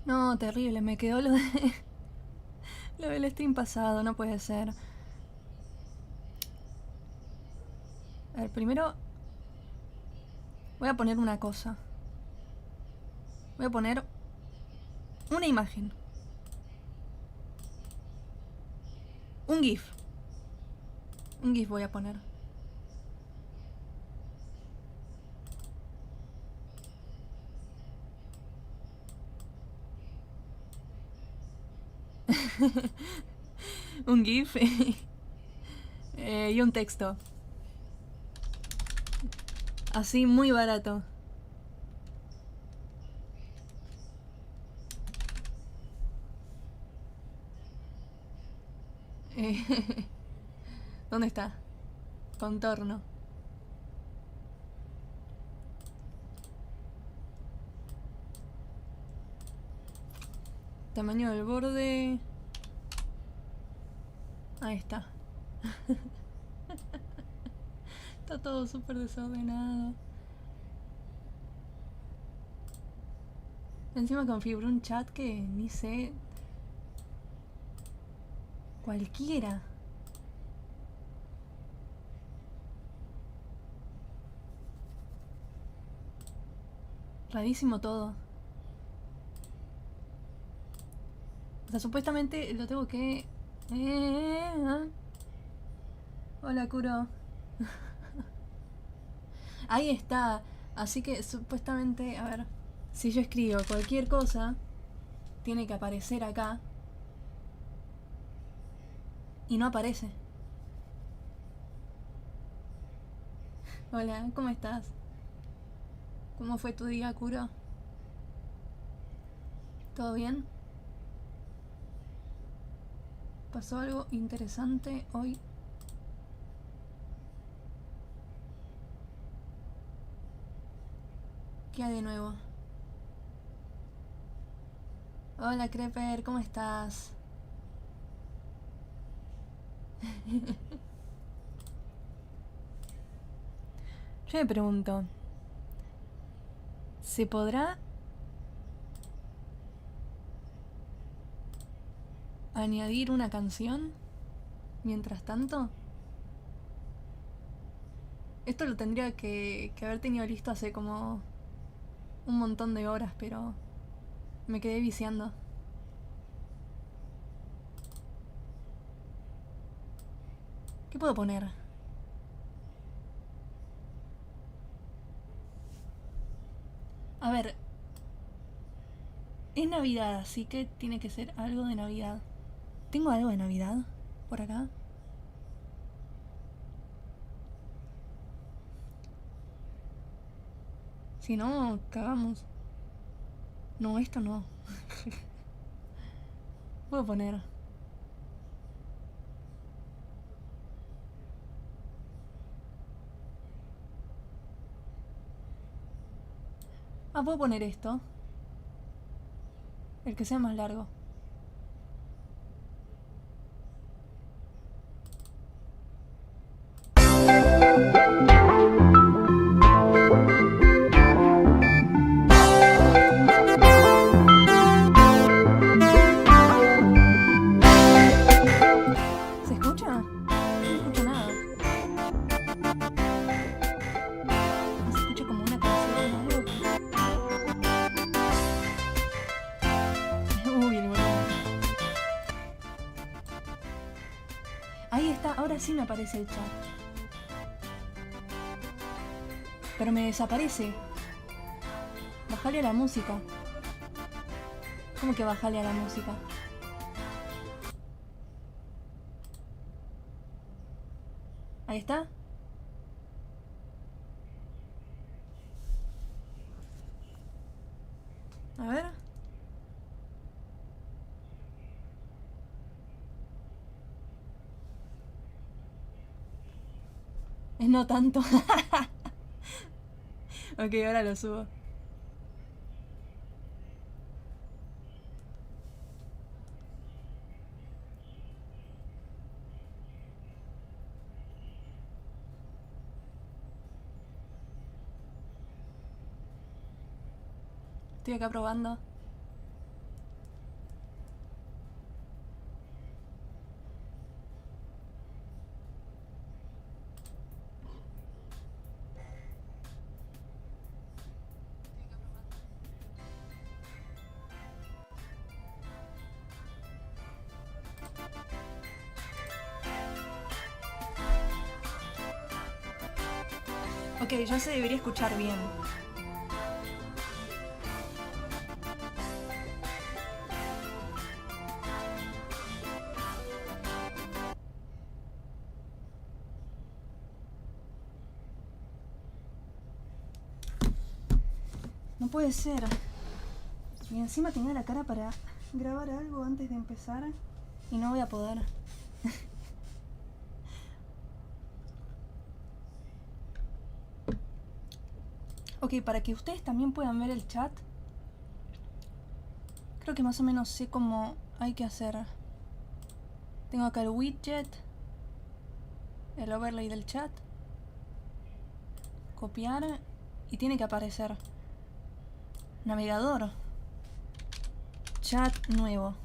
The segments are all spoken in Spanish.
No, terrible, me quedó lo de... lo del stream pasado, no puede ser. A ver, primero voy a poner una cosa. Voy a poner una imagen. Un GIF. Un GIF voy a poner. Un GIF y un texto. Así, muy barato. Eh, ¿Dónde está? Contorno. Tamaño del borde. Ahí está. Está todo súper desordenado. Encima configuré un chat que ni sé. Cualquiera. Rarísimo todo. O sea, supuestamente lo tengo que... ¿ah? Hola, Kuro. Ahí está. Así que supuestamente, a ver, si yo escribo cualquier cosa, tiene que aparecer acá. Y no aparece. Hola, ¿cómo estás? ¿Cómo fue tu día, Kuro? ¿Todo bien? ¿Pasó algo interesante hoy? ¿Qué hay de nuevo? Hola, Creper, ¿cómo estás? Yo me pregunto, ¿se podrá añadir una canción mientras tanto? Esto lo tendría que haber tenido listo hace como un montón de horas, pero me quedé viciando. ¿Qué puedo poner? A ver, es Navidad, así que tiene que ser algo de Navidad. ¿Tengo algo de Navidad por acá? Si no, cagamos. No, esto no. Puedo poner. Ah, puedo poner esto. El que sea más largo. ¿Se escucha? No se escucha nada. ¿No se escucha como una canción o algo? Uy, el volumen. Ahí está, ahora sí me aparece el chat. Pero me desaparece. Bajale a la música. ¿Cómo que bajale a la música? Ahí está. A ver. No tanto. Ok, ahora lo subo. Estoy acá probando. Ok, ya se debería escuchar bien. No puede ser. Y encima tenía la cara para grabar algo antes de empezar y no voy a poder. Ok, para que ustedes también puedan ver el chat, creo que más o menos sé cómo hay que hacer. Tengo acá el widget, el overlay del chat, copiar y tiene que aparecer navegador, chat nuevo.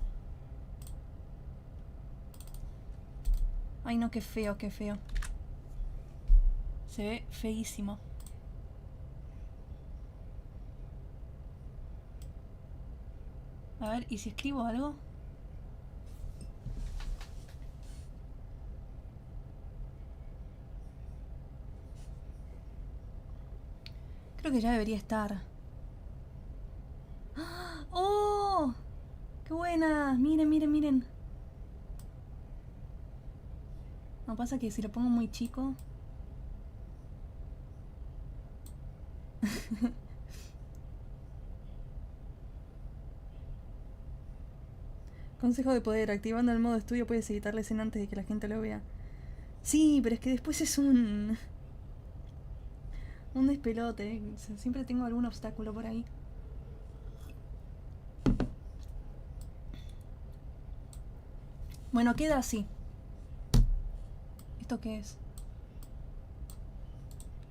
Ay no, qué feo, qué feo. Se ve feísimo. A ver, ¿y si escribo algo? Creo que ya debería estar. ¡Oh! ¡Qué buena! Miren, miren, miren. No pasa que si lo pongo muy chico... Consejo de poder. Activando el modo estudio puedes editar la escena antes de que la gente lo vea. Sí, pero es que después es un despelote. O sea, siempre tengo algún obstáculo por ahí. Bueno, queda así. ¿Esto qué es?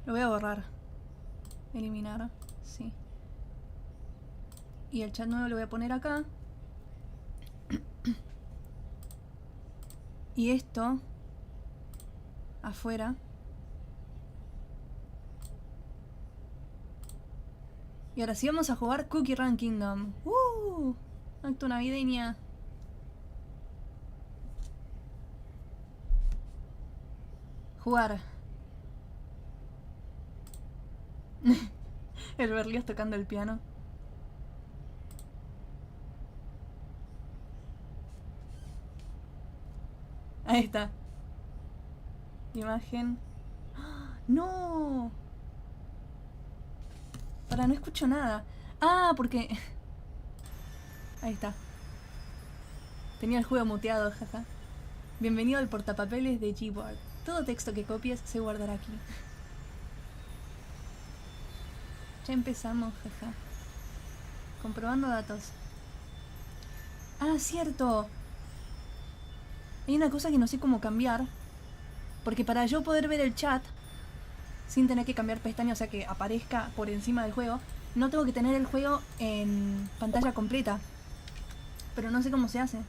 Lo voy a borrar. Eliminar. Sí. Y el chat nuevo lo voy a poner acá. Y esto afuera. Y ahora sí vamos a jugar Cookie Run Kingdom. Acto navideña. Jugar. El Berlioz tocando el piano. Ahí está. Imagen. ¡No! Para, no escucho nada. Ah, porque... Ahí está. Tenía el juego muteado, jaja. Bienvenido al portapapeles de Gboard. Todo texto que copies se guardará aquí. Ya empezamos, jaja. Comprobando datos. Ah, cierto. Hay una cosa que no sé cómo cambiar. Porque para yo poder ver el chat sin tener que cambiar pestaña, o sea que aparezca por encima del juego, no tengo que tener el juego en pantalla completa. Pero no sé cómo se hace.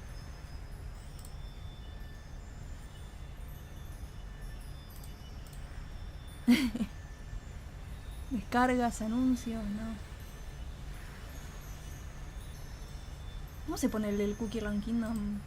Descargas, anuncios, no. ¿Cómo se pone el del Cookie Run Kingdom?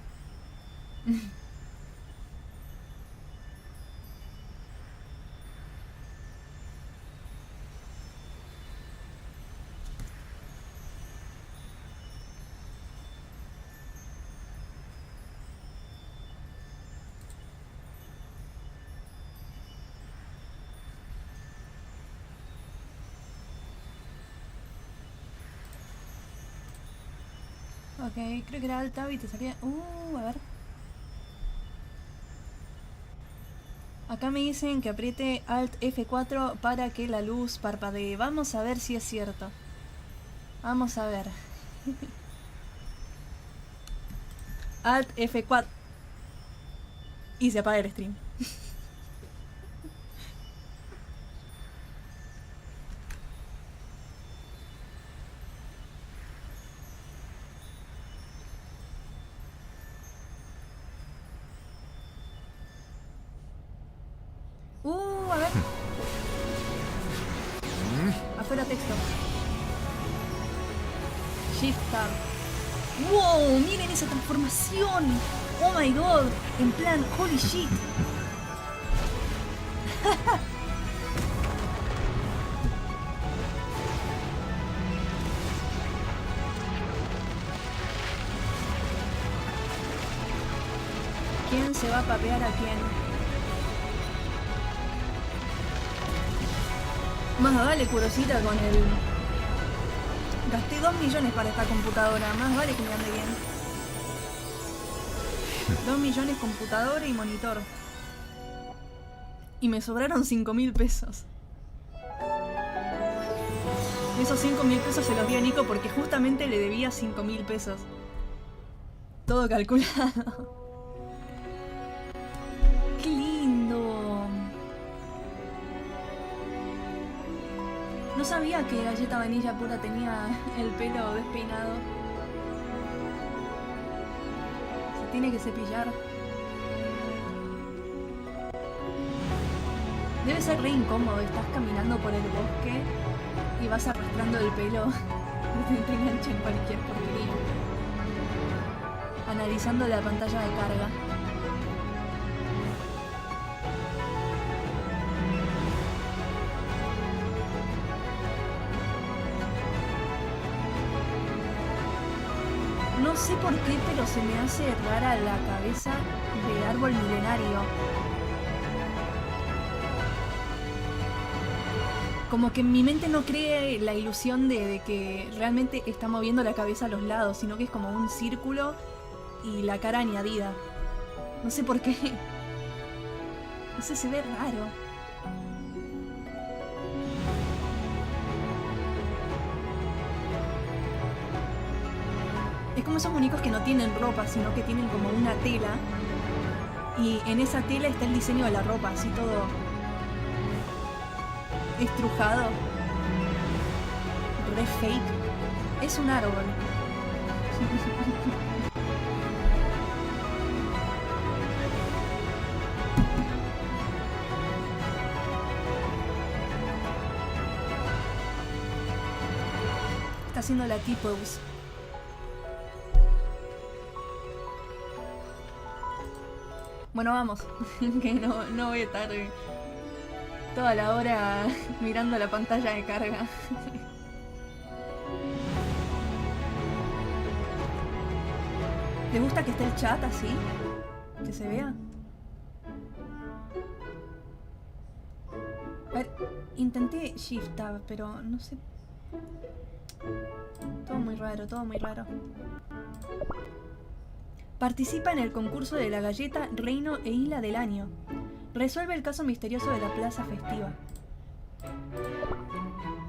Ok, creo que era Alt Tab y te salía... a ver. Acá me dicen que apriete Alt F4 para que la luz parpadee. Vamos a ver si es cierto. Vamos a ver. Alt F4. Y se apaga el stream. A ver. Afuera texto. Shift Tab. ¡Wow! ¡Miren esa transformación! ¡Oh my god! En plan, holy shit. quién se va a papear a quién. Más vale, curosita, con el... Gasté 2 millones para esta computadora. Más vale que me ande bien. 2 millones computadora y monitor. Y me sobraron 5.000 pesos. Esos 5.000 pesos se los di a Nico porque justamente le debía 5.000 pesos. Todo calculado. ¡Qué lindo! No sabía que Galleta Vanilla Pura tenía el pelo despeinado. Se tiene que cepillar. Debe ser re incómodo. Estás caminando por el bosque y vas arrastrando el pelo y te engancha en cualquier porquería. Analizando la pantalla de carga. No sé por qué, pero se me hace rara la cabeza de árbol milenario. Como que mi mente no cree la ilusión de que realmente está moviendo la cabeza a los lados, sino que es como un círculo y la cara añadida. No sé por qué. No sé, se ve raro. Es como esos muñecos que no tienen ropa, sino que tienen como una tela. Y en esa tela está el diseño de la ropa, así todo estrujado. Re fake. Es un árbol. Está haciendo la T-pose. Bueno, vamos. Que no voy a estar toda la hora mirando la pantalla de carga. ¿Les gusta que esté el chat así? Que se vea. A ver, intenté Shift Tab, pero no sé. Todo muy raro, todo muy raro. Participa en el concurso de la galleta, reino e isla del año. Resuelve el caso misterioso de la plaza festiva.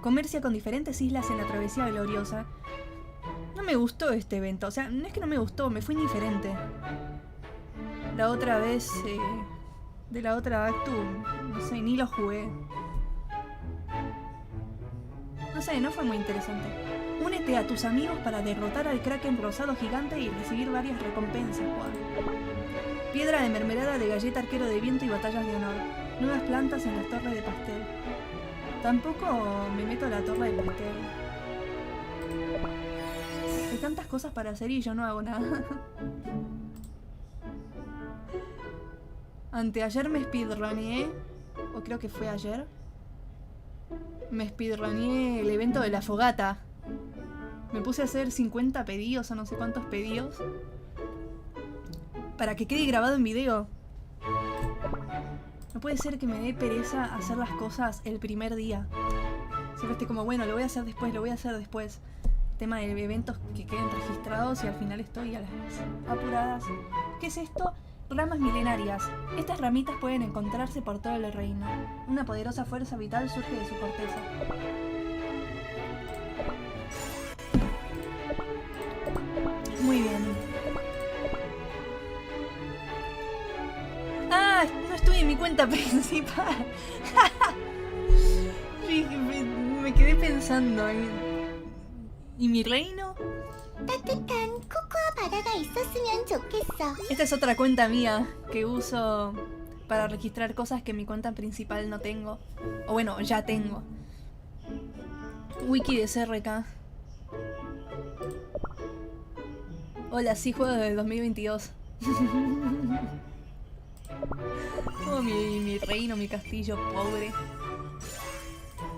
Comercia con diferentes islas en la travesía gloriosa. No me gustó este evento, o sea, no es que no me gustó, me fue indiferente. La otra vez, de la otra actu, no sé, ni lo jugué. No sé, no fue muy interesante. Únete a tus amigos para derrotar al Kraken rosado gigante y recibir varias recompensas, Juan. Piedra de mermelada de galleta, arquero de viento y batallas de honor. Nuevas plantas en las torres de pastel. Tampoco me meto a la torre de pastel. Hay tantas cosas para hacer y yo no hago nada. Anteayer me speedruneé, o creo que fue ayer. Me speedruneé el evento de la fogata. Me puse a hacer 50 pedidos o no sé cuántos pedidos para que quede grabado en video. No puede ser que me dé pereza hacer las cosas el primer día. Siempre estoy como, bueno, lo voy a hacer después, lo voy a hacer después. Tema de eventos que queden registrados y al final estoy a las apuradas. ¿Qué es esto? Ramas milenarias. Estas ramitas pueden encontrarse por todo el reino. Una poderosa fuerza vital surge de su corteza. Muy bien. ¡Ah! No estoy en mi cuenta principal. Me quedé pensando. ¿Y mi reino? Esta es otra cuenta mía que uso para registrar cosas que en mi cuenta principal no tengo. O bueno, ya tengo. Wiki de CRK. Hola, sí, juego del 2022. Oh, mi reino, mi castillo pobre.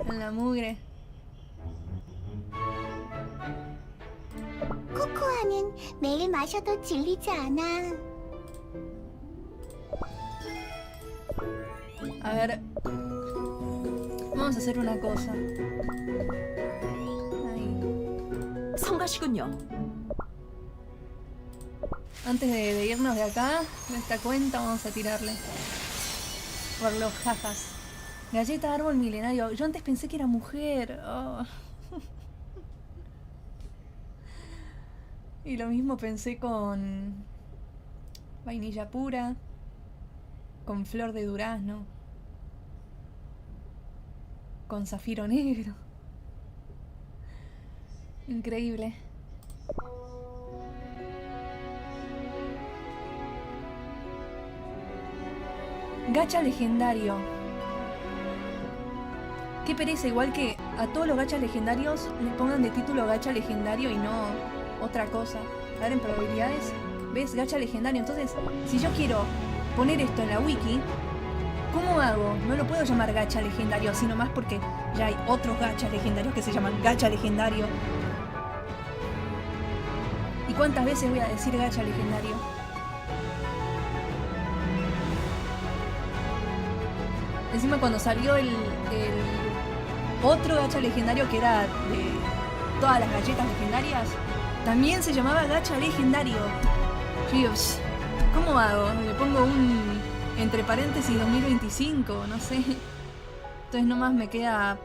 En la mugre. 코코아는 매일 마셔도 질리지 않아. A ver. Vamos a hacer una cosa. Ahí. 성가시군요. Antes de irnos de acá, de esta cuenta, vamos a tirarle. Por los jajas. Galleta árbol milenario. Yo antes pensé que era mujer. Oh. Y lo mismo pensé con vainilla pura, con flor de durazno, con zafiro negro. Increíble. Gacha legendario. Qué pereza, igual que a todos los gachas legendarios les pongan de título gacha legendario y no otra cosa. A ver, en probabilidades, ¿ves? Gacha legendario. Entonces, si yo quiero poner esto en la wiki, ¿cómo hago? No lo puedo llamar gacha legendario así nomás porque ya hay otros gachas legendarios que se llaman gacha legendario. ¿Y cuántas veces voy a decir gacha legendario? Encima cuando salió el otro gacha legendario que era de todas las galletas legendarias, también se llamaba gacha legendario. Yo digo, ¿cómo hago? Le pongo un entre paréntesis 2025, no sé. Entonces nomás me queda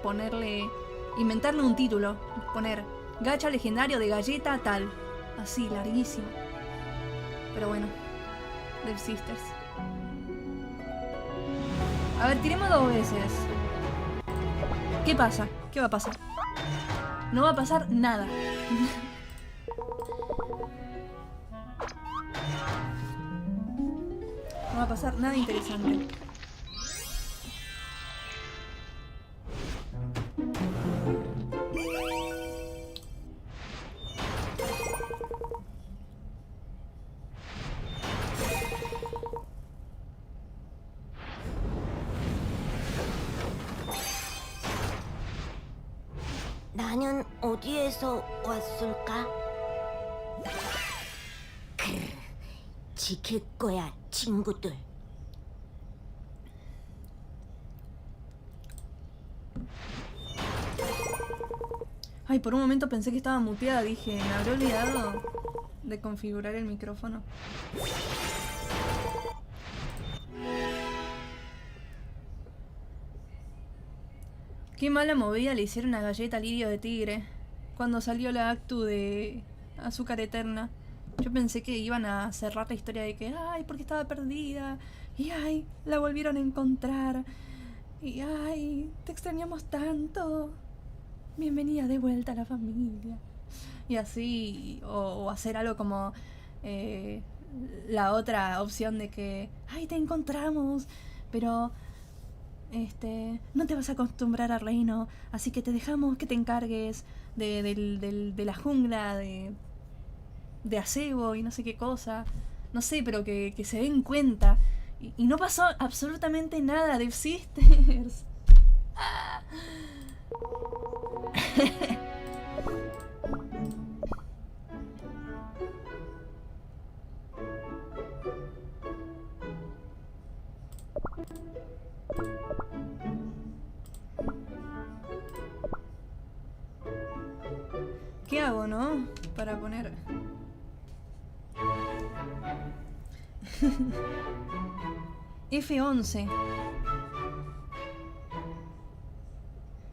inventarle un título. Poner gacha legendario de galleta tal. Así, larguísimo. Pero bueno, Dev Sisters. A ver, tiremos 2 veces. ¿Qué pasa? ¿Qué va a pasar? No va a pasar nada. No va a pasar nada interesante. 나는 어디에서 왔을까? 지킬 거야, 친구들. Ay, por un momento pensé que estaba muteada. Dije, me habré olvidado de configurar el micrófono. Qué mala movida le hicieron a Galleta Lirio de Tigre cuando salió la actu de Azúcar Eterna. Yo pensé que iban a cerrar la historia de que, ay, porque estaba perdida, y ay, la volvieron a encontrar, y ay, te extrañamos tanto, bienvenida de vuelta a la familia. Y así, o hacer algo como la otra opción de que, ay, te encontramos, pero no te vas a acostumbrar al reino, así que te dejamos que te encargues de la jungla, de acebo y no sé qué cosa. No sé, pero que se den cuenta. Y no pasó absolutamente nada, Dev Sisters. ¿Qué hago, no? Para poner... F11.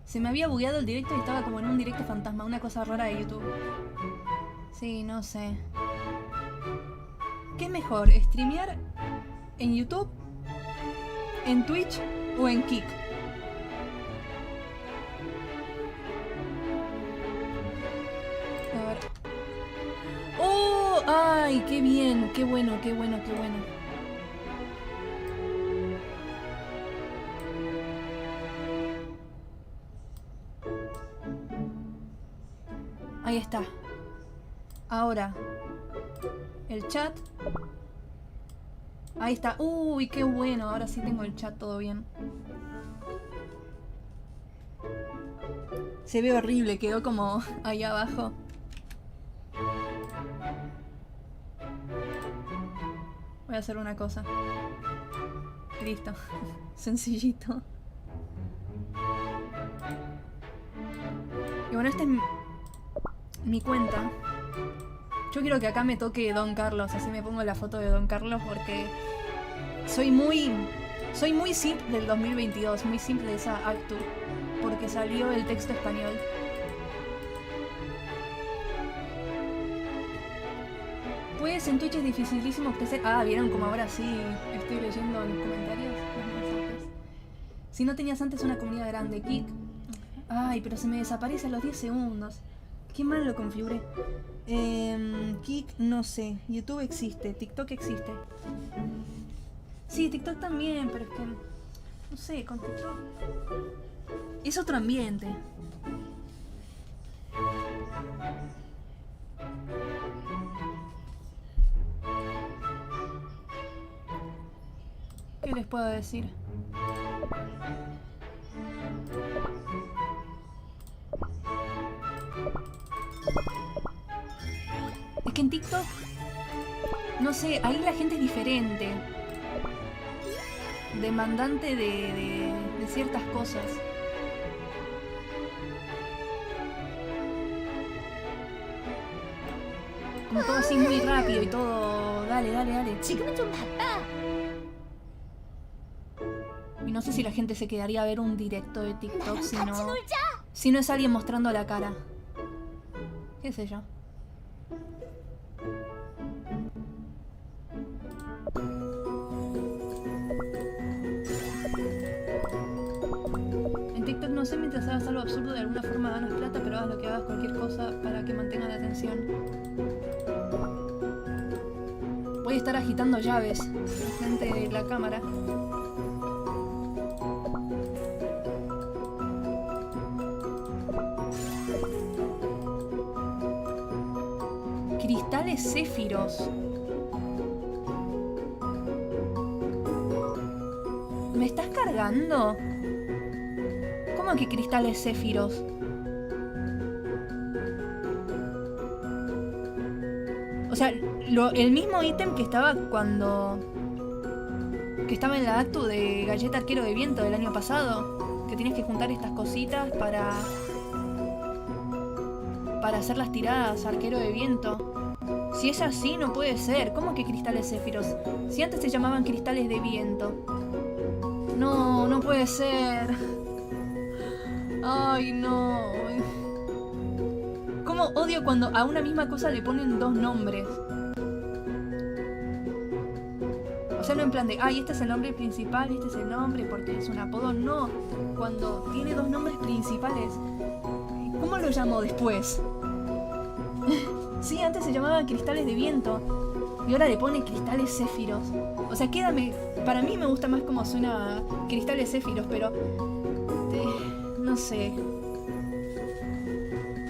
Se me había bugueado el directo y estaba como en un directo fantasma, una cosa rara de YouTube. Sí, no sé. ¿Qué es mejor? ¿Streamear en YouTube, en Twitch o en Kick? A ver. ¡Oh! ¡Ay! ¡Qué bien! ¡Qué bueno, qué bueno, qué bueno! Ahí está. Ahora, el chat. Ahí está. Uy, qué bueno. Ahora sí tengo el chat todo bien. Se ve horrible. Quedó como ahí abajo. Voy a hacer una cosa. Listo. Sencillito. Y bueno, esta es mi cuenta. Yo quiero que acá me toque Don Carlos, así me pongo la foto de Don Carlos porque soy muy simp del 2022, muy simple de esa actu, porque salió el texto español. Pues en Twitch es dificilísimo crecer. Ah, vieron como ahora sí estoy leyendo los comentarios, los mensajes. Si no tenías antes una comunidad grande, Kik. Ay, pero se me desaparece a los 10 segundos. Qué mal lo configuré. Kik, no sé. YouTube existe, TikTok existe. Sí, TikTok también, pero es que... No sé, con TikTok... Es otro ambiente. ¿Qué les puedo decir? Es que en TikTok... No sé, ahí la gente es diferente. Demandante de ciertas cosas. Como todo así muy rápido y todo... Dale, dale, dale. 지금은 좀 바빠. Y no sé si la gente se quedaría a ver un directo de TikTok si 같이 no... 놀자. Si no es alguien mostrando la cara. ¿Qué sé yo? En TikTok no sé, mientras hagas algo absurdo de alguna forma ganas plata, pero haz lo que hagas, cualquier cosa para que mantenga la atención. Voy a estar agitando llaves frente de la cámara. Cristales céfiros. ¿Me estás cargando? ¿Cómo que cristales céfiros? O sea, el mismo ítem que estaba cuando... Que estaba en la actu de Galleta Arquero de Viento del año pasado. Que tienes que juntar estas cositas para hacer las tiradas Arquero de Viento. Si es así, no puede ser. ¿Cómo que cristales céfiros? Si antes se llamaban cristales de viento. No, no puede ser. Ay, no. ¿Cómo odio cuando a una misma cosa le ponen dos nombres? O sea, no en plan de, ay, este es el nombre principal, este es el nombre porque es un apodo. No, cuando tiene dos nombres principales, ¿cómo lo llamo después? Sí, antes se llamaban cristales de viento y ahora le pone cristales céfiros. O sea, para mí me gusta más como suena cristales céfiros, pero... no sé.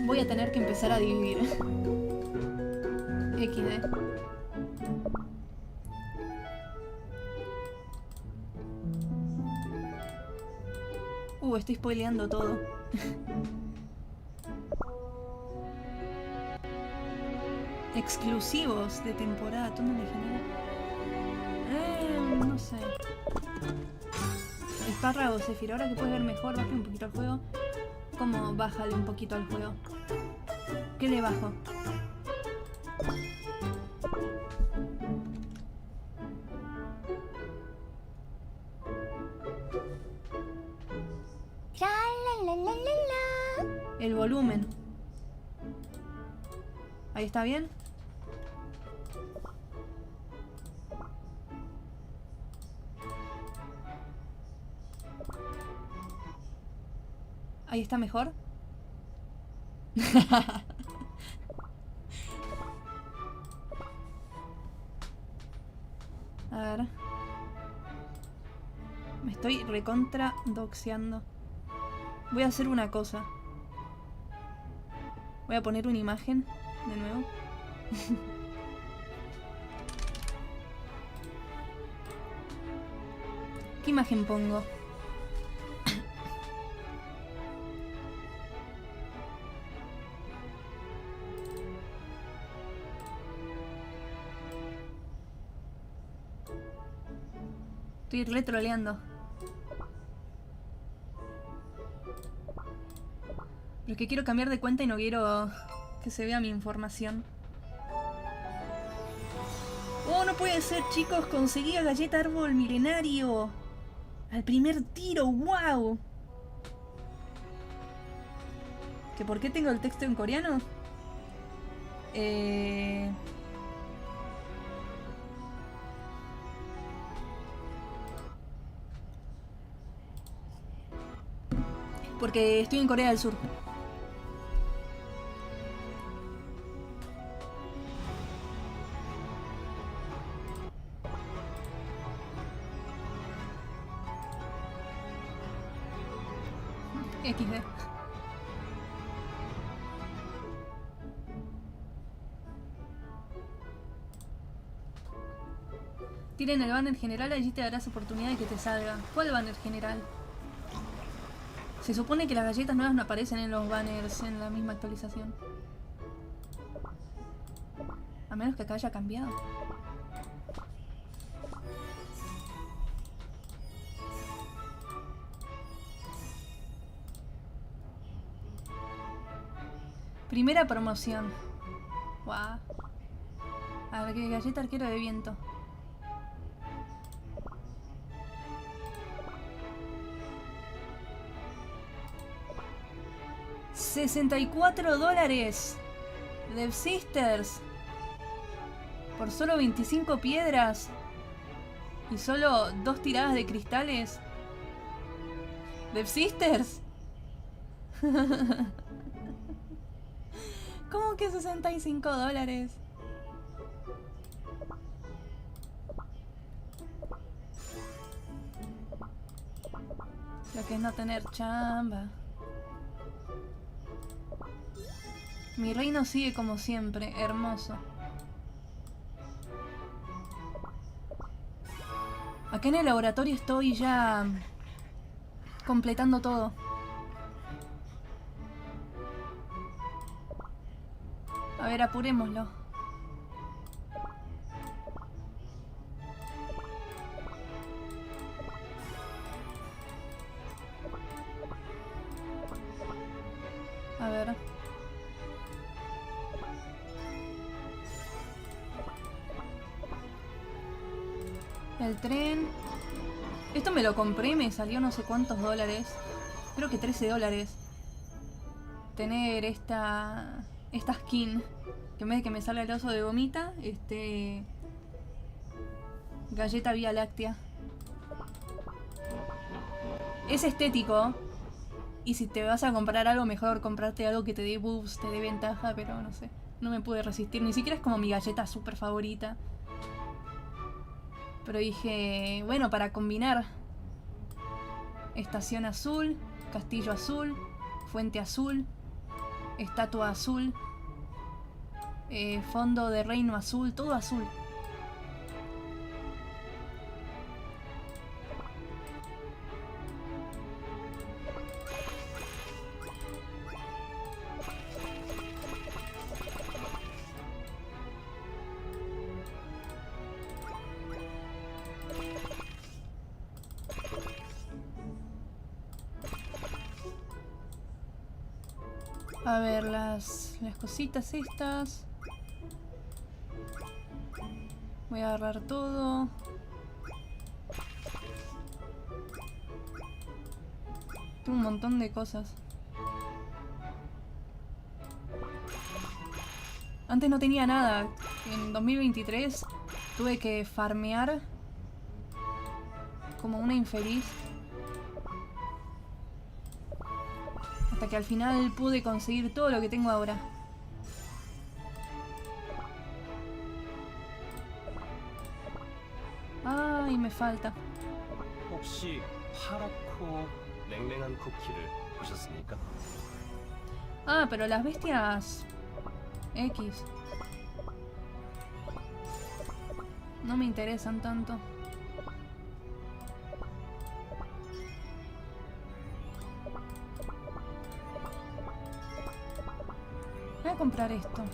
Voy a tener que empezar a dividir. XD. Estoy spoileando todo. Exclusivos de temporada, tú no le generas. No sé. Espárrago, Zephyr, ahora que puedes ver mejor, baje un poquito al juego. ¿Cómo bájale un poquito al juego? ¿Qué le bajo? El volumen. ¿Ahí está bien? ¿Ahí está mejor? A ver. Me estoy recontra doxeando. Voy a hacer una cosa. Voy a poner una imagen de nuevo. ¿Qué imagen pongo? Estoy Estoy retroleando. Pero es que quiero cambiar de cuenta y no quiero que se vea mi información. ¡Oh, no puede ser, chicos! Conseguí a galleta árbol milenario. Al primer tiro, wow. ¿Que por qué tengo el texto en coreano? Porque estoy en Corea del Sur. XD. Tiren el banner general, allí te darás oportunidad de que te salga. ¿Cuál banner general? Se supone que las galletas nuevas no aparecen en los banners en la misma actualización. A menos que acá haya cambiado. Primera promoción. Guau. A ver, ¿qué galleta arquero de viento? $64. Dev Sisters. Por solo 25 piedras. Y solo 2 tiradas de cristales. Dev Sisters. ¿Cómo que $65? Lo que es no tener chamba. Mi reino sigue como siempre, hermoso. Acá en el laboratorio estoy ya completando todo. A ver, apurémoslo. A ver. El tren. Esto me lo compré y me salió no sé cuántos dólares. Creo que $13. Tener esta skin. Que en vez de que me salga el oso de gomita, galleta Vía Láctea. Es estético. Y si te vas a comprar algo, mejor comprarte algo que te dé boost, te dé ventaja, pero no sé. No me pude resistir. Ni siquiera es como mi galleta súper favorita. Pero dije, bueno, para combinar. Estación azul, castillo azul, fuente azul, estatua azul, fondo de reino azul, todo azul. A ver, las cositas estas. Voy a agarrar todo. Tengo un montón de cosas. Antes no tenía nada. En 2023 tuve que farmear como una infeliz. Hasta que al final pude conseguir todo lo que tengo ahora. Ay, me falta. 혹시 파랗고 냉랭한 쿠키를 보셨습니까? Ah, pero las bestias X no me interesan tanto. Voy a comprar esto.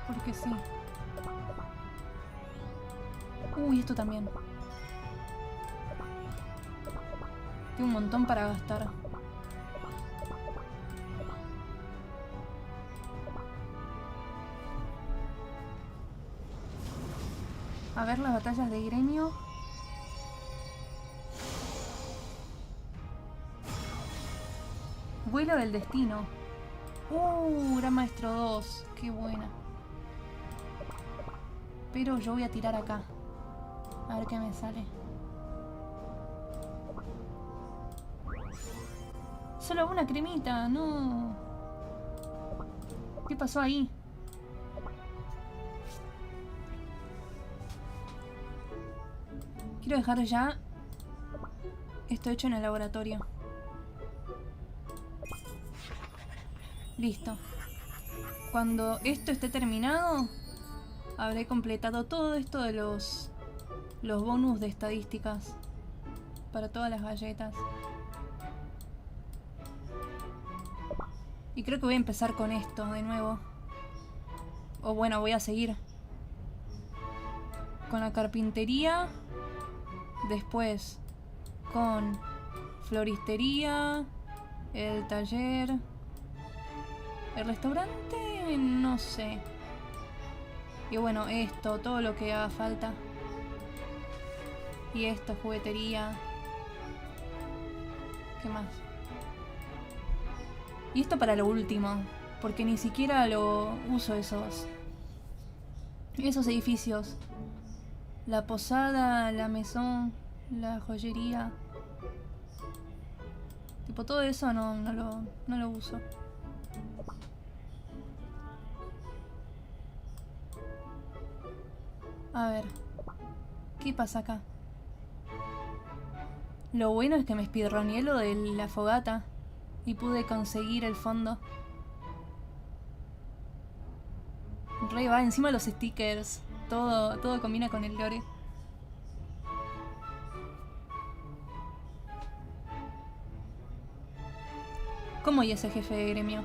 Porque sí. Uy, esto también. Tengo un montón para gastar. A ver las batallas de gremio. Vuelo del destino. Gran maestro 2. Qué buena. Pero yo voy a tirar acá. A ver qué me sale. Solo una cremita, no. ¿Qué pasó ahí? Quiero dejar ya esto hecho en el laboratorio. Listo. Cuando esto esté terminado, habré completado todo esto de los bonus de estadísticas para todas las galletas. Y creo que voy a empezar con esto de nuevo. O bueno, voy a seguir con la carpintería. Después con floristería, el taller, el restaurante, no sé. Y bueno, esto, todo lo que haga falta. Y esto, juguetería. ¿Qué más? Y esto para lo último, porque ni siquiera lo uso esos edificios. La posada, la mesón, la joyería. Tipo, todo eso no lo uso. A ver. ¿Qué pasa acá? Lo bueno es que me speedroneé lo de la fogata. Y pude conseguir el fondo. Re va, encima los stickers. Todo combina con el lore. ¿Cómo y ese jefe de gremio?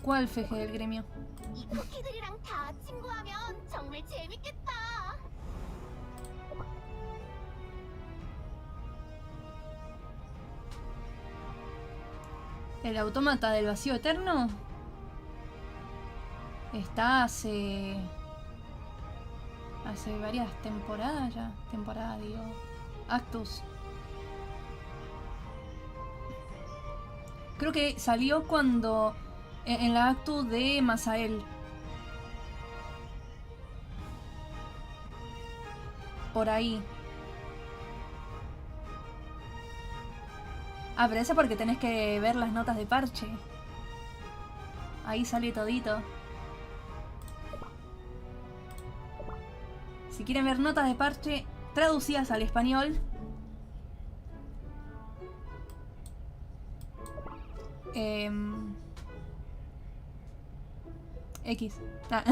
¿Cuál jefe del gremio? 이 쿠키들이랑 다 친구하면 정말 재밌겠다. ¿El autómata del vacío eterno? Está hace varias temporadas ya. Temporada, digo. Actus. Creo que salió cuando... En la Actus de Masael. Por ahí. Ah, pero eso porque tenés que ver las notas de parche. Ahí sale todito. Si quieren ver notas de parche traducidas al español, X. Ah.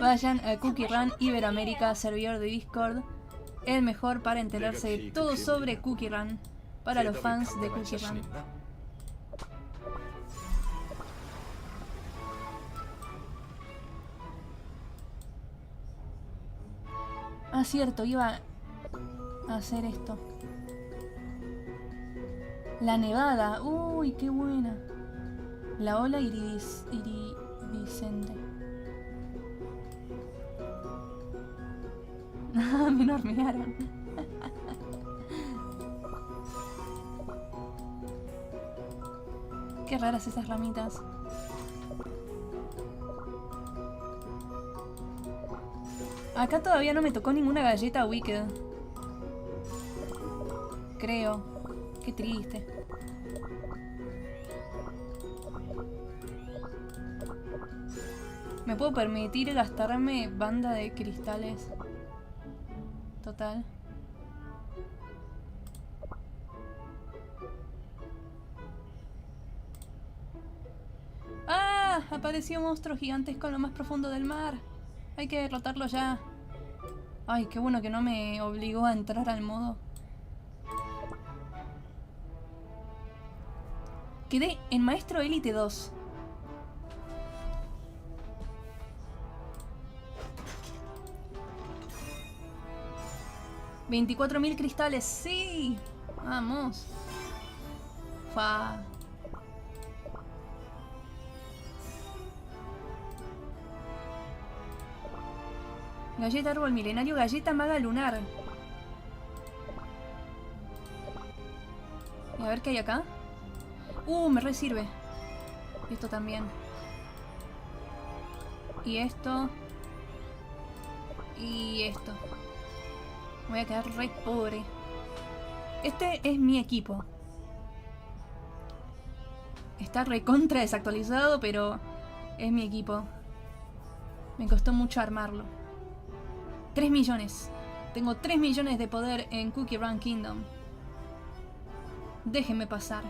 Vayan a Cookie Run Iberoamérica, servidor de Discord. El mejor para enterarse de todo sobre Cookie Run. Para los fans de Cookie Run. Ah, cierto, iba a hacer esto. La nevada. Uy, qué buena. La ola iridiscente. Me hornearon. Qué raras esas ramitas. Acá todavía no me tocó ninguna galleta Wicked. Creo. Qué triste. Me puedo permitir gastarme banda de cristales. Total. ¡Ah! Apareció monstruo gigantesco en lo más profundo del mar. Hay que derrotarlo ya. Ay, qué bueno que no me obligó a entrar al modo. Quedé en Maestro Élite 2. 24.000 cristales, sí. Vamos. Fa. Galleta árbol milenario, galleta maga lunar. Y a ver qué hay acá. Me re sirve. Esto también. Y esto. Y esto. Me voy a quedar re pobre. Este es mi equipo. Está recontra desactualizado, pero es mi equipo. Me costó mucho armarlo. 3 millones. Tengo 3 millones de poder en Cookie Run Kingdom. Déjenme pasar.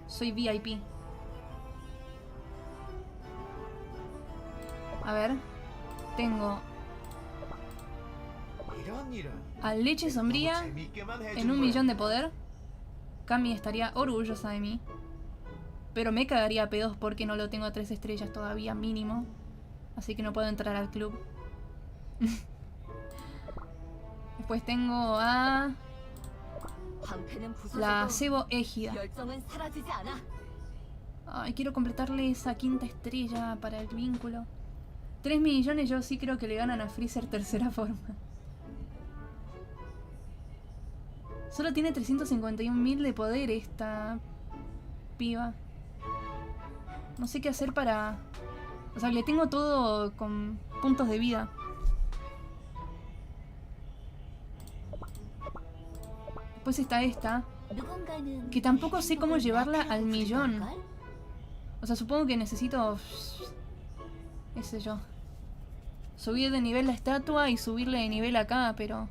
Soy VIP. A ver. Tengo a Leche Sombría en 1 millón de poder. Cami estaría orgullosa de mí. Pero me cagaría a pedos porque no lo tengo a 3 estrellas todavía mínimo. Así que no puedo entrar al club. Después tengo a la Cebo Égida. Ay, quiero completarle esa 5ª estrella para el vínculo. 3 millones yo sí creo que le ganan a Freezer tercera forma. Solo tiene 351.000 de poder esta piba. No sé qué hacer para... O sea, le tengo todo con puntos de vida. Después está esta, que tampoco sé cómo llevarla al millón. O sea, supongo que necesito... qué sé yo. Subir de nivel la estatua y subirle de nivel acá, pero...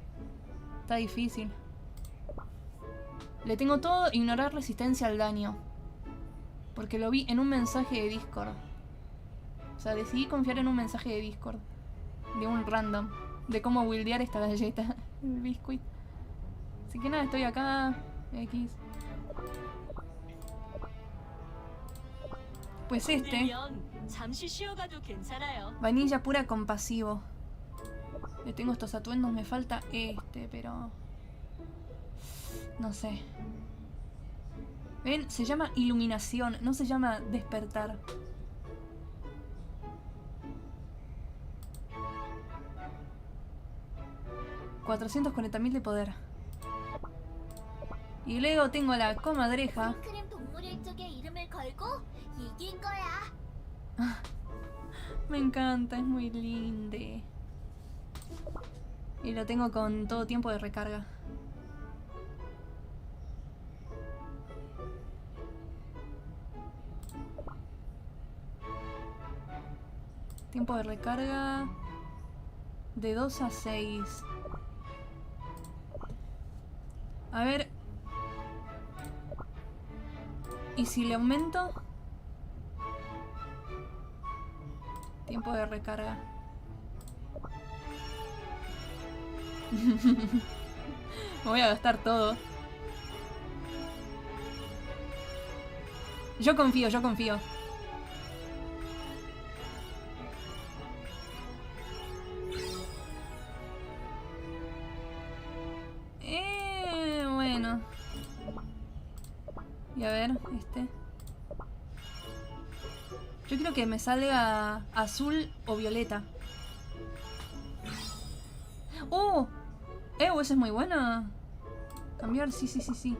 está difícil. Le tengo todo, ignorar resistencia al daño. Porque lo vi en un mensaje de Discord. O sea, decidí confiar en un mensaje de Discord. De un random. De cómo buildear esta galleta. El biscuit. Así que nada, estoy acá. X. Pues este. Vainilla pura compasivo. Le tengo estos atuendos, me falta este, pero... no sé. ¿Ven? Se llama iluminación, no se llama despertar. $440.000 de poder. Y luego tengo la comadreja. Me encanta, es muy lindo. Y lo tengo con todo tiempo de recarga. Tiempo de recarga de 2 a 6. A ver. ¿Y si le aumento? Tiempo de recarga. Voy a gastar todo. Yo confío, yo confío. Bueno. Y a ver, este. Yo creo que me salga azul o violeta. ¡Oh! Esa es muy buena. Cambiar, sí, sí, sí, sí.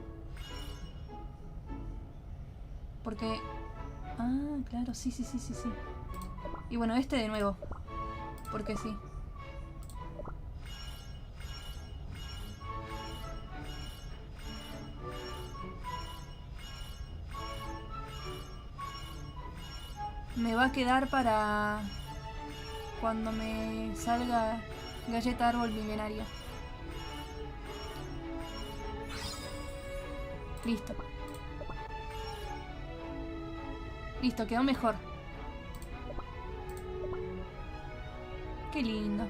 Porque... ah, claro, sí, sí, sí, sí, sí. Y bueno, este de nuevo. Porque sí. Me va a quedar para cuando me salga galleta árbol milenario. Listo. Listo, quedó mejor. Qué lindo.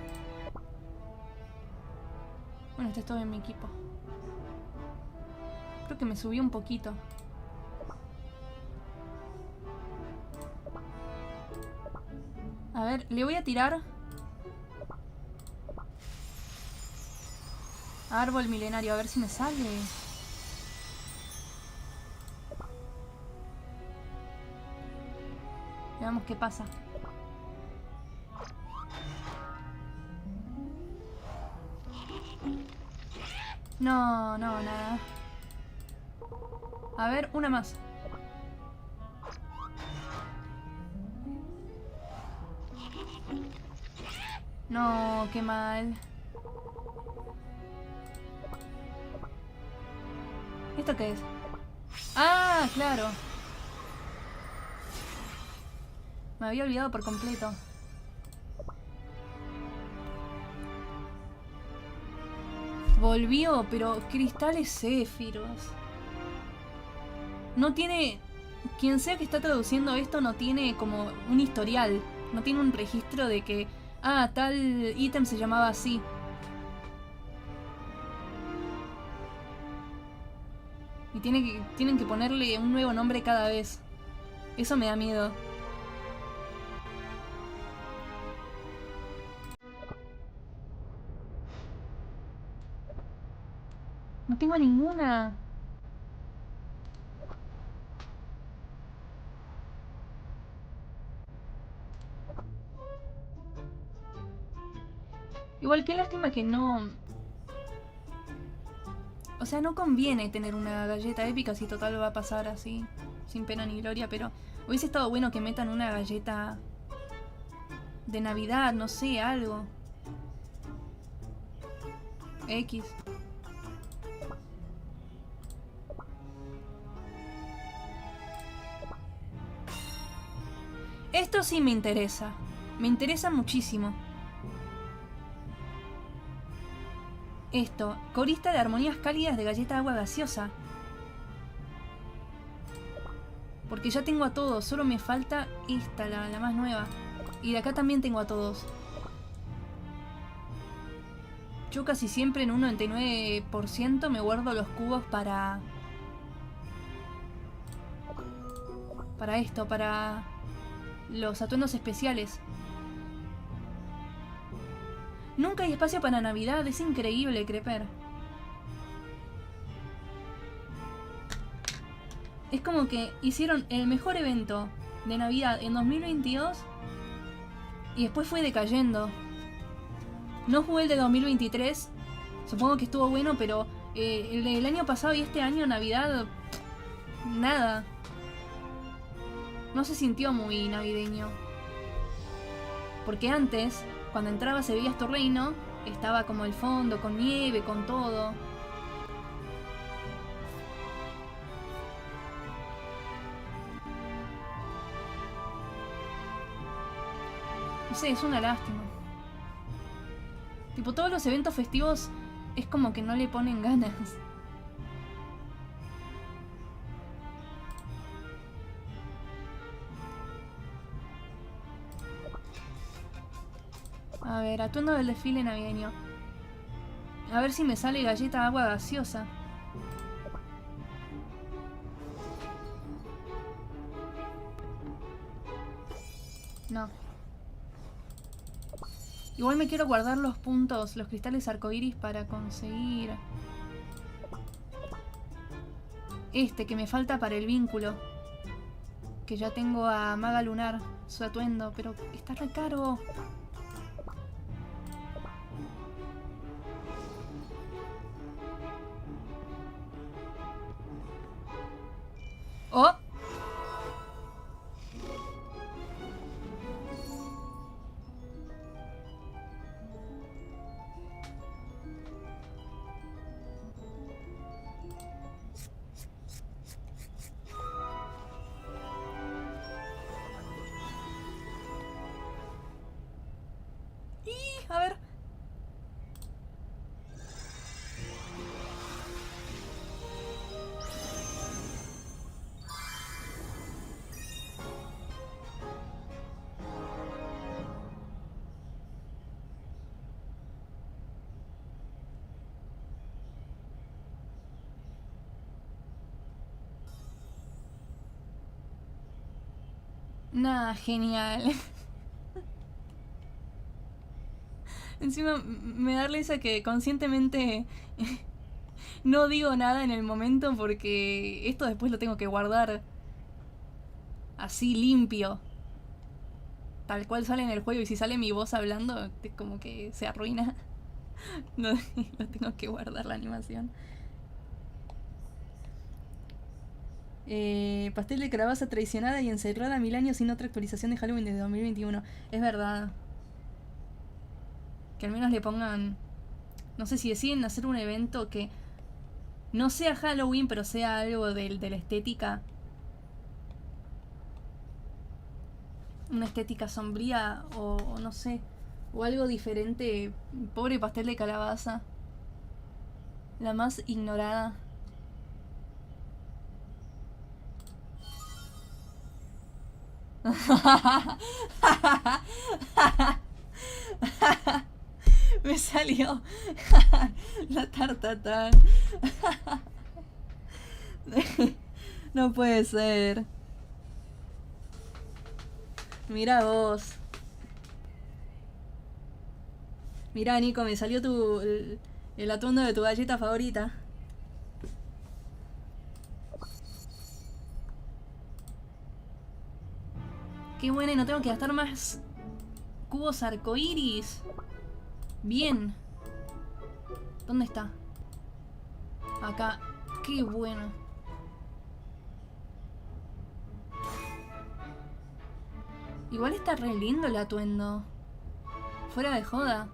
Bueno, este es todo en mi equipo. Creo que me subí un poquito. A ver, le voy a tirar. Árbol milenario, a ver si me sale. Veamos qué pasa. No, no, nada. A ver, una más. No, qué mal. ¿Esto qué es? Ah, claro. Me había olvidado por completo. Volvió, pero cristales céfiros. No tiene... Quien sea que está traduciendo esto no tiene como un historial. No tiene un registro de que... Ah, tal ítem se llamaba así. Y tienen que ponerle un nuevo nombre cada vez. Eso me da miedo. No tengo ninguna. Igual, qué lástima que no... O sea, no conviene tener una galleta épica si total va a pasar así, sin pena ni gloria, pero hubiese estado bueno que metan una galleta de Navidad, no sé, algo. X. Esto sí me interesa. Me interesa muchísimo. Esto, corista de armonías cálidas de galleta agua gaseosa. Porque ya tengo a todos, solo me falta esta, la más nueva. Y de acá también tengo a todos. Yo casi siempre en un 99% me guardo los cubos para... Para esto, para los atuendos especiales. Nunca hay espacio para Navidad, es increíble, Creper. Es como que hicieron el mejor evento de Navidad en 2022 y después fue decayendo. No jugué el de 2023, supongo que estuvo bueno, pero el del año pasado y este año, Navidad, nada. No se sintió muy navideño. Porque antes, cuando entrabas y veías tu reino, estaba como el fondo, con nieve, con todo. No sé, es una lástima. Tipo, todos los eventos festivos es como que no le ponen ganas. A ver, atuendo del desfile navideño. A ver si me sale galleta agua gaseosa. No. Igual me quiero guardar los puntos, los cristales arcoíris para conseguir... Este, que me falta para el vínculo. Que ya tengo a Maga Lunar, su atuendo, pero está re caro. ¡Oh! A ver. Nah, genial. Encima me da risa que conscientemente no digo nada en el momento porque esto después lo tengo que guardar así limpio. Tal cual sale en el juego y si sale mi voz hablando, es como que se arruina. No, lo tengo que guardar la animación. Pastel de calabaza traicionada y encerrada 1000 años sin otra actualización de Halloween desde 2021. Es verdad. Que al menos le pongan... No sé si deciden hacer un evento que no sea Halloween, pero sea algo de la estética. Una estética sombría o no sé. O algo diferente. Pobre pastel de calabaza. La más ignorada. Me salió la tartata. No puede ser. Mira vos. Mira, Nico, me salió el atuendo de tu galleta favorita. Qué buena, y no tengo que gastar más cubos arcoíris. Bien. ¿Dónde está? Acá. Qué bueno. Igual está re lindo el atuendo. Fuera de joda.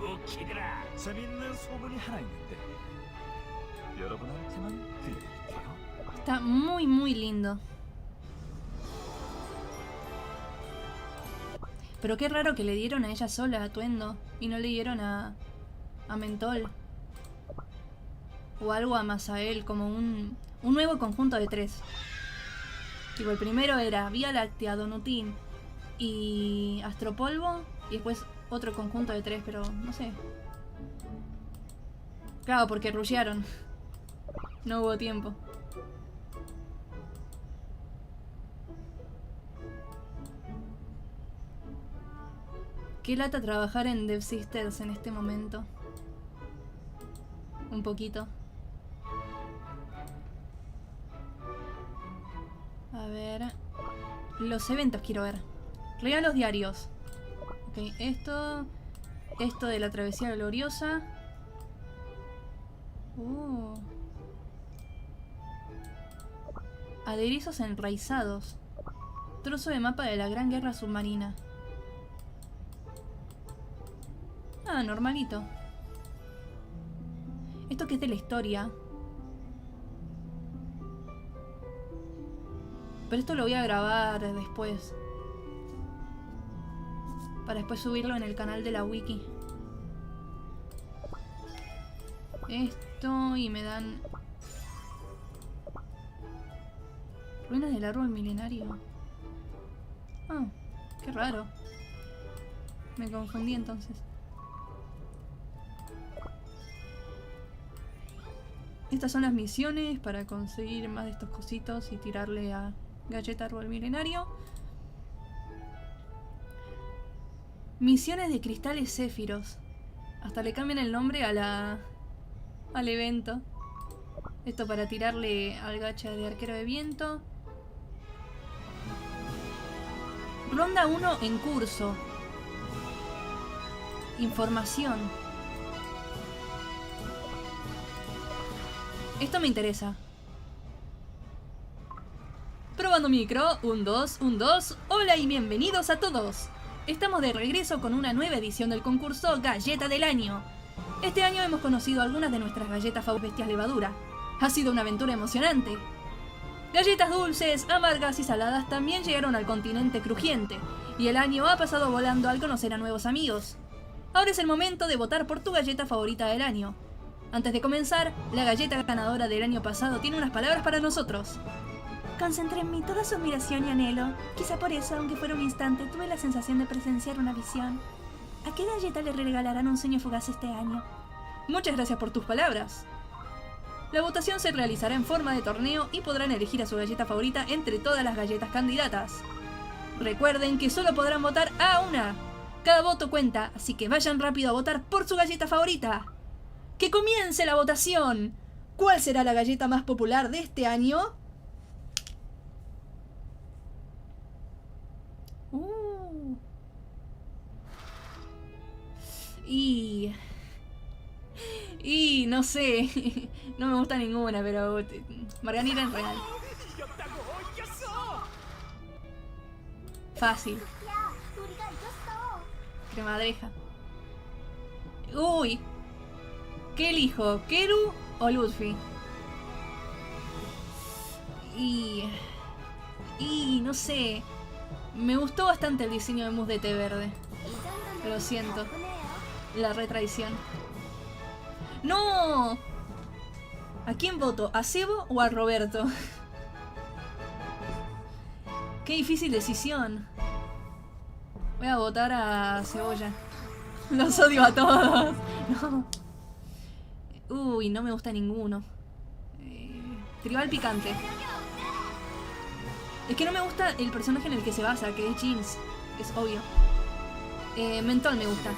쿠키들아, 재밌는 소문이 하나 있는데 여러분한테만 들려드릴게요. Está muy muy lindo. Pero qué raro que le dieron a ella sola atuendo y no le dieron a Mentol. O algo a Masael, como un nuevo conjunto de 3. Tipo, el primero era Vía Láctea, Donutín y Astropolvo. Y después otro conjunto de 3, pero no sé. Claro, porque rushearon. No hubo tiempo. Qué lata trabajar en Dev Sisters en este momento. Un poquito. A ver. Los eventos quiero ver. Regalos diarios. Ok, esto de la travesía gloriosa. Aderezos enraizados. Trozo de mapa de la Gran Guerra Submarina. Ah, normalito. Esto que es de la historia. Pero esto lo voy a grabar después. Para después subirlo en el canal de la wiki. Esto y me dan... Ruinas del árbol milenario. Ah, qué raro. Me confundí entonces. Estas son las misiones para conseguir más de estos cositos y tirarle a Galleta Árbol Milenario. Misiones de cristales céfiros. Hasta le cambian el nombre al evento. Esto para tirarle al gacha de arquero de viento. Ronda 1 en curso. Información. Esto me interesa. Probando micro, 1, 2, 1, 2. Hola y bienvenidos a todos. Estamos de regreso con una nueva edición del concurso Galleta del Año. Este año hemos conocido algunas de nuestras galletas favoritas bestias levadura. Ha sido una aventura emocionante. Galletas dulces, amargas y saladas también llegaron al continente crujiente, y el año ha pasado volando al conocer a nuevos amigos. Ahora es el momento de votar por tu galleta favorita del año. Antes de comenzar, la galleta ganadora del año pasado tiene unas palabras para nosotros. Concentré en mí toda su admiración y anhelo. Quizá por eso, aunque fuera un instante, tuve la sensación de presenciar una visión. ¿A qué galleta le regalarán un sueño fugaz este año? Muchas gracias por tus palabras. La votación se realizará en forma de torneo y podrán elegir a su galleta favorita entre todas las galletas candidatas. Recuerden que solo podrán votar a una. Cada voto cuenta, así que vayan rápido a votar por su galleta favorita. ¡Que comience la votación! ¿Cuál será la galleta más popular de este año? Y no sé, no me gusta ninguna, pero Margarita es real. Fácil. 야, 우리가 이겼어. Cremadreja. Uy. ¿Qué elijo? ¿Keru o Luffy? Y no sé. Me gustó bastante el diseño de mousse de té verde. 이 정도면 Lo siento. 덕분에요. La retraición. ¡No! ¿A quién voto? ¿A Sebo o a Roberto? Qué difícil decisión. Voy a votar a Cebolla. Los odio a todos. No. Uy, no me gusta ninguno. Tribal picante. Es que no me gusta el personaje en el que se basa, que es Jeans. Es obvio. Mentol me gusta.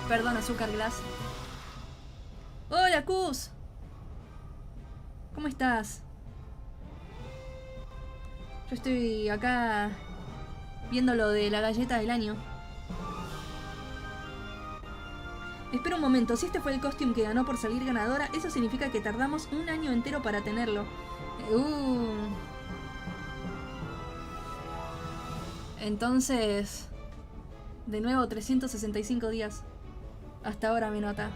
Perdón, azúcar glass. Hola, Cus. ¿Cómo estás? Yo estoy acá viendo lo de la galleta del año. Espera un momento, si este fue el costume que ganó por salir ganadora, eso significa que tardamos un año entero para tenerlo. Entonces, de nuevo 365 días. Hasta ahora me nota.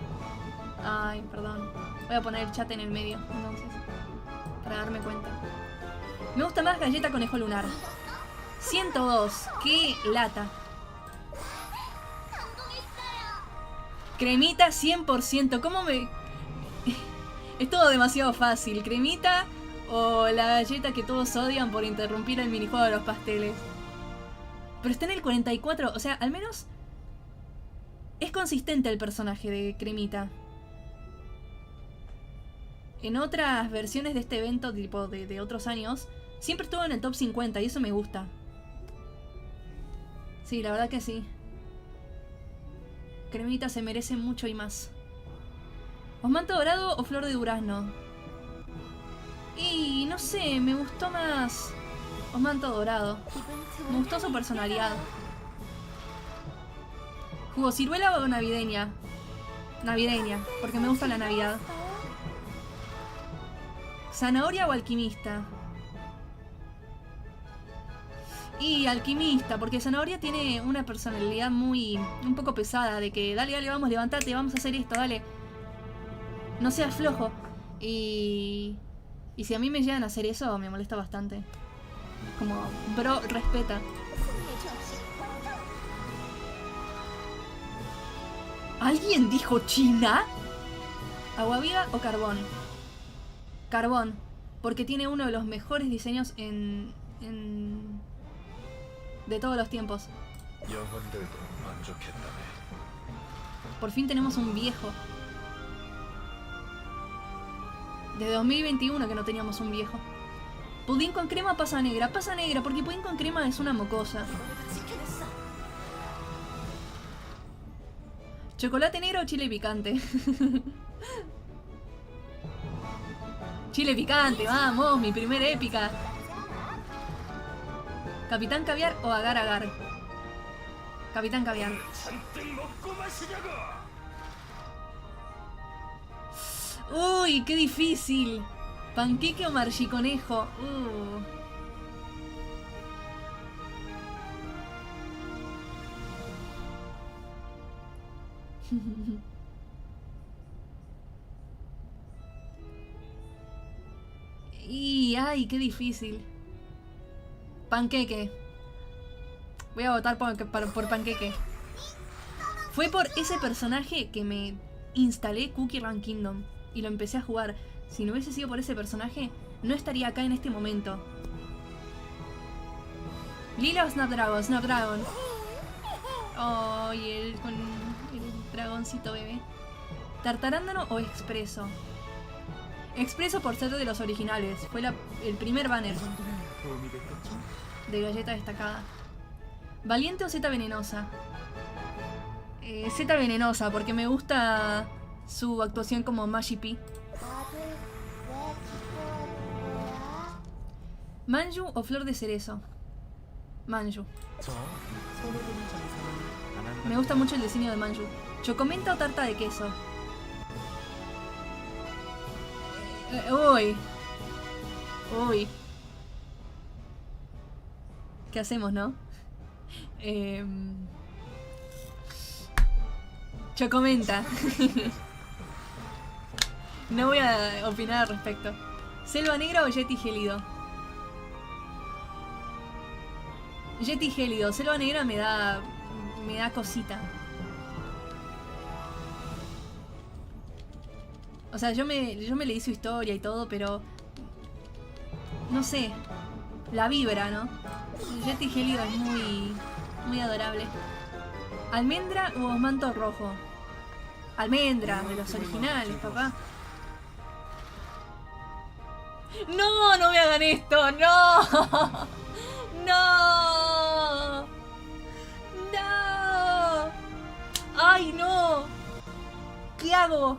Ay, perdón. Voy a poner el chat en el medio, entonces, para darme cuenta. Me gusta más galleta conejo lunar. 102. ¡Qué lata! Cremita 100%. ¿Cómo me...? Es todo demasiado fácil. Cremita o la galleta que todos odian por interrumpir el minijuego de los pasteles. Pero está en el 44. O sea, al menos es consistente el personaje de Cremita. En otras versiones de este evento, tipo de otros años, siempre estuvo en el top 50 y eso me gusta. Sí, la verdad que sí. Cremita se merece mucho y más. ¿Osmanto dorado o flor de durazno? Y no sé, me gustó más Osmanto dorado. Me gustó su personalidad. ¿Jugo ciruela o navideña? Navideña, porque me gusta la Navidad. ¿Zanahoria o alquimista? Y alquimista, porque Zanahoria tiene una personalidad un poco pesada, de que dale, dale, vamos, levantate, vamos a hacer esto, dale. No seas flojo. Y si a mí me llegan a hacer eso, me molesta bastante. Como, bro, respeta. ¿Alguien dijo China? ¿Agua viva o carbón? Carbón, porque tiene uno de los mejores diseños de todos los tiempos. Por fin tenemos un viejo. Desde 2021 que no teníamos un viejo. Pudín con crema o pasa negra. Pasa negra, porque pudín con crema es una mocosa. ¿Chocolate negro o chile picante? Chile picante, vamos, mi primera épica. ¿Capitán Caviar o Agar Agar? Capitán Caviar. Uy, qué difícil. ¿Panqueque o marchiconejo? Y ay, qué difícil. Panqueque. Voy a votar por Panqueque. Fue por ese personaje que me instalé Cookie Run Kingdom y lo empecé a jugar. Si no hubiese sido por ese personaje, no estaría acá en este momento. Lila o Snapdragon. Snapdragon. Oh, y él con el dragoncito bebé. ¿Tartarándano o expreso? Expreso por ser de los originales. Fue el primer banner 도움이 됐겠죠? de galleta destacada. ¿Valiente o Z venenosa? Z venenosa, porque me gusta su actuación como Magi P. 다들 왜 기뻐하는 거야? ¿Manju o flor de cerezo? Manju. 저 손해보는 장사는 안 한다. Me gusta mucho el diseño de Manju. ¿Chocomenta o tarta de queso? Uy. Uy. ¿Qué hacemos, no? Chocomenta. No voy a opinar al respecto. ¿Selva negra o Yeti gélido? Yeti gélido. Selva negra me da cosita. O sea, yo me leí su historia y todo, pero no sé, la vibra, ¿no? Yeti gélido es muy adorable. ¿Almendra o manto rojo? Almendra, de los originales, papá. ¡No! ¡No me hagan esto! ¡No! ¡No! ¡No! ¡Ay, no! ¿Qué hago?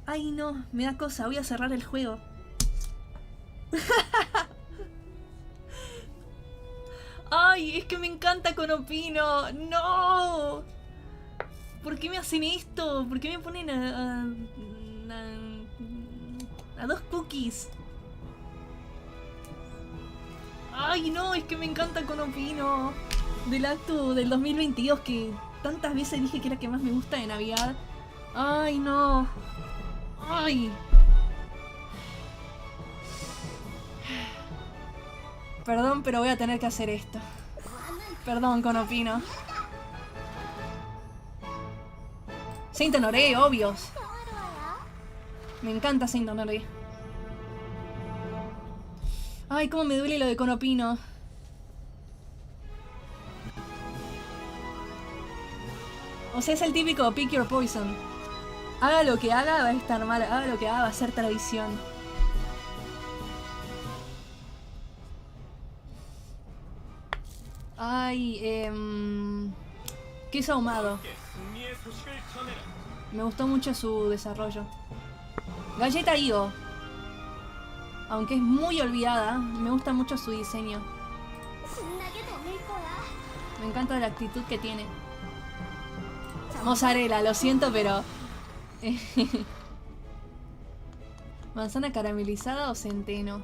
Ay, no, me da cosa, voy a cerrar el juego. Ay, es que me encanta Konopino. No. ¿Por qué me hacen esto? ¿Por qué me ponen a dos cookies? Ay, no, es que me encanta Konopino. Del acto del 2022 que tantas veces dije que era que más me gusta de Navidad. Ay, no. Ay. Perdón, pero voy a tener que hacer esto. Perdón, Konopino. Saint Honoré, obvios. Me encanta Saint Honoré. Ay, cómo me duele lo de Konopino. O sea, es el típico pick your poison. Haga lo que haga, va a estar mal. Haga lo que haga, va a ser tradición. Ay, queso ahumado. Me gustó mucho su desarrollo. Galleta Higo. Aunque es muy olvidada, me gusta mucho su diseño. 신나게 달릴 거야. Me encanta la actitud que tiene. Mozzarella, lo siento, pero... ¿Manzana caramelizada o centeno?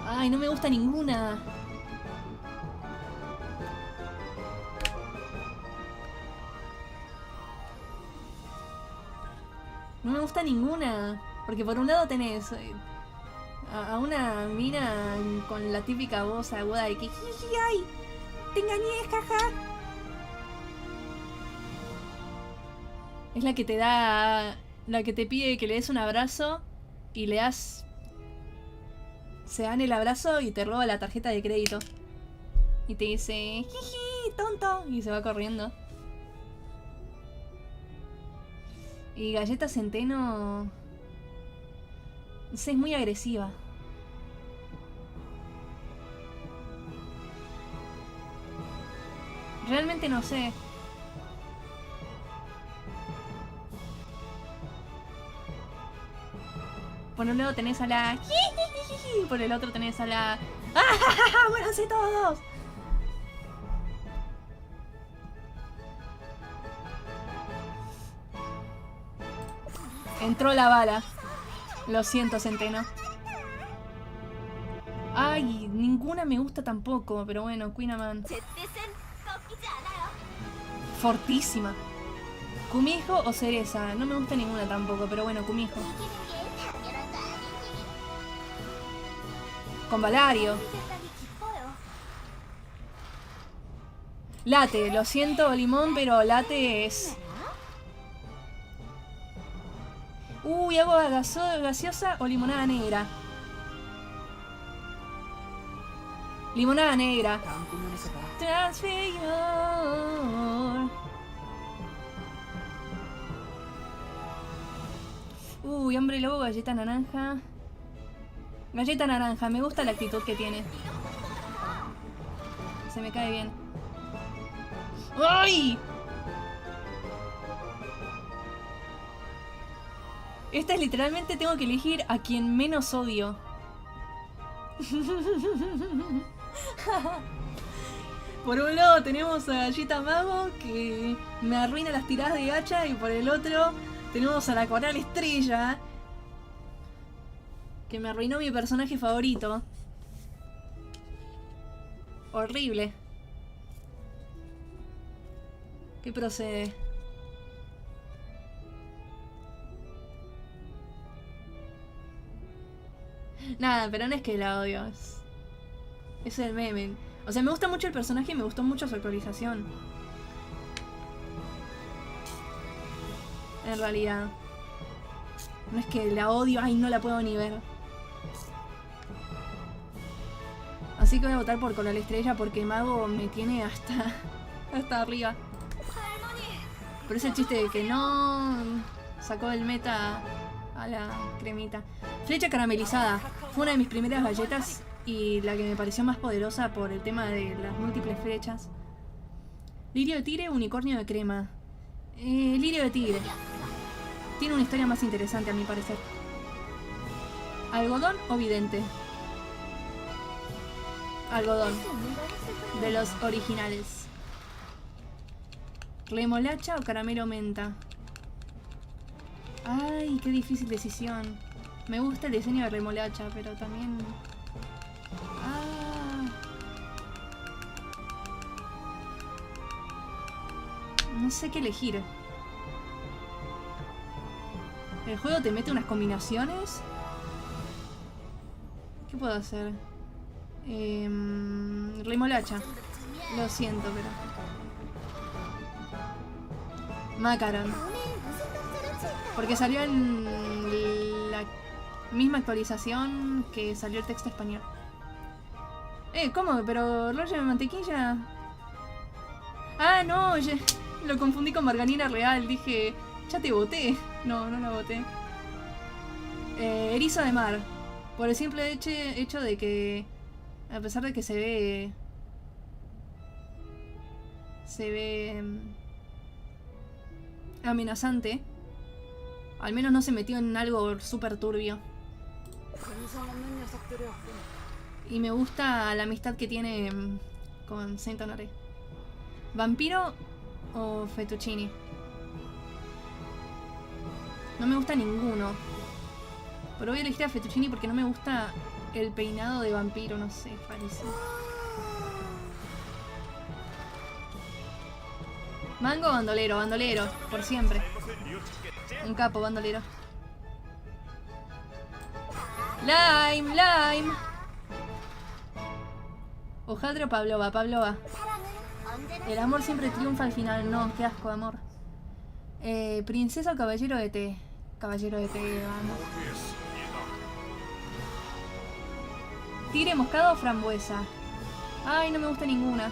Ay, no me gusta ninguna. No me gusta ninguna. Porque por un lado tenés a una mina con la típica voz aguda de que jiji, ay, te engañé, jaja. Es la que te da, la que te pide que le des un abrazo y le das, se dan el abrazo y te roba la tarjeta de crédito. Y te dice, jiji, tonto, y se va corriendo. Y Galleta Centeno, no sé, es muy agresiva. Realmente no sé. Por un lado tenés a la... Por el otro tenés a la... ¡Ah! ¡Muéranse todos! Entró la bala. Lo siento, Centeno. Ay, ninguna me gusta tampoco, pero bueno, Queenaman. 제 뜻은 꺾이지 않아요. Fortísima. Kumijo o Cereza. No me gusta ninguna tampoco, pero bueno, Kumijo. 이기는 게 당연한 거 아니니? Con Valario. 생각이 기뻐요. Latte, lo siento, Limón, pero Latte es... Uy, agua gaseosa o limonada negra. Limonada negra. 다음 공연에서 봐. Transfigure. Uy, hombre lobo, galleta naranja. Galleta naranja, me gusta la actitud que tiene. Se me cae bien. ¡Ay! Esta es literalmente, tengo que elegir a quien menos odio. Por un lado tenemos a Galleta Mago, que me arruina las tiradas de gacha, y por el otro tenemos a la Coral Estrella, que me arruinó mi personaje favorito. Horrible. ¿Qué procede? Nada, pero no es que la odio. Es el meme. O sea, me gusta mucho el personaje y me gustó mucho su actualización. En realidad. No es que la odio, ay, no la puedo ni ver. Así que voy a votar por Coral Estrella porque Mago me tiene hasta arriba. Pero ese chiste de que no sacó del meta a la cremita. Flecha caramelizada. Fue una de mis primeras galletas y la que me pareció más poderosa por el tema de las múltiples flechas. Lirio de tigre, unicornio de crema. Lirio de tigre. Tiene una historia más interesante a mi parecer. ¿Algodón o vidente? Algodón. De los originales. ¿Remolacha o caramelo menta? Ay, qué difícil decisión. Me gusta el diseño de remolacha, pero también... No sé qué elegir. El juego te mete unas combinaciones. ¿Qué puedo hacer? Remolacha. Lo siento, pero... Macaron. Porque salió en la misma actualización que salió el texto español. ¿Cómo? ¿Pero rollo de mantequilla? Ah, no, lo confundí con margarina real. Dije, ya te voté. No, no la voté. Erizo de mar. Por el simple hecho de que, a pesar de que se ve amenazante, al menos no se metió en algo súper turbio. Y me gusta la amistad que tiene con Saint Honoré. ¿Vampiro o fettuccini? No me gusta ninguno. Pero voy a elegir a fettuccini porque no me gusta el peinado de vampiro, no sé, parece. Mango o bandolero, bandolero, por siempre. Un capo, bandolero. Lime, lime. Hojaldre o Pavlova, Pavlova. El amor siempre triunfa al final. No, qué asco de amor. Princesa o caballero de té. Caballero de té, vamos. Tigre moscado o frambuesa. Ay, no me gusta ninguna.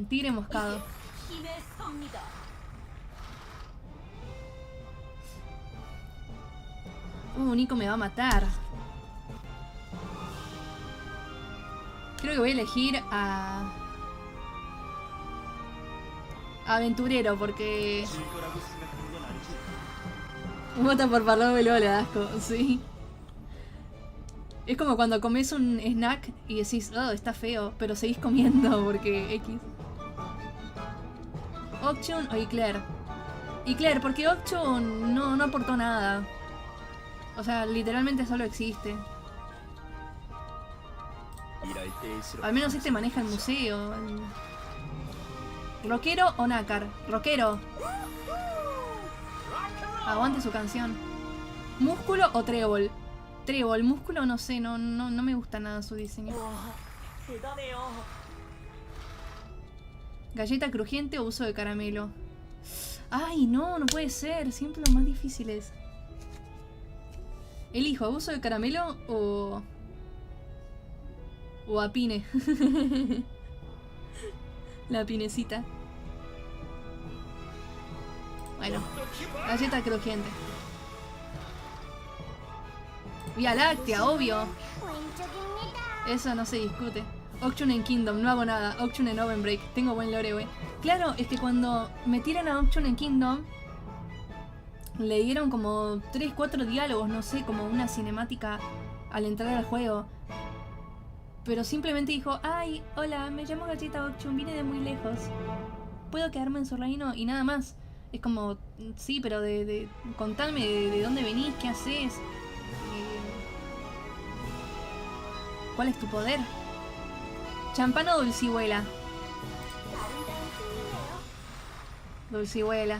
Tigre moscado. Nico me va a matar. Creo que voy a elegir a... Aventurero, porque... Vota por Parlo y luego le da asco, sí. Es como cuando comes un snack y decís, oh, está feo, pero seguís comiendo porque X. Okchun o Eclair. Eclair, porque Okchun no aportó nada. O sea, literalmente solo existe. Al menos este maneja el museo. ¿Rockero o nácar? Rockero. Aguante su canción. ¿Músculo o trébol? Trébol, músculo no sé, no me gusta nada su diseño. ¿Galleta crujiente o uso de caramelo? Ay, no puede ser. Siempre los más difíciles. Elijo, ¿uso de caramelo o a pine? La pinecita. Bueno, galleta crujiente. Vía Láctea, obvio. 왼쪽입니다. Eso no se discute. Octunen Kingdom, no hago nada. Octunen Ovenbreak, tengo buen lore, wey. Claro, es que cuando metieron a Octunen Kingdom, le dieron como 3-4 diálogos, no sé, como una cinemática al entrar al juego. Pero simplemente dijo, ay, hola, me llamo Galleta Octun, vine de muy lejos. ¿Puedo quedarme en su reino? Y nada más. Es como, sí, pero contadme de dónde venís, qué haces. ¿Cuál es tu poder? ¿Champán o dulcihuela? 아름다운 승리네요. Dulcihuela.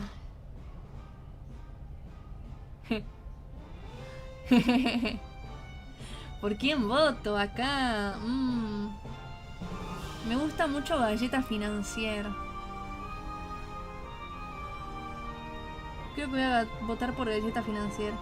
¿Por quién voto acá? Me gusta mucho Galleta Financiera. Creo que voy a votar por Galleta Financiera.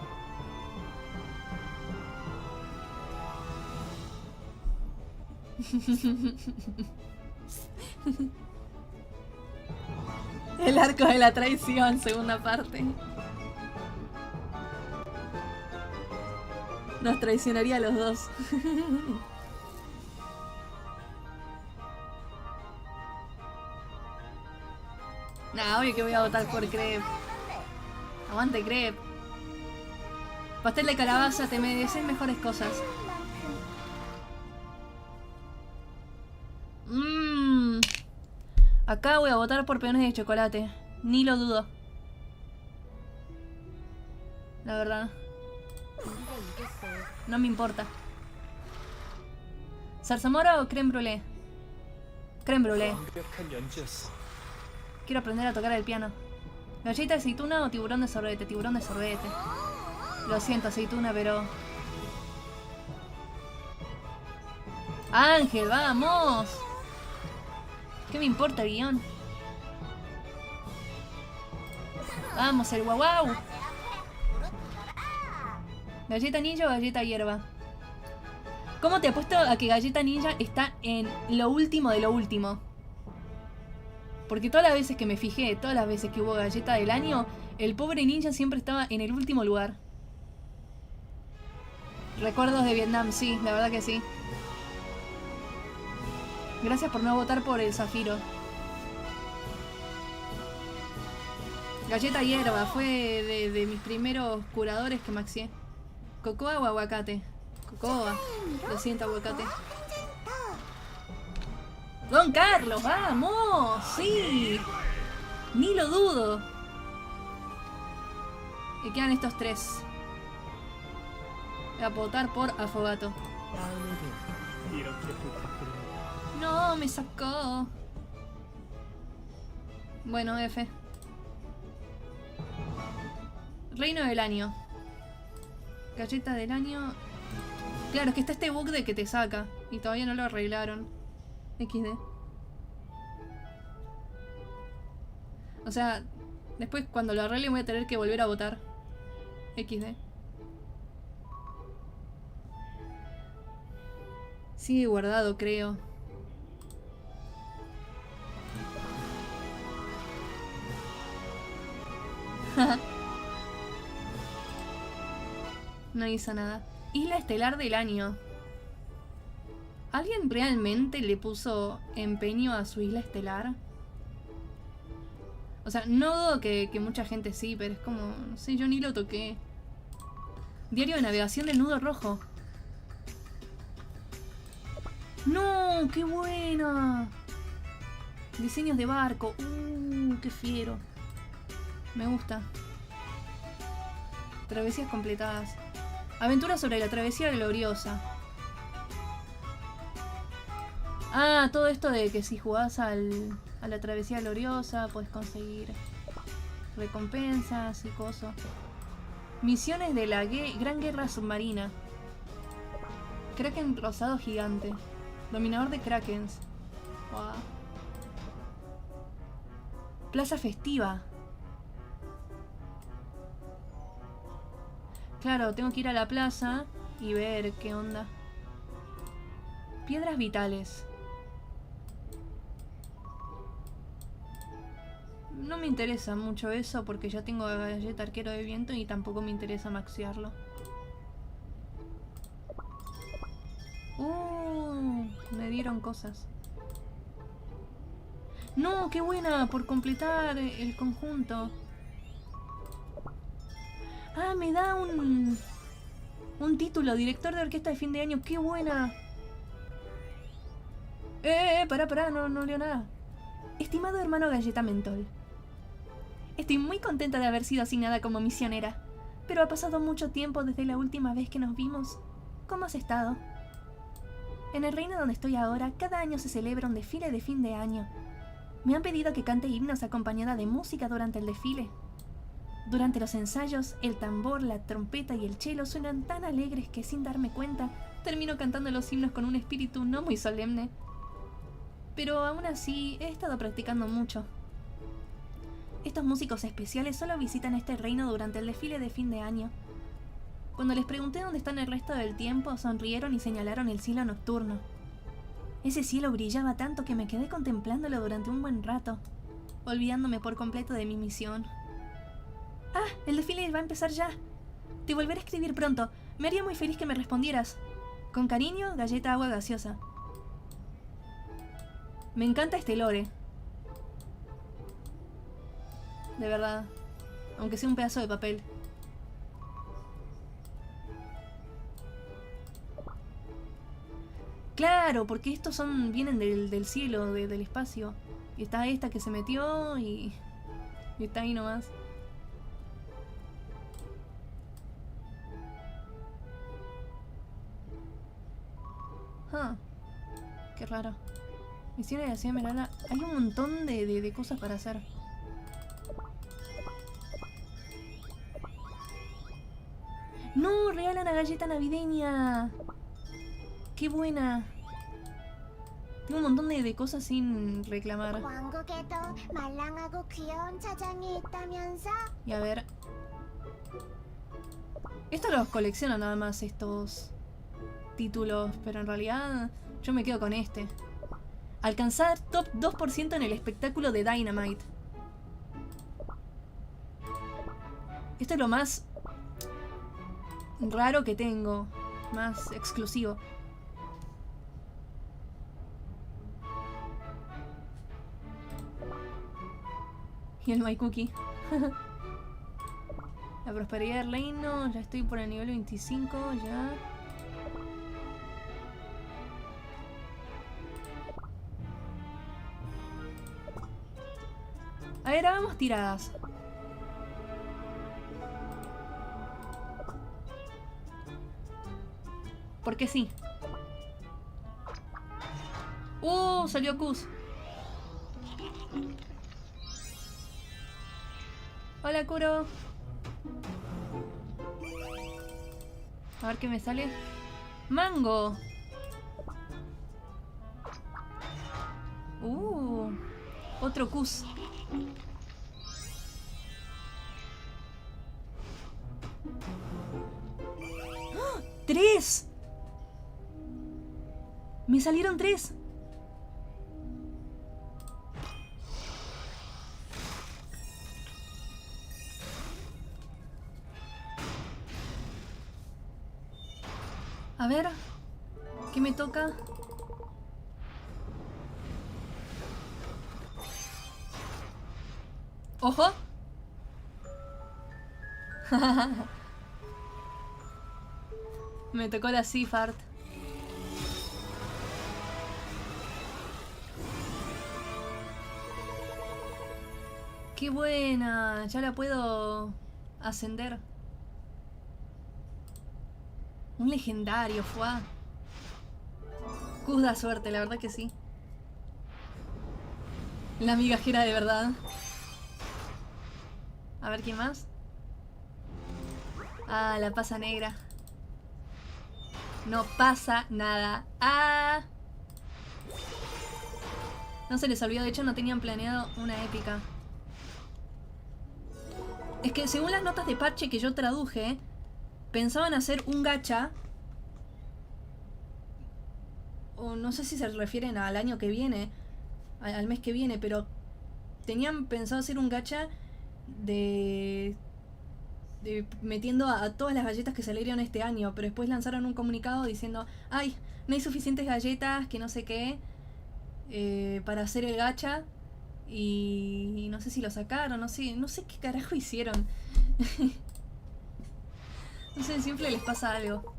El arco de la traición, segunda parte. Nos traicionaría a los dos. Nah, obvio que voy a votar por Crep. Aguante Crep. Pastel de calabaza, te mereces mejores cosas. Acá voy a votar por peones de chocolate. Ni lo dudo. La verdad. 우리가 이겼어요. No me importa. ¿Zarzamora o creme brûlée? Creme brûlée. 완벽한 연주였어. Quiero aprender a tocar el piano. ¿Galleta de aceituna o tiburón de sorbete? Tiburón de sorbete. Lo siento, aceituna, pero... ¡Ángel, vamos! ¿Qué me importa el guión? Vamos, el guau guau. ¿Galleta ninja o galleta hierba? ¿Cómo te apuesto a que galleta ninja está en lo último de lo último? Porque todas las veces que me fijé, todas las veces que hubo galleta del año, el pobre ninja siempre estaba en el último lugar. Recuerdos de Vietnam, sí, la verdad que sí. Gracias por no votar por el Zafiro. Galleta hierba, fue de mis primeros curadores que maxié. ¿Cocoa o aguacate? Cocoa. Lo siento, aguacate. ¡Don Carlos, vamos! ¡Sí! Ni lo dudo. Y quedan estos tres. Voy a votar por Afogato. 다음에도 이렇게 부탁드립니다. No, me sacó. Bueno, F. Reino del año. Galleta del año. Claro, es que está este bug de que te saca. Y todavía no lo arreglaron. XD. O sea, después cuando lo arreglen voy a tener que volver a votar. XD. Sigue guardado, creo. No hizo nada. Isla estelar del año. ¿Alguien realmente le puso empeño a su isla estelar? O sea, no dudo que mucha gente sí, pero es como... No sé, yo ni lo toqué. Diario de navegación del nudo rojo. ¡No! ¡Qué buena! Diseños de barco. ¡Qué fiero! Me gusta. Travesías completadas. Aventuras sobre la travesía gloriosa. Ah, todo esto de que si jugás a la travesía gloriosa puedes conseguir recompensas y cosas. Misiones de la Gran Guerra Submarina. Kraken rosado gigante. Dominador de Krakens. Wow. Plaza festiva. Claro, tengo que ir a la plaza y ver qué onda. Piedras vitales. No me interesa mucho eso porque ya tengo a Galleta Arquero de Viento y tampoco me interesa maxearlo. Me dieron cosas. No, qué buena por completar el conjunto. Ah, me da un título, director de orquesta de fin de año. ¡Qué buena! Pará, no leo nada. Estimado hermano Galleta Mentol, estoy muy contenta de haber sido asignada como misionera, pero ha pasado mucho tiempo desde la última vez que nos vimos. ¿Cómo has estado? En el reino donde estoy ahora, cada año se celebra un desfile de fin de año. Me han pedido que cante himnos acompañada de música durante el desfile. Durante los ensayos, el tambor, la trompeta y el cello suenan tan alegres que sin darme cuenta, termino cantando los himnos con un espíritu no muy solemne. Pero aún así, he estado practicando mucho. Estos músicos especiales solo visitan este reino durante el desfile de fin de año. Cuando les pregunté dónde están el resto del tiempo, sonrieron y señalaron el cielo nocturno. Ese cielo brillaba tanto que me quedé contemplándolo durante un buen rato, olvidándome por completo de mi misión. ¡Ah! El desfile va a empezar ya. Te volveré a escribir pronto. Me haría muy feliz que me respondieras. Con cariño, Galleta Agua Gaseosa. Me encanta este lore. De verdad. Aunque sea un pedazo de papel. Claro, porque estos vienen del cielo, del espacio. Y está esta que se metió y está ahí nomás. Qué raro. Misiones de la Ciudad Esmeralda. Hay un montón de cosas para hacer. ¡No! ¡Regalan una galleta navideña! ¡Qué buena! Tengo un montón de cosas sin reclamar. Y a ver... Esto los colecciono nada más, estos títulos, pero en realidad yo me quedo con este. Alcanzar top 2% en el espectáculo de Dynamite. Esto es lo más raro que tengo, más exclusivo. Y el My Cookie. La prosperidad del reino, ya estoy por el nivel 25, ya. A ver, hagamos tiradas. Porque sí. Salió Kuz. Hola, Kuro. A ver qué me sale. Mango. Otro Kuz. ¡Ah! ¡3! Me salieron 3. A ver, ¿qué me toca? ¡Ojo! Me tocó la Seafart. ¡Qué buena! Ya la puedo ascender. Un legendario, fue. Kuz da suerte, la verdad que sí. La migajera de verdad. A ver, ¿quién más? Ah, la pasa negra. No pasa nada. ¡Ah! No se les olvidó, de hecho no tenían planeado una épica. Es que según las notas de parche que yo traduje, pensaban hacer un gacha. O no sé si se refieren al año que viene, al mes que viene, pero tenían pensado hacer un gacha de metiendo a todas las galletas que salieron este año, pero después lanzaron un comunicado diciendo, ay, no hay suficientes galletas, que no sé qué, para hacer el gacha, y no sé si lo sacaron, no sé qué carajo hicieron. No sé, siempre les pasa algo.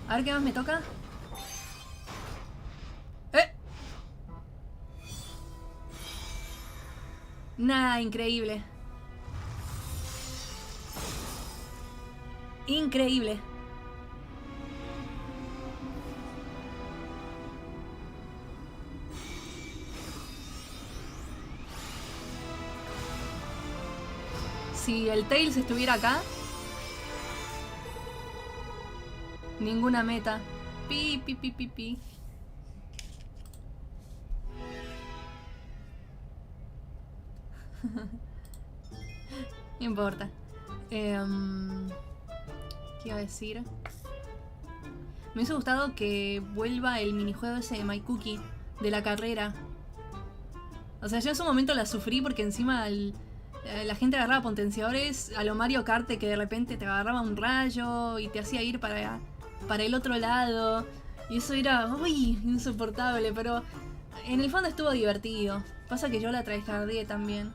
A ver qué más me toca. Nah, increíble. Increíble. Si el Tails estuviera acá, ninguna meta. Pi, pi, pi, pi, pi. No importa. ¿Qué iba a decir? Me hubiese gustado que vuelva el minijuego ese de My Cookie, de la carrera. O sea, yo en su momento la sufrí porque encima la gente agarraba potenciadores a lo Mario Kart, que de repente te agarraba un rayo y te hacía ir para el otro lado. Y eso era, uy, insoportable, pero en el fondo estuvo divertido. Pasa que yo la tryhardé también.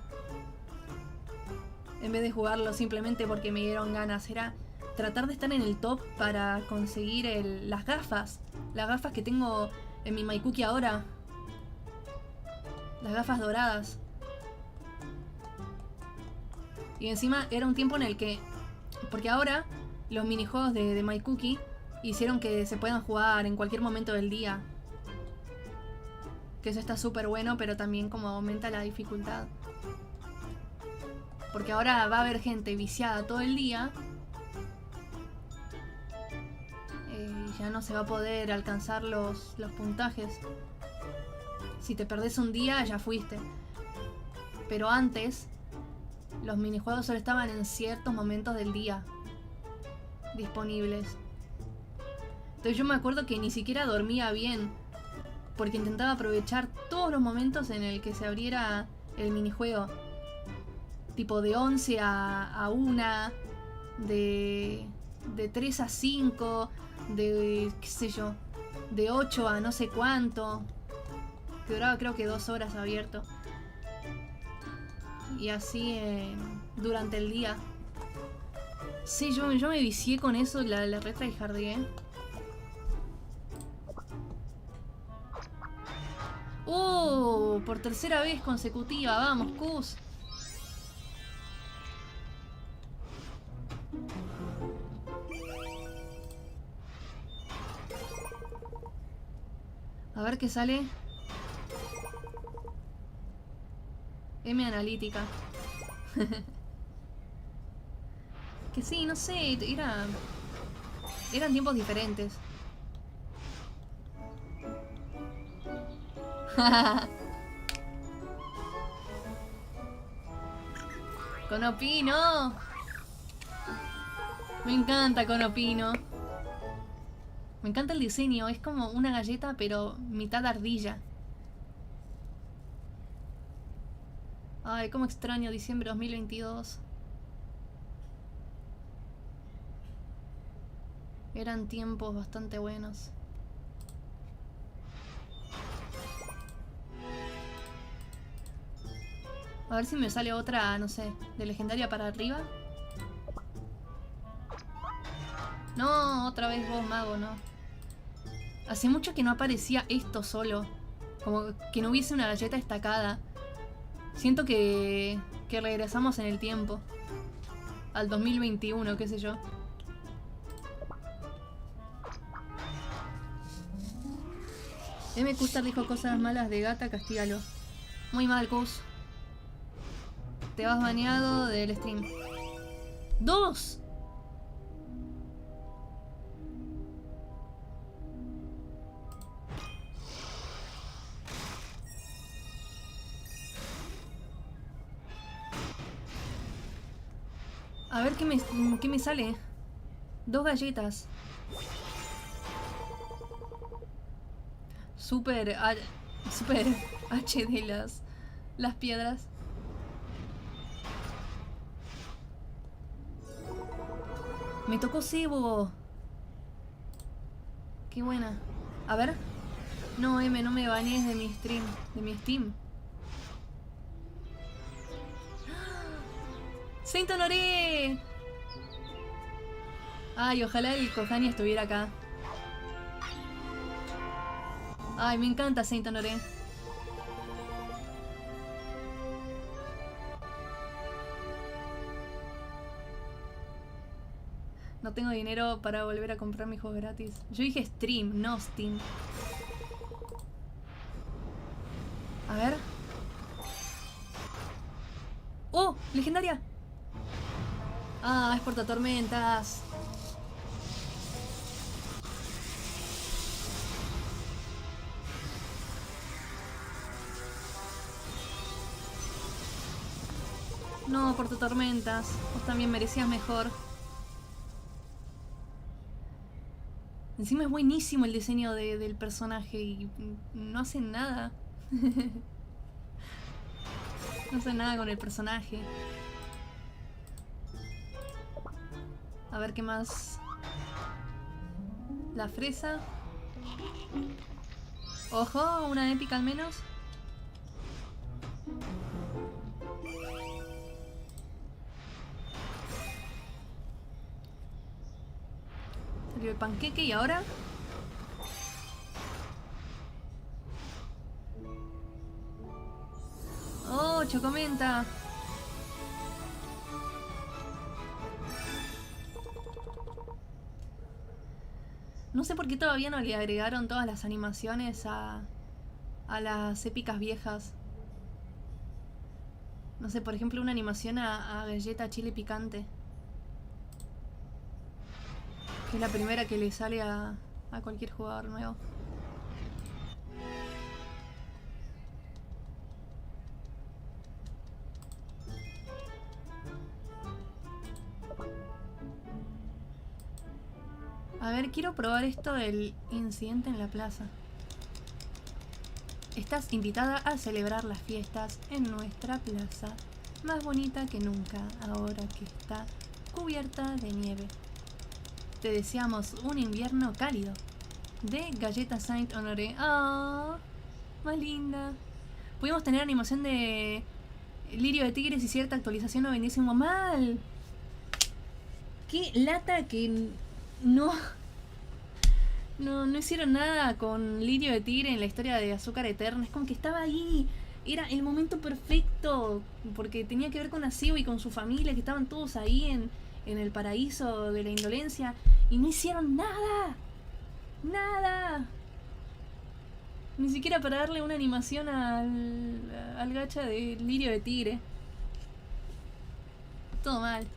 En vez de jugarlo simplemente porque me dieron ganas, era tratar de estar en el top para conseguir las gafas. Las gafas que tengo en mi My Cookie ahora. Las gafas doradas. Y encima era un tiempo en el que... Porque ahora los minijuegos de My Cookie hicieron que se puedan jugar en cualquier momento del día. Que eso está súper bueno, pero también como aumenta la dificultad. Porque ahora va a haber gente viciada todo el día. Y ya no se va a poder alcanzar los puntajes. Si te perdés un día, ya fuiste. Pero antes, los minijuegos solo estaban en ciertos momentos del día disponibles. Entonces yo me acuerdo que ni siquiera dormía bien, porque intentaba aprovechar todos los momentos en el que se abriera el minijuego. Tipo de 11 a 1, de 3 a 5, de qué sé yo, de 8 a no sé cuánto. Que duraba creo que 2 horas abierto. Y así durante el día. Sí, yo me vicié con eso, la retryhardé. Por tercera vez consecutiva, vamos, Cus. A ver qué sale. M analítica. Que sí, no sé, eran tiempos diferentes. Conopino. Me encanta Conopino. Me encanta el diseño, es como una galleta pero mitad ardilla. Ay, cómo extraño diciembre 2022. Eran tiempos bastante buenos. A ver si me sale otra, no sé, de legendaria para arriba. No, otra vez vos, mago, no. Hace mucho que no aparecía esto solo. Como que no hubiese una galleta destacada. Siento que regresamos en el tiempo. Al 2021, qué sé yo. M. Custer dijo cosas malas de Gata, castígalo. Muy mal, Cus. Te vas baneado del stream. ¡2! A ver qué me sale. 2 galletas. super HD las piedras. Me tocó cebo. Qué buena. A ver. No, M, no me banees de mi stream, de mi Steam. ¡Saint Honoré! Ay, ojalá el Kohani estuviera acá. Ay, me encanta Saint Honoré. No tengo dinero para volver a comprar mis juegos gratis. Yo dije stream, no Steam. A ver. ¡Oh! ¡Legendaria! Ah, es portatormentas. No, portatormentas. Vos también merecías mejor. Encima es buenísimo el diseño del personaje y no hacen nada. No hacen nada con el personaje. A ver qué más. La fresa. Ojo, una épica al menos. Salió el panqueque y ahora... ¡Oh, chocomenta! No sé por qué todavía no le agregaron todas las animaciones a las épicas viejas. No sé, por ejemplo, una animación a galleta chile picante. Que es la primera que le sale a cualquier jugador nuevo. A ver, quiero probar esto del incidente en la plaza. Estás invitada a celebrar las fiestas en nuestra plaza, más bonita que nunca, ahora que está cubierta de nieve. Te deseamos un invierno cálido. De Galleta Saint Honoré. ¡Ah! Más linda. Pudimos tener animación de Lirio de Tigres y cierta actualización no bendísimo mal. Qué lata que no hicieron nada con Lirio de Tigre en la historia de Azúcar Eterna. Es como que estaba ahí. Era el momento perfecto. Porque tenía que ver con Asibo y con su familia, que estaban todos ahí en el paraíso de la indolencia. Y no hicieron nada. Nada. Ni siquiera para darle una animación al gacha de Lirio de Tigre. Todo mal.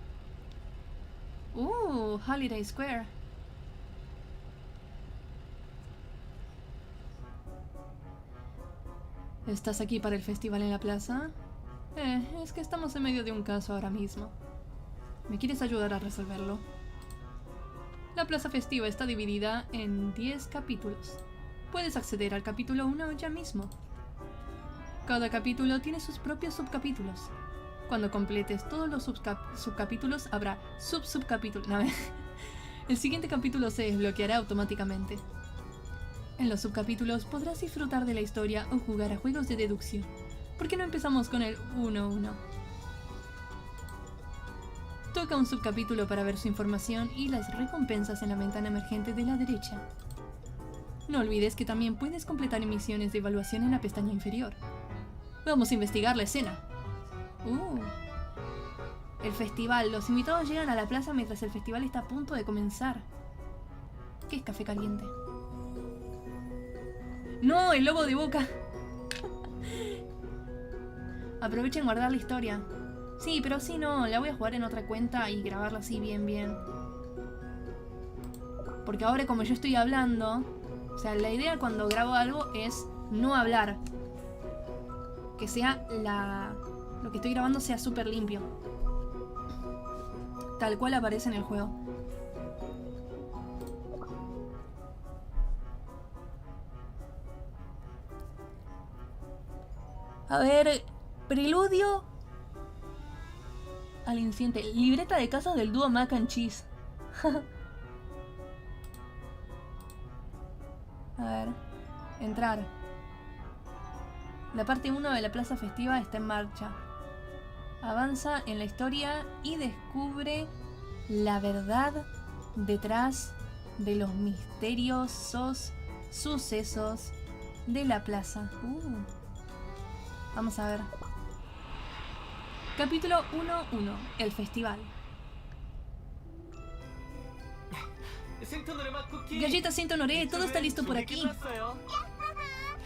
Holiday Square. ¿Estás aquí para el festival en la plaza? Es que estamos en medio de un caso ahora mismo. ¿Me quieres ayudar a resolverlo? La plaza festiva está dividida en 10 capítulos. Puedes acceder al capítulo 1 ya mismo. Cada capítulo tiene sus propios subcapítulos. Cuando completes todos los subcapítulos habrá subcapítulos. No, el siguiente capítulo se desbloqueará automáticamente. En los subcapítulos podrás disfrutar de la historia o jugar a juegos de deducción. ¿Por qué no empezamos con el 1-1? Toca un subcapítulo para ver su información y las recompensas en la ventana emergente de la derecha. No olvides que también puedes completar misiones de evaluación en la pestaña inferior. Vamos a investigar la escena. El festival. Los invitados llegan a la plaza mientras el festival está a punto de comenzar. ¿Qué es café caliente? ¡No! ¡El lobo de Boca! Aprovechen guardar la historia. Sí, pero sí no. La voy a jugar en otra cuenta y grabarla así bien. Porque ahora como yo estoy hablando... O sea, la idea cuando grabo algo es no hablar. Que sea lo que estoy grabando sea súper limpio. Tal cual aparece en el juego. A ver, preludio al incidente. Libreta de caza del dúo Mac and Cheese. A ver, entrar. La parte 1 de la plaza festiva está en marcha. Avanza en la historia y descubre la verdad detrás de los misteriosos sucesos de la plaza. Vamos a ver. Capítulo 1.1. El festival. Galleta Saint-Honoré, todo está listo por aquí.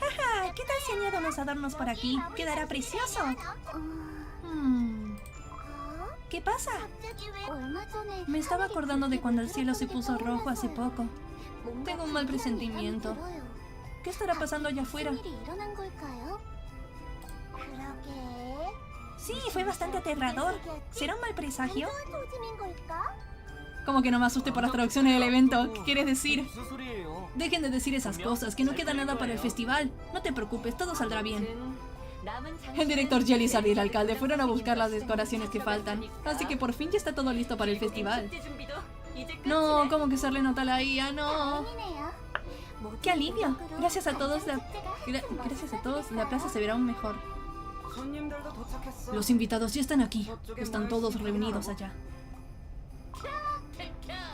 Jaja, ¿qué tal si añado unos adornos por aquí? Quedará precioso. ¿Qué pasa? Me estaba acordando de cuando el cielo se puso rojo hace poco. Tengo un mal presentimiento. ¿Qué estará pasando allá afuera? Sí, fue bastante aterrador. ¿Será un mal presagio? Como que no me asuste por las traducciones del evento. ¿Qué quieres decir? Dejen de decir esas cosas, que no queda nada para el festival. No te preocupes, todo saldrá bien. El director Jelizard y el alcalde fueron a buscar las decoraciones que faltan, así que por fin ya está todo listo para el festival. No, como que se le nota la IA, no. ¡Qué alivio! Gracias a todos, la plaza se verá aún mejor. Los invitados ya están aquí. Están todos reunidos allá.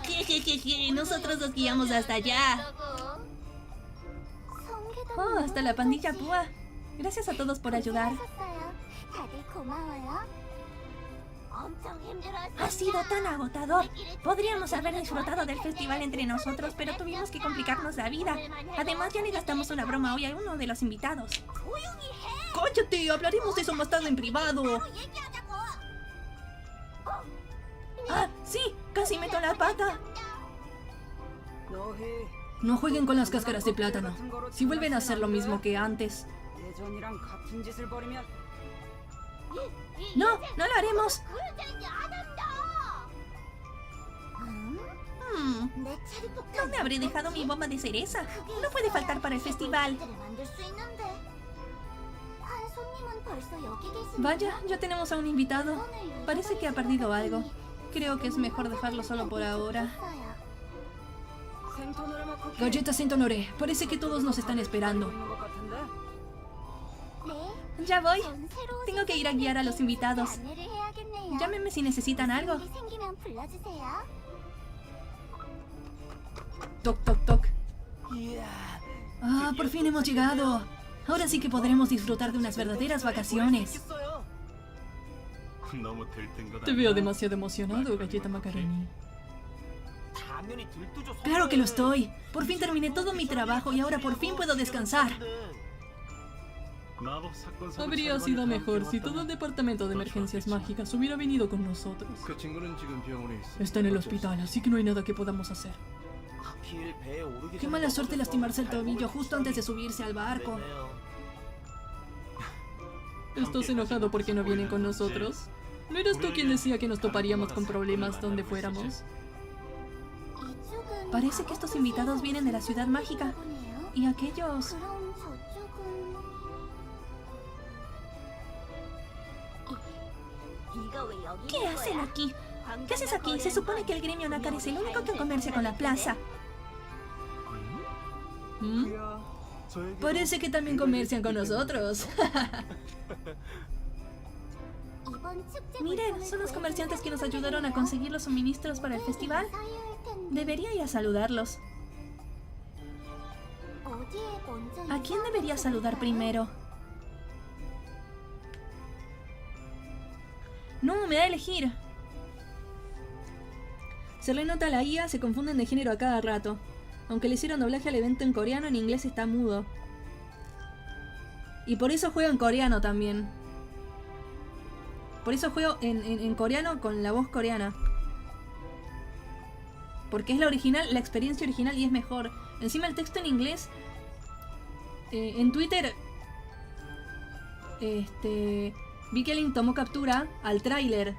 Jejeje, nosotros los guiamos hasta allá. Oh, hasta la pandilla Púa. Gracias a todos por ayudar. Ha sido tan agotador. Podríamos haber disfrutado del festival entre nosotros, pero tuvimos que complicarnos la vida. Además, ya le gastamos una broma hoy a uno de los invitados. ¡Cállate! Hablaremos de eso más tarde en privado. ¡Ah, sí! ¡Casi meto la pata! No jueguen con las cáscaras de plátano. Si vuelven a hacer lo mismo que antes... No, no lo haremos. ¿Dónde habré dejado mi bomba de cereza? No puede faltar para el festival. Vaya, ya tenemos a un invitado. Parece que ha perdido algo. Creo que es mejor dejarlo solo por ahora. Galleta Saint-Honoré, parece que todos nos están esperando. Ya voy. Tengo que ir a guiar a los invitados. Llámenme si necesitan algo. Toc, toc, toc. Ah, por fin hemos llegado. Ahora sí que podremos disfrutar de unas verdaderas vacaciones. Te veo demasiado emocionado, Galleta Macaroni. Claro que lo estoy. Por fin terminé todo mi trabajo y ahora por fin puedo descansar. Habría sido mejor si todo el departamento de emergencias mágicas hubiera venido con nosotros. Está en el hospital, así que no hay nada que podamos hacer. Qué mala suerte lastimarse el tobillo justo antes de subirse al barco. ¿Estás enojado porque no vienen con nosotros? ¿No eras tú quien decía que nos toparíamos con problemas donde fuéramos? Parece que estos invitados vienen de la ciudad mágica. Y aquellos... ¿Qué hacen aquí? ¿Qué haces aquí? Se supone que el gremio nácar es el único que comercia con la plaza. Parece que también comercian con nosotros. Miren, son los comerciantes que nos ayudaron a conseguir los suministros para el festival. Debería ir a saludarlos. ¿A quién debería saludar primero? No, me da a elegir. Se le nota a la IA, se confunden de género a cada rato. Aunque le hicieron doblaje al evento en coreano, en inglés está mudo. Y por eso juego en coreano también. Por eso juego en coreano con la voz coreana. Porque es la original, la experiencia original y es mejor. Encima el texto en inglés... en Twitter... vi que alguien tomó captura al tráiler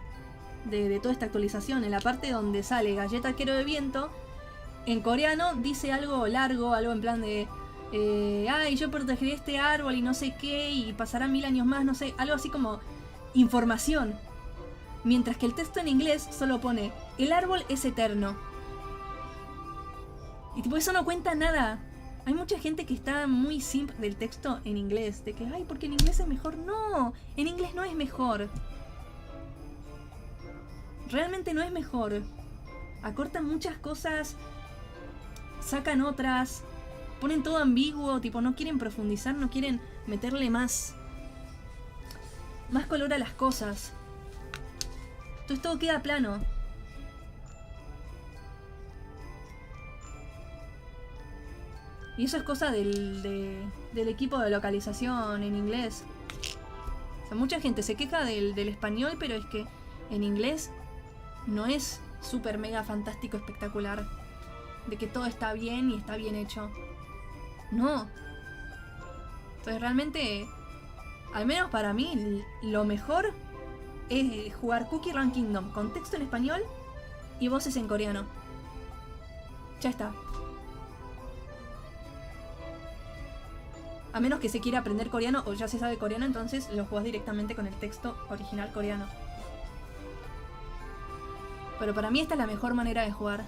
de toda esta actualización. En la parte donde sale Galleta Arquero de Viento, en coreano dice algo largo, algo en plan de... Ay, yo protegeré este árbol y no sé qué, y pasará 1000 años más, no sé, algo así como información. Mientras que el texto en inglés solo pone, el árbol es eterno. Y tipo, eso no cuenta nada. Hay mucha gente que está muy simp del texto en inglés, de que, ay, porque en inglés es mejor. No, en inglés no es mejor. Realmente no es mejor. Acortan muchas cosas, sacan otras, ponen todo ambiguo, tipo no quieren profundizar, no quieren meterle más color a las cosas. Entonces todo queda plano. Y eso es cosa del equipo de localización en inglés. O sea, mucha gente se queja del español, pero es que en inglés no es súper mega fantástico espectacular. De que todo está bien y está bien hecho. No. Entonces realmente, al menos para mí, lo mejor es jugar Cookie Run Kingdom con texto en español y voces en coreano. Ya está. A menos que se quiera aprender coreano o ya se sabe coreano, entonces lo jugás directamente con el texto original coreano. Pero para mí esta es la mejor manera de jugar.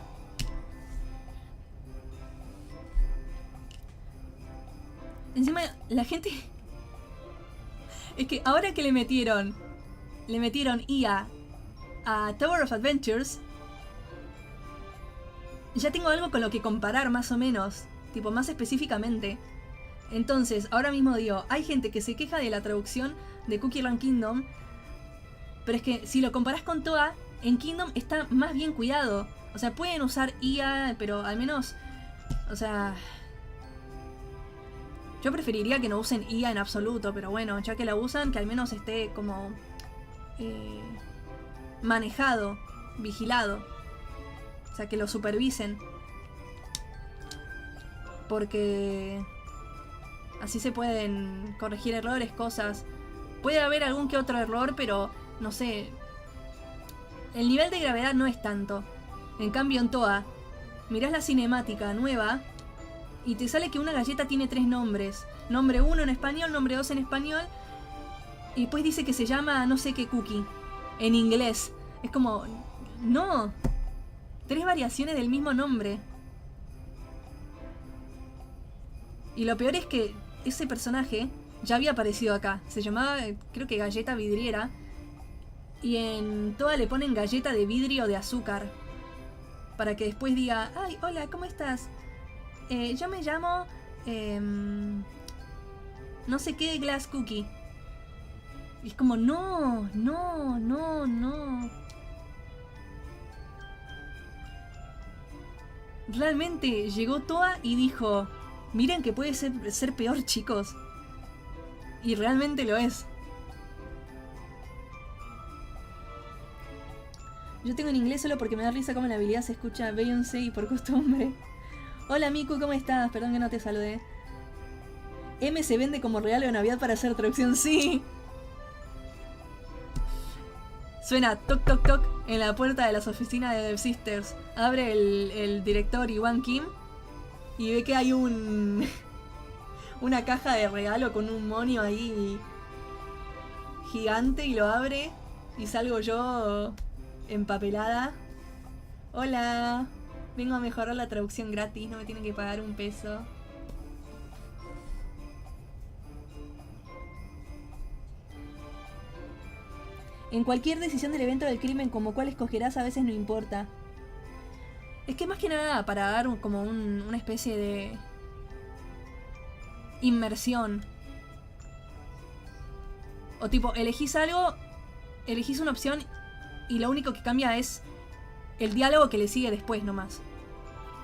Encima la gente... Es que ahora que le metieron IA a Tower of Adventures, ya tengo algo con lo que comparar más o menos, tipo más específicamente. Entonces, ahora mismo digo, hay gente que se queja de la traducción de Cookie Run Kingdom, pero es que si lo comparás con Toa, en Kingdom está más bien cuidado. O sea, pueden usar IA, pero al menos, o sea... Yo preferiría que no usen IA en absoluto, pero bueno, ya que la usan, que al menos esté como... manejado, vigilado. O sea, que lo supervisen. Porque... así se pueden corregir errores, cosas. Puede haber algún que otro error, pero no sé. El nivel de gravedad no es tanto. En cambio en Toa, mirás la cinemática nueva y te sale que una galleta tiene 3 nombres. Nombre 1 en español, nombre 2 en español. Y después dice que se llama no sé qué cookie. En inglés. Es como... no. 3 variaciones del mismo nombre. Y lo peor es que ese personaje ya había aparecido acá. Se llamaba, creo que Galleta Vidriera. Y en Toa le ponen galleta de vidrio de azúcar. Para que después diga, ay, hola, ¿cómo estás? Yo me llamo... no sé qué Glass Cookie. Y es como, no, no, no, no. Realmente llegó Toa y dijo... miren que puede ser peor, chicos. Y realmente lo es. Yo tengo en inglés solo porque me da risa cómo la habilidad se escucha Beyoncé y por costumbre. Hola Miku, ¿cómo estás? Perdón que no te saludé. M se vende como regalo de Navidad para hacer traducción, sí. Suena toc toc toc en la puerta de las oficinas de Dev Sisters. Abre el director Iwan Kim y ve que hay una caja de regalo con un monio ahí gigante y lo abre y salgo yo empapelada. Hola, vengo a mejorar la traducción gratis, no me tienen que pagar un peso. En cualquier decisión del evento del crimen como cuál escogerás a veces no importa. Es que más que nada para dar como una especie de inmersión. O tipo, elegís algo, elegís una opción y lo único que cambia es el diálogo que le sigue después nomás.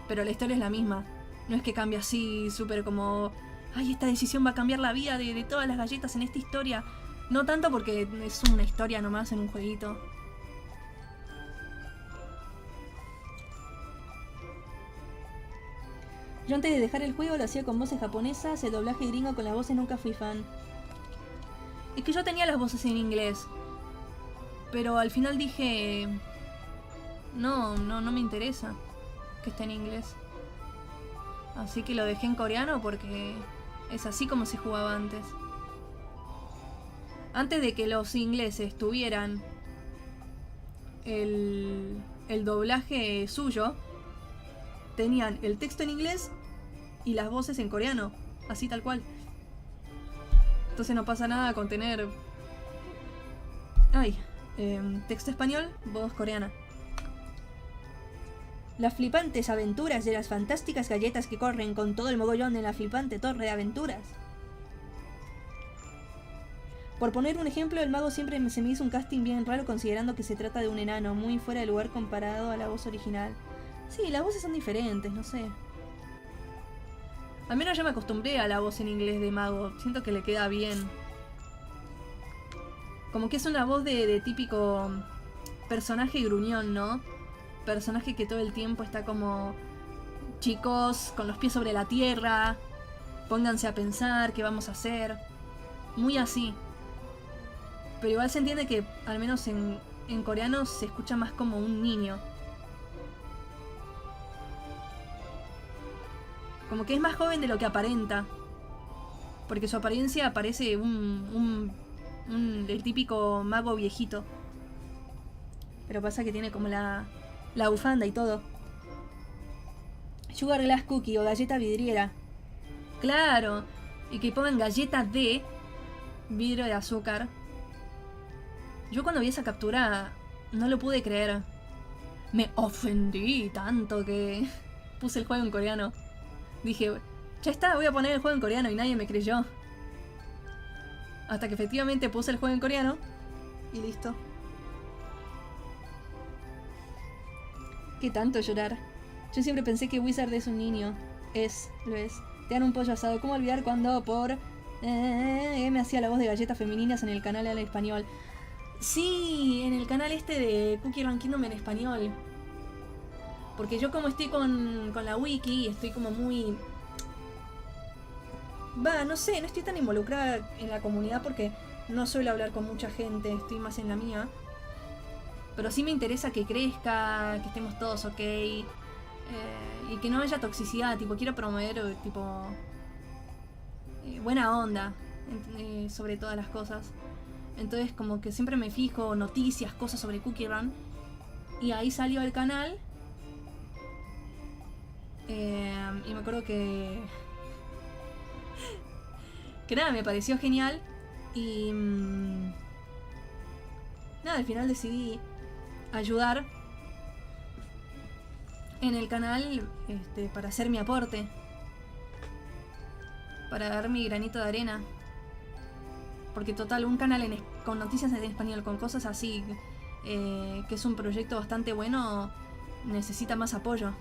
Pero la historia es la misma. No es que cambia así súper como... ay, esta decisión va a cambiar la vida de todas las galletas en esta historia. No tanto porque es una historia nomás en un jueguito. Yo antes de dejar el juego lo hacía con voces japonesas, el doblaje gringo con las voces nunca fui fan. Es que yo tenía las voces en inglés. Pero al final dije... no me interesa que esté en inglés. Así que lo dejé en coreano porque es así como se jugaba antes. Antes de que los ingleses tuvieran el doblaje suyo, tenían el texto en inglés y las voces en coreano, así tal cual. Entonces no pasa nada con tener texto español, voz coreana. Las flipantes aventuras de las fantásticas galletas que corren con todo el mogollón en la flipante torre de aventuras. Por poner un ejemplo, el mago siempre se me hizo un casting bien raro considerando que se trata de un enano, muy fuera de lugar comparado a la voz original. Sí, las voces son diferentes, no sé. Al menos ya me acostumbré a la voz en inglés de mago, siento que le queda bien. Como que es una voz de típico personaje gruñón, ¿no? Personaje que todo el tiempo está como... Chicos, con los pies sobre la tierra, pónganse a pensar qué vamos a hacer. Muy así. Pero igual se entiende que, al menos en coreano, se escucha más como un niño. Como que es más joven de lo que aparenta. Porque su apariencia parece el típico mago viejito. Pero pasa que tiene como la bufanda y todo. Sugar Glass Cookie o galleta vidriera. Claro. Y que pongan galleta de vidrio de azúcar. Yo cuando vi esa captura no lo pude creer. Me ofendí tanto que puse el juego en coreano. Dije, ya está, voy a poner el juego en coreano y nadie me creyó. Hasta que efectivamente puse el juego en coreano y listo. ¿Qué tanto llorar? Yo siempre pensé que Wizard es un niño. Lo es. Te dan un pollo asado. ¿Cómo olvidar cuando por... me hacía la voz de galletas femeninas en el canal en español? Sí, en el canal este de Cookie Run Kingdom en español. Porque yo como estoy con la wiki, estoy como muy... no sé, no estoy tan involucrada en la comunidad porque no suelo hablar con mucha gente, estoy más en la mía. Pero sí me interesa que crezca, que estemos todos ok. Y que no haya toxicidad, tipo, quiero promover, tipo... buena onda, sobre todas las cosas. Entonces como que siempre me fijo noticias, cosas sobre Cookie Run. Y ahí salió el canal. Y me acuerdo que nada, me pareció genial. Y nada, al final decidí ayudar en el canal para hacer mi aporte, para dar mi granito de arena. Porque total, un canal con noticias en español, con cosas así, que es un proyecto bastante bueno, necesita más apoyo.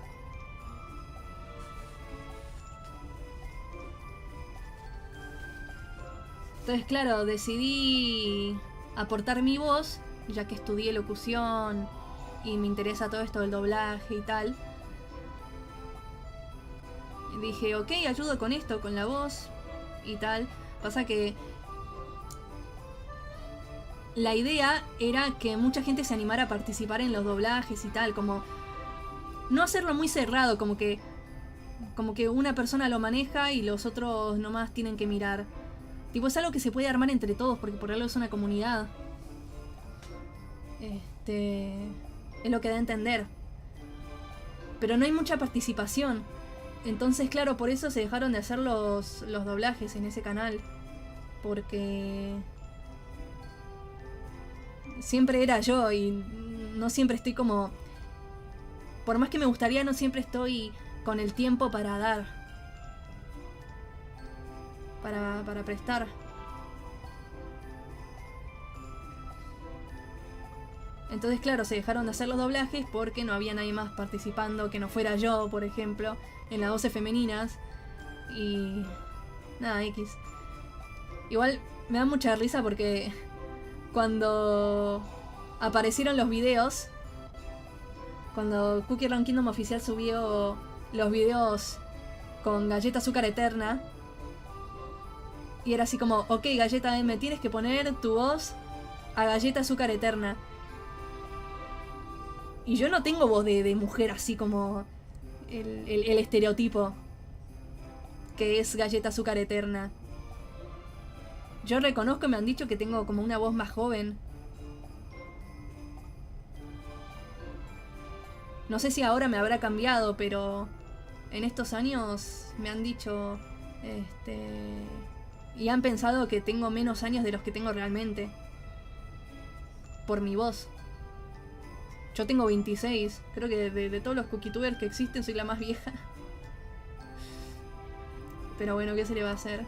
Entonces, claro, decidí aportar mi voz, ya que estudié locución y me interesa todo esto del doblaje y tal. Y dije, ok, ayudo con esto, con la voz y tal. Pasa que la idea era que mucha gente se animara a participar en los doblajes y tal, como no hacerlo muy cerrado, como que una persona lo maneja y los otros nomás tienen que mirar. Tipo, es algo que se puede armar entre todos, porque por algo es una comunidad. Es lo que da a entender. Pero no hay mucha participación. Entonces, claro, por eso se dejaron de hacer los doblajes en ese canal. Porque siempre era yo y no siempre estoy como... Por más que me gustaría, no siempre estoy con el tiempo para dar. Para prestar. Entonces, claro, se dejaron de hacer los doblajes porque no había nadie más participando que no fuera yo, por ejemplo, en las voces femeninas. Y... nada, X. Igual me da mucha risa porque cuando aparecieron los videos, cuando Cookie Run Kingdom oficial subió los videos con Galleta Azúcar Eterna, y era así como, ok, Galleta M, tienes que poner tu voz a Galleta Azúcar Eterna. Y yo no tengo voz de mujer así como el estereotipo. que es Galleta Azúcar Eterna. Yo reconozco, me han dicho que tengo como una voz más joven. No sé si ahora me habrá cambiado, pero en estos años me han dicho, y han pensado que tengo menos años de los que tengo realmente. Por mi voz. Yo tengo 26. Creo que de todos los cookietubers que existen soy la más vieja. Pero bueno, ¿qué se le va a hacer?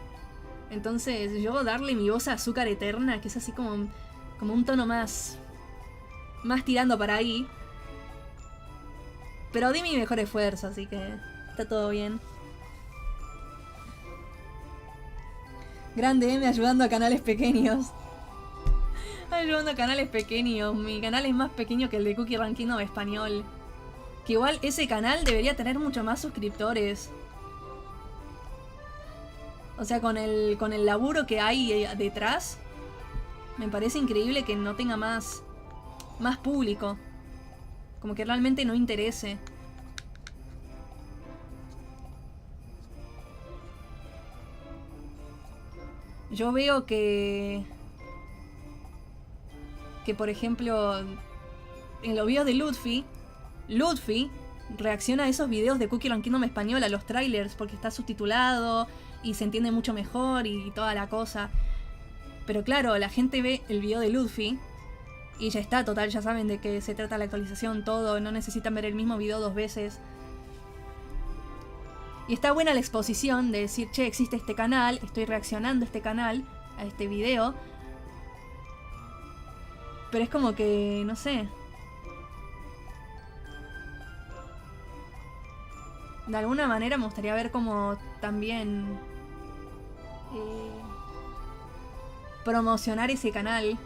Entonces, yo darle mi voz a Azúcar Eterna, que es así como un tono más tirando para ahí. Pero di mi mejor esfuerzo, así que está todo bien. Grande M ayudando a canales pequeños. Ayudando a canales pequeños. Mi canal es más pequeño que el de Cookie Ranking español. Que igual ese canal debería tener mucho más suscriptores. O sea, con el laburo que hay detrás, me parece increíble que no tenga más público. Como que realmente no interese. Yo veo que por ejemplo, en los videos de Ludfi reacciona a esos videos de Cookie Kingdom español, a los trailers, porque está subtitulado y se entiende mucho mejor y toda la cosa. Pero claro, la gente ve el video de Ludfi y ya está, total, ya saben de qué se trata la actualización, todo, no necesitan ver el mismo video 2 veces. Y está buena la exposición de decir, che, existe este canal, estoy reaccionando a este canal, a este video. Pero es como que, no sé. De alguna manera me gustaría ver como también promocionar ese canal.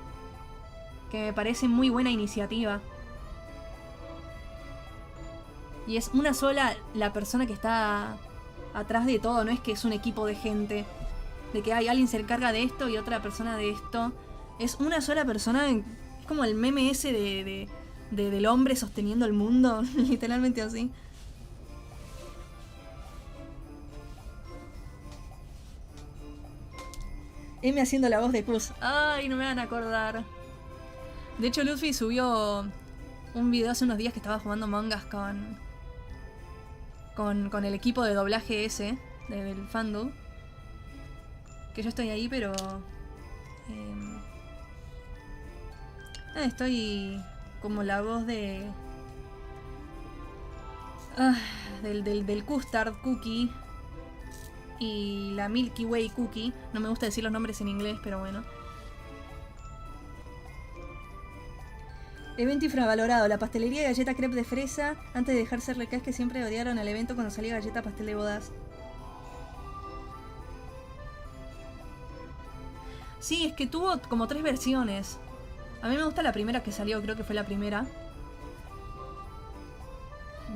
Que me parece muy buena iniciativa. Y es una sola la persona que está atrás de todo, no es que es un equipo de gente. De que hay alguien se encarga de esto y otra persona de esto. Es una sola persona, es como el meme ese del hombre sosteniendo el mundo, literalmente así. M haciendo la voz de Cruz. Ay, no me van a acordar. De hecho, Luffy subió un video hace unos días que estaba jugando Among Us con el equipo de doblaje ese, del fandom. Que yo estoy ahí, pero... estoy como la voz de... del Custard Cookie y la Milky Way Cookie. No me gusta decir los nombres en inglés, pero bueno. Evento infravalorado. La pastelería y galleta crepe de fresa. Antes de dejarse recas que siempre odiaron al evento cuando salía galleta pastel de bodas. Sí, es que tuvo como 3 versiones. A mí me gusta la primera que salió, creo que fue la primera.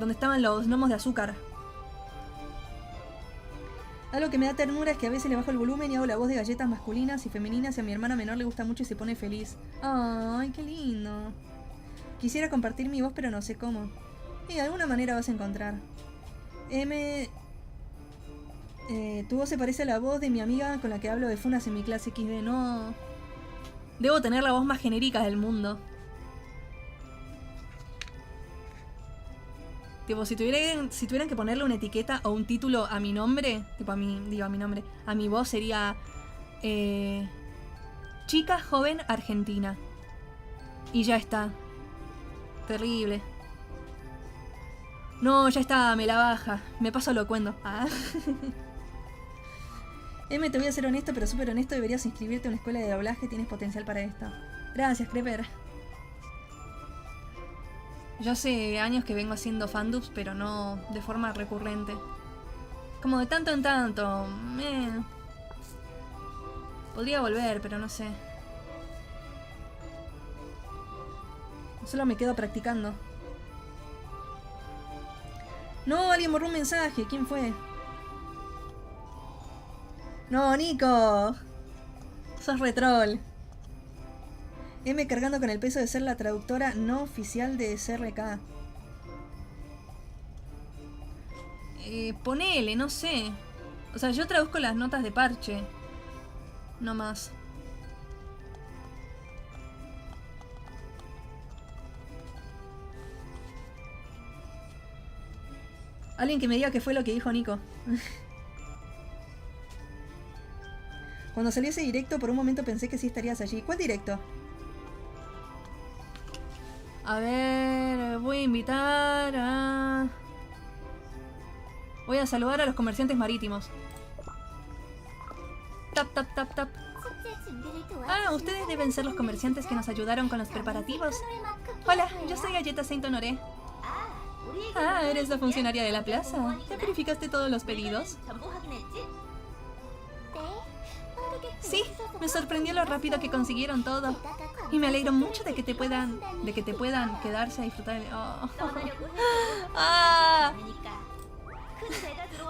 Donde estaban los gnomos de azúcar. Algo que me da ternura es que a veces le bajo el volumen y hago la voz de galletas masculinas y femeninas y a mi hermana menor le gusta mucho y se pone feliz. ¡Ay, qué lindo! Quisiera compartir mi voz pero no sé cómo. Y de alguna manera vas a encontrar. Tu voz se parece a la voz de mi amiga con la que hablo de funas en mi clase XD. No. Debo tener la voz más genérica del mundo. Tipo, si tuvieran que ponerle una etiqueta o un título a mi nombre, tipo a mi nombre, a mi voz sería chica joven argentina. Y ya está. Terrible. No, ya está, me la baja. Me paso locuendo. Ah. M, te voy a ser honesto, pero súper honesto, deberías inscribirte a una escuela de doblaje, tienes potencial para esto. Gracias, Creeper. Yo hace años que vengo haciendo fandubs, pero no de forma recurrente. Como de tanto en tanto. Podría volver, pero no sé. Solo me quedo practicando. No, alguien borró un mensaje. ¿Quién fue? No, Nico. Sos retroll. M cargando con el peso de ser la traductora no oficial de SRK. Ponele, no sé. O sea, yo traduzco las notas de parche. No más. Alguien que me diga qué fue lo que dijo Nico. Cuando salió ese directo, por un momento pensé que sí estarías allí. ¿Cuál directo? A ver, voy a invitar a... Voy a saludar a los comerciantes marítimos. Tap, tap, tap, tap. Ah, ustedes deben ser los comerciantes que nos ayudaron con los preparativos. Hola, yo soy Galleta Saint Honoré. Ah, eres la funcionaria de la plaza. ¿Ya verificaste todos los pedidos? Sí, me sorprendió lo rápido que consiguieron todo. Y me alegro mucho de que te puedan quedarse a disfrutar de... Oh. ¡Ah!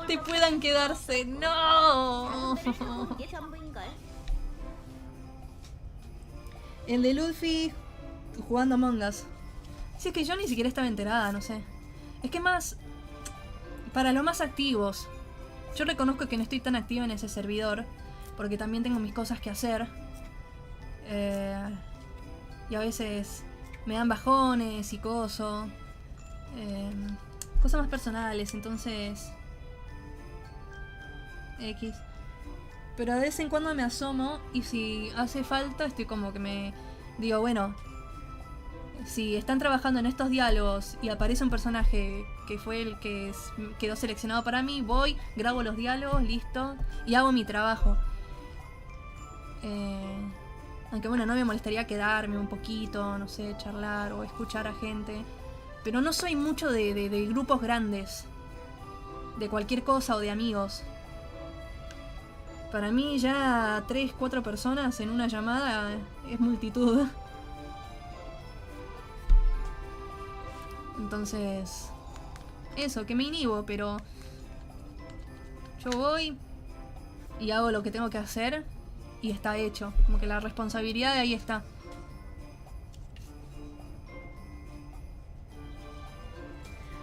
Te puedan quedarse, no. El de Luffy jugando Among Us. Si es que yo ni siquiera estaba enterada, no sé. Es que más... Para los más activos. Yo reconozco que no estoy tan activa en ese servidor. Porque también tengo mis cosas que hacer. Y a veces me dan bajones y cosas. Cosas más personales, entonces... X. Pero de vez en cuando me asomo y si hace falta estoy como que me... Digo, bueno... Si están trabajando en estos diálogos y aparece un personaje que fue el que quedó seleccionado para mí, voy, grabo los diálogos, listo, y hago mi trabajo. Aunque bueno, no me molestaría quedarme un poquito, no sé, charlar o escuchar a gente. Pero no soy mucho de grupos grandes. De cualquier cosa o de amigos. Para mí ya 3, 4 personas en una llamada es multitud. Entonces... Eso, que me inhibo, pero... Yo voy y hago lo que tengo que hacer y está hecho. Como que la responsabilidad de ahí está.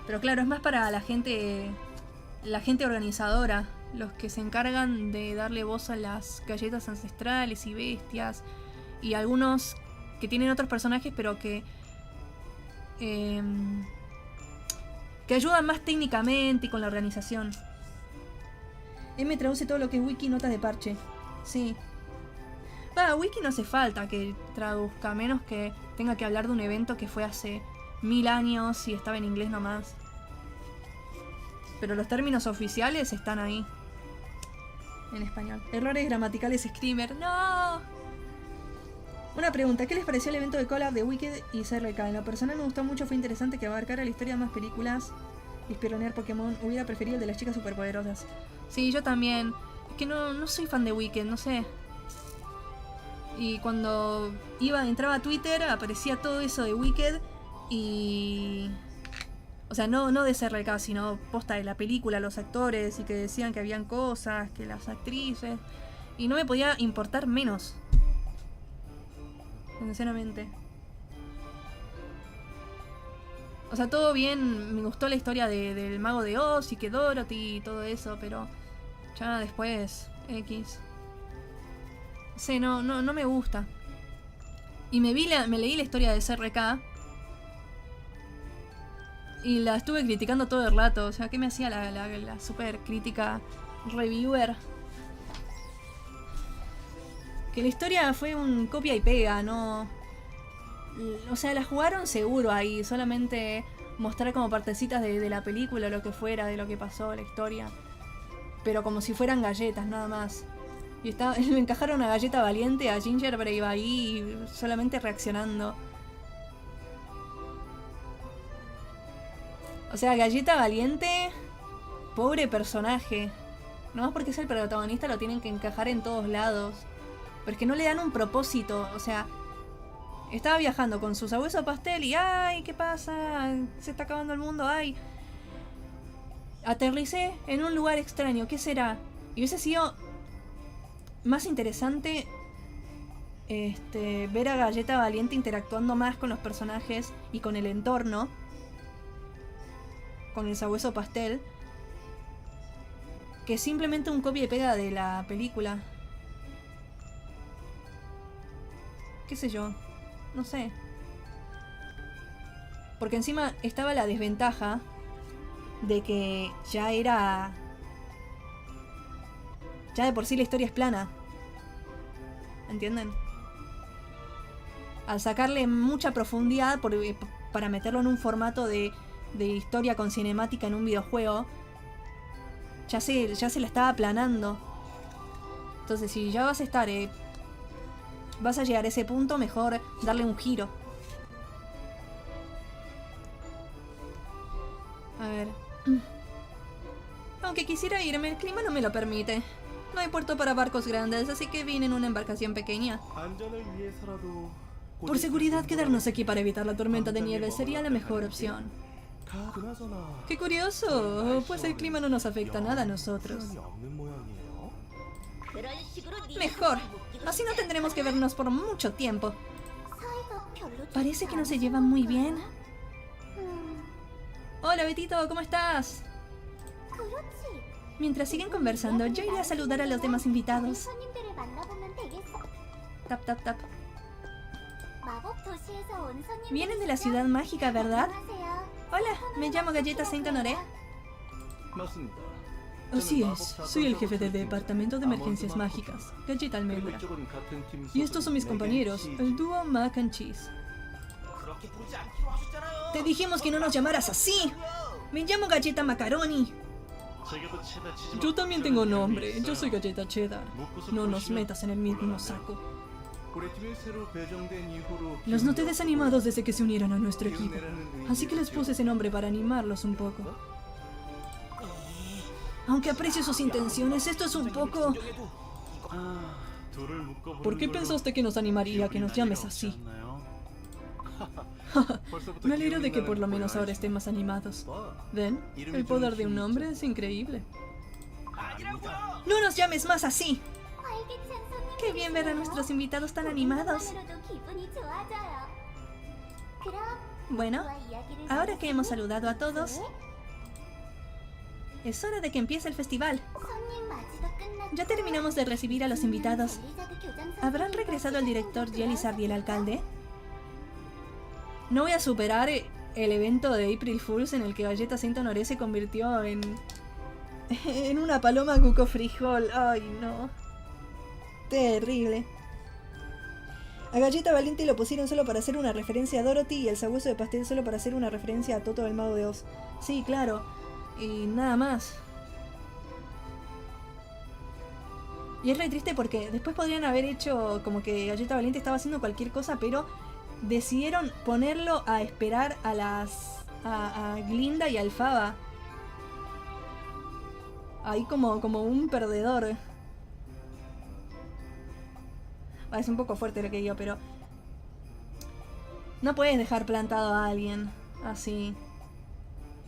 Pero claro, es más para la gente organizadora. Los que se encargan de darle voz a las galletas ancestrales y bestias. Y algunos que tienen otros personajes pero que ayudan más técnicamente y con la organización. Me traduce todo lo que es wiki y notas de parche. Sí. Va, wiki no hace falta que traduzca, a menos que tenga que hablar de un evento que fue hace 1000 años y estaba en inglés nomás. Pero los términos oficiales están ahí. En español. Errores gramaticales Screamer. ¡No! Una pregunta, ¿qué les pareció el evento de collab de Wicked y CRK? En lo personal me gustó mucho, fue interesante que abarcara la historia de más películas y espironear Pokémon. Hubiera preferido el de las chicas superpoderosas. Sí, yo también. Es que no soy fan de Wicked, no sé. Y cuando entraba a Twitter aparecía todo eso de Wicked y... O sea, no de CRK, sino posta de la película, los actores y que decían que habían cosas, que las actrices... Y no me podía importar menos. Sinceramente. O sea, todo bien, me gustó la historia del mago de Oz y que Dorothy y todo eso, pero ya después X. Sí, no me gusta. Y me leí la historia de CRK y la estuve criticando todo el rato. O sea, ¿qué me hacía la super crítica reviewer? Que la historia fue un copia y pega, ¿no? O sea, la jugaron seguro ahí. Solamente mostrar como partecitas de la película, lo que fuera, de lo que pasó, la historia. Pero como si fueran galletas, nada más. Y me encajaron a Galleta Valiente, a Gingerbread ahí, solamente reaccionando. O sea, Galleta Valiente, pobre personaje. Nomás porque es el protagonista lo tienen que encajar en todos lados. Pero es que no le dan un propósito, o sea... Estaba viajando con su sabueso pastel y ¡ay! ¿Qué pasa? Se está acabando el mundo, ¡ay! Aterricé en un lugar extraño, ¿qué será? Y hubiese sido más interesante ver a Galleta Valiente interactuando más con los personajes y con el entorno. Con el sabueso pastel. que es simplemente un copia y pega de la película. ¿Qué sé yo? No sé. Porque encima estaba la desventaja de que ya era... Ya de por sí la historia es plana. ¿Entienden? Al sacarle mucha profundidad para meterlo en un formato de historia con cinemática en un videojuego, ya se la estaba aplanando. Entonces, si ya vas a estar... vas a llegar a ese punto, mejor darle un giro. A ver. Aunque quisiera irme, el clima no me lo permite. No hay puerto para barcos grandes, así que vine en una embarcación pequeña. Por seguridad, quedarnos aquí para evitar la tormenta de nieve sería la mejor opción. ¡Qué curioso! Pues el clima no nos afecta nada a nosotros. Mejor. Así no tendremos que vernos por mucho tiempo. Parece que no se llevan muy bien. Hola, Betito, ¿cómo estás? Mientras siguen conversando, yo iré a saludar a los demás invitados. Tap, tap, tap. Vienen de la ciudad mágica, ¿verdad? Hola, me llamo Galleta Saint Honoré. Así es, soy el jefe del departamento de emergencias mágicas, Galleta Almendra. Y estos son mis compañeros, el dúo Mac and Cheese. Te dijimos que no nos llamaras así. Me llamo Galleta Macaroni. Yo también tengo nombre, yo soy Galleta Cheddar. No nos metas en el mismo saco. Los noté desanimados desde que se unieron a nuestro equipo, así que les puse ese nombre para animarlos un poco. Aunque aprecio sus intenciones, esto es un poco... ¿Por qué pensaste que nos animaría que nos llames así? Me alegro de que por lo menos ahora estén más animados. ¿Ven? El poder de un nombre es increíble. ¡No nos llames más así! ¡Qué bien ver a nuestros invitados tan animados! Bueno, ahora que hemos saludado a todos, es hora de que empiece el festival. Ya terminamos de recibir a los invitados. ¿Habrán regresado el director Jelizard y el alcalde? No voy a superar el evento de April Fools en el que Galleta Saint Honoré se convirtió en una paloma cuco frijol. Ay, no. Terrible. A Galleta Valiente lo pusieron solo para hacer una referencia a Dorothy y el sabueso de pastel solo para hacer una referencia a Toto el Mago de Oz. Sí, claro. Y nada más. Y es re triste porque después podrían haber hecho como que Galleta Valiente estaba haciendo cualquier cosa, pero decidieron ponerlo a esperar a Glinda y Alfaba. Ahí como un perdedor. Es un poco fuerte lo que digo, pero no puedes dejar plantado a alguien así.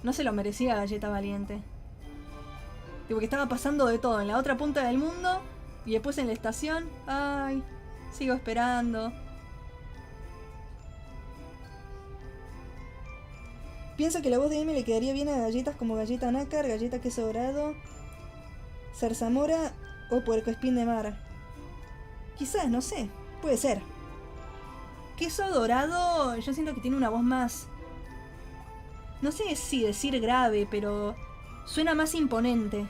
No se lo merecía Galleta Valiente. Tipo que estaba pasando de todo en la otra punta del mundo y después en la estación. Ay, sigo esperando. Pienso que la voz de M le quedaría bien a galletas como Galleta Nácar, Galleta Queso Dorado, Zarzamora o Puercoespín de Mar. Quizás, no sé, puede ser. Queso Dorado, yo siento que tiene una voz más... No sé si decir grave, pero suena más imponente.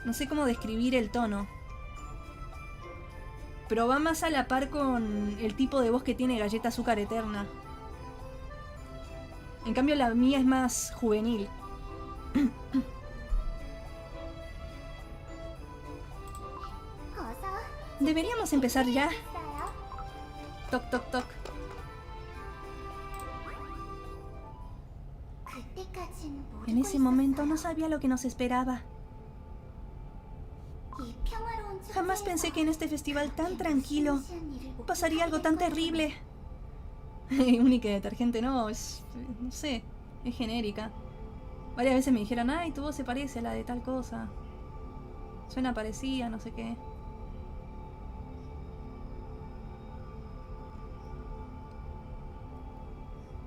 No sé cómo describir el tono. Pero va más a la par con el tipo de voz que tiene Galleta Azúcar Eterna. En cambio la mía es más juvenil. ¿Deberíamos empezar ya? Toc, toc, toc. En ese momento no sabía lo que nos esperaba. Jamás pensé que en este festival tan tranquilo pasaría algo tan terrible. Única detergente no, no sé, es genérica. Varias veces me dijeron, ay, tu voz se parece a la de tal cosa. Suena parecida, no sé qué.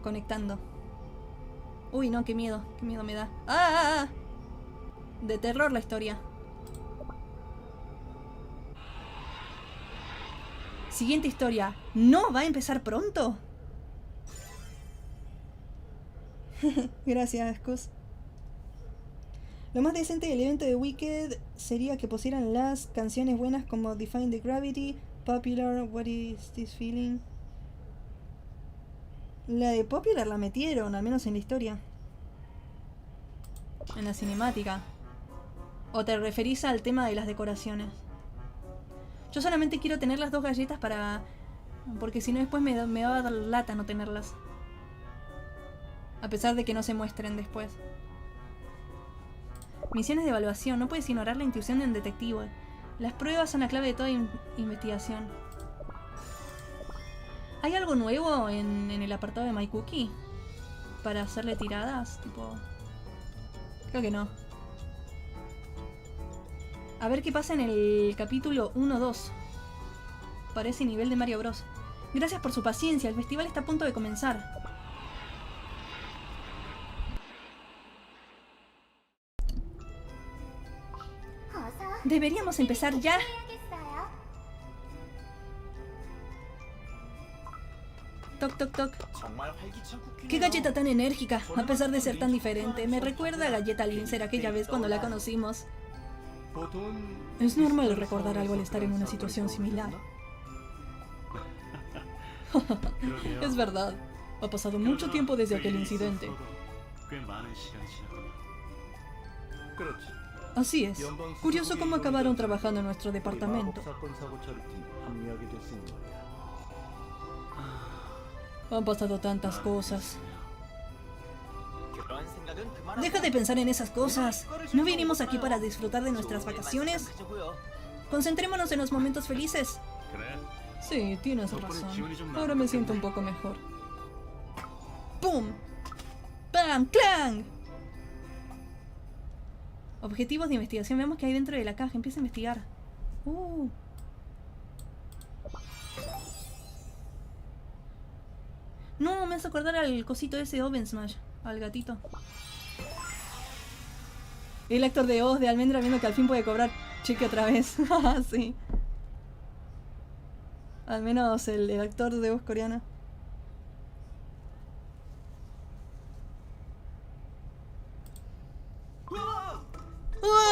Conectando. Uy, no, qué miedo me da. ¡Ah! De terror la historia. Siguiente historia. ¿No va a empezar pronto? Gracias, Cus. Lo más decente del evento de Wicked sería que pusieran las canciones buenas como Define the Gravity, Popular, What is this feeling? La de Popular la metieron, al menos en la historia. En la cinemática. ¿O te referís al tema de las decoraciones? Yo solamente quiero tener las 2 galletas para... Porque si no después me va a dar lata no tenerlas. A pesar de que no se muestren después. Misiones de evaluación. No puedes ignorar la intuición de un detective. Las pruebas son la clave de toda investigación. ¿Hay algo nuevo en el apartado de My Cookie? Para hacerle tiradas, tipo... Creo que no. A ver qué pasa en el capítulo 1-2. Parece nivel de Mario Bros. Gracias por su paciencia, el festival está a punto de comenzar. Deberíamos empezar ya. Toc, toc, toc. ¡Qué galleta tan enérgica! A pesar de ser tan diferente, me recuerda a Galleta Lincer aquella vez cuando la conocimos. Es normal recordar algo al estar en una situación similar. Es verdad. Ha pasado mucho tiempo desde aquel incidente. Así es. Curioso cómo acabaron trabajando en nuestro departamento. Han pasado tantas cosas. Deja de pensar en esas cosas. ¿No vinimos aquí para disfrutar de nuestras vacaciones? Concentrémonos en los momentos felices. Sí, tienes razón. Ahora me siento un poco mejor. ¡Pum! ¡Pam! ¡Clang! Objetivos de investigación. Veamos qué hay dentro de la caja. Empieza a investigar. No, me hace acordar al cosito ese de Oven Smash. Al gatito. El actor de Oz de Almendra viendo que al fin puede cobrar cheque otra vez. Sí. Al menos el actor de voz coreana.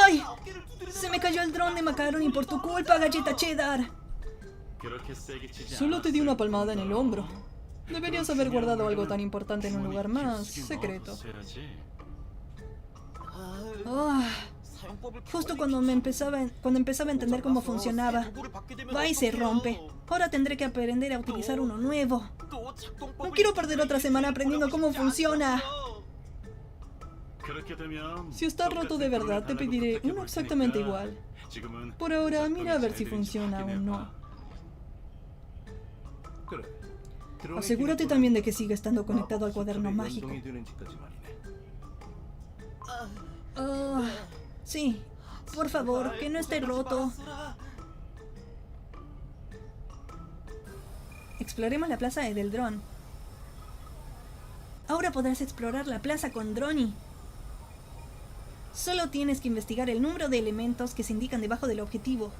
¡Ay! Se me cayó el dron de Macaroni por tu culpa, galleta cheddar. Solo te di una palmada en el hombro. Deberías haber guardado algo tan importante en un lugar más secreto. Justo cuando empezaba a entender cómo funcionaba. Va y se rompe. Ahora tendré que aprender a utilizar uno nuevo. No quiero perder otra semana aprendiendo cómo funciona. Si está roto de verdad, te pediré uno exactamente igual. Por ahora, mira a ver si funciona o no. Asegúrate también de que siga estando conectado al cuaderno mágico. Sí, por favor, que no esté roto. Exploremos la plaza desde el dron. Ahora podrás explorar la plaza con Droni. Solo tienes que investigar el número de elementos que se indican debajo del objetivo.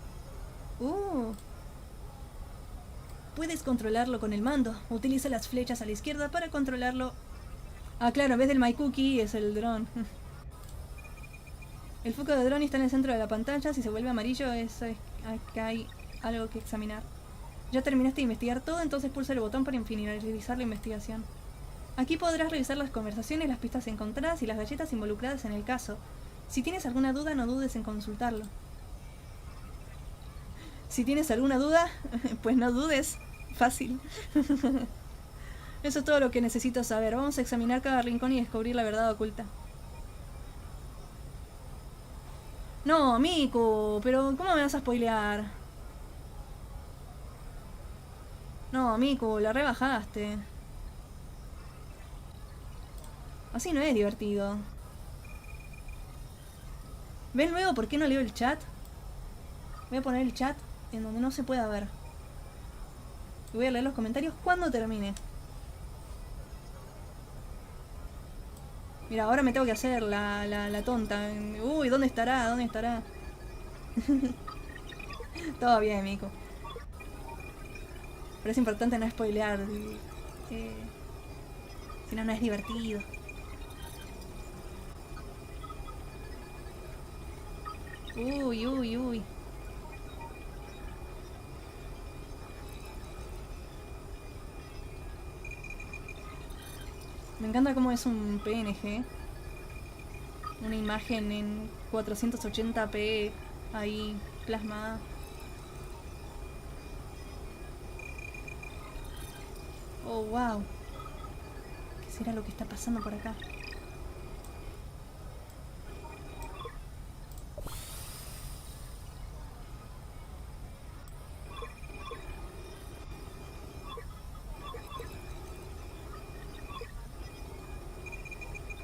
Puedes controlarlo con el mando. Utiliza las flechas a la izquierda para controlarlo. Ah, claro, en vez del My Cookie es el dron. El foco de dron está en el centro de la pantalla. Si se vuelve amarillo, eso es que hay algo que examinar. Ya terminaste de investigar todo, entonces pulsa el botón para finalizar la investigación. Aquí podrás revisar las conversaciones, las pistas encontradas y las galletas involucradas en el caso. Si tienes alguna duda, no dudes en consultarlo. Si tienes alguna duda, pues no dudes. Fácil. Eso es todo lo que necesito saber. Vamos a examinar cada rincón y descubrir la verdad oculta. No, Miku, pero ¿cómo me vas a spoilear? No, Miku, la rebajaste. Así no es divertido. ¿Ven luego por qué no leo el chat? Voy a poner el chat en donde no se pueda ver. Y voy a leer los comentarios cuando termine. Mira, ahora me tengo que hacer la tonta. Uy, ¿dónde estará? ¿Dónde estará? Todo bien, Miku. Pero es importante no spoilear. Si no, no es divertido. Uy, uy, uy. Me encanta cómo es un PNG. Una imagen en 480p ahí plasmada. Oh, wow. ¿Qué será lo que está pasando por acá?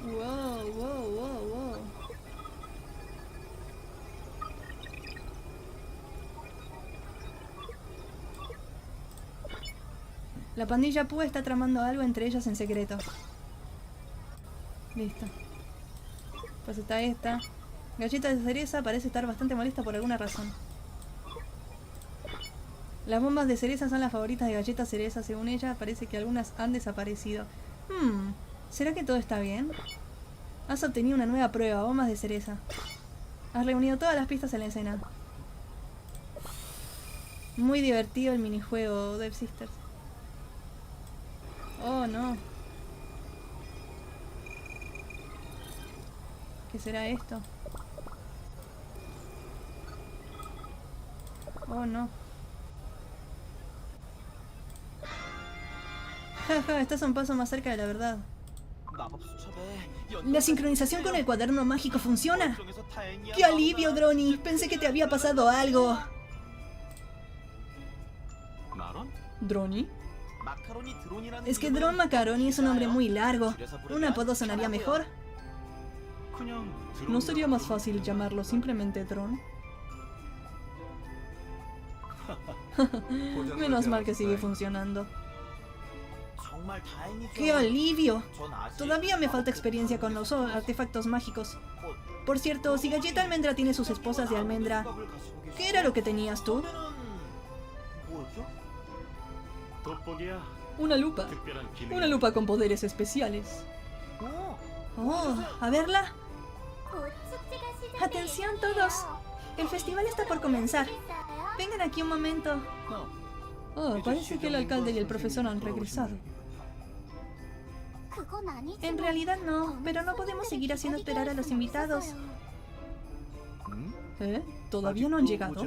Wow, wow, wow, wow. La pandilla Púa está tramando algo entre ellas en secreto. Listo. Pues está esta. Galleta de cereza parece estar bastante molesta por alguna razón. Las bombas de cereza son las favoritas de Galleta Cereza. Según ella, parece que algunas han desaparecido. ¿Será que todo está bien? Has obtenido una nueva prueba, bombas de cereza. Has reunido todas las pistas en la escena. Muy divertido el minijuego, Dev Sisters. Oh, no. ¿Qué será esto? Oh, no. Jaja, estás a un paso más cerca de la verdad. ¿La sincronización con el cuaderno mágico funciona? ¡Qué alivio, Droni! Pensé que te había pasado algo. ¿Droni? Es que Dron Macaroni es un nombre muy largo. ¿Un apodo sonaría mejor? ¿No sería más fácil llamarlo simplemente Dron? Menos mal que sigue funcionando. ¡Qué alivio! Todavía me falta experiencia con los artefactos mágicos. Por cierto, si Galleta Almendra tiene sus esposas de almendra, ¿qué era lo que tenías tú? Una lupa. Una lupa con poderes especiales. Oh, a verla. Atención todos. El festival está por comenzar. Vengan aquí un momento. Oh, parece que el alcalde y el profesor han regresado. En realidad no, pero no podemos seguir haciendo esperar a los invitados. ¿Eh? ¿Todavía no han llegado?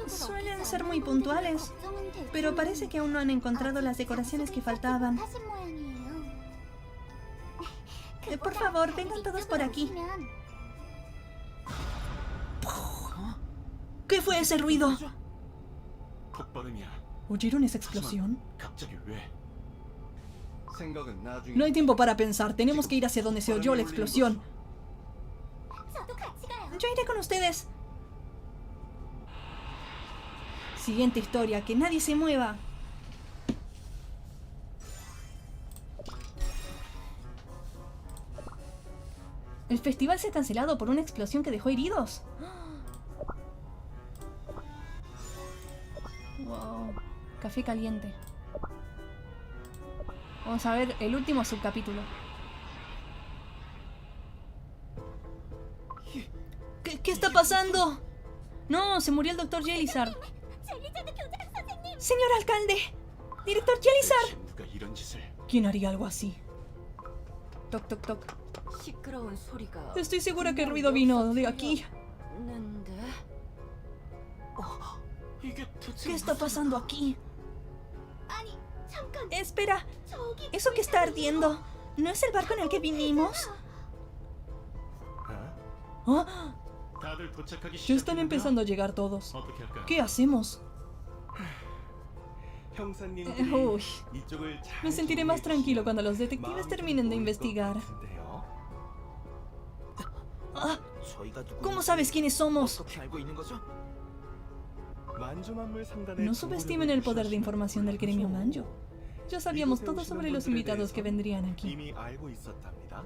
Suelen ser muy puntuales, pero parece que aún no han encontrado las decoraciones que faltaban. Por favor, vengan todos por aquí. ¿Qué fue ese ruido? ¿Oyeron esa explosión? No hay tiempo para pensar, tenemos que ir hacia donde se oyó la explosión. Yo iré con ustedes. Siguiente historia, que nadie se mueva. ¿El festival se ha cancelado por una explosión que dejó heridos? Wow, café caliente. Vamos a ver el último subcapítulo. ¿Qué está pasando? No, se murió el Dr. Jelizard. Señor alcalde, director Jelizard. ¿Quién haría algo así? Toc, toc, toc. Estoy segura que el ruido vino de aquí. ¿Qué está pasando aquí? Espera, ¿eso que está ardiendo no es el barco en el que vinimos? ¿Oh? Ya están empezando a llegar todos. ¿Qué hacemos? Uy, me sentiré más tranquilo cuando los detectives terminen de investigar. ¿Cómo sabes quiénes somos? No subestimen el poder de información del gremio Manjo. Ya sabíamos todo sobre los invitados que vendrían aquí. 이미 알고 있었답니다.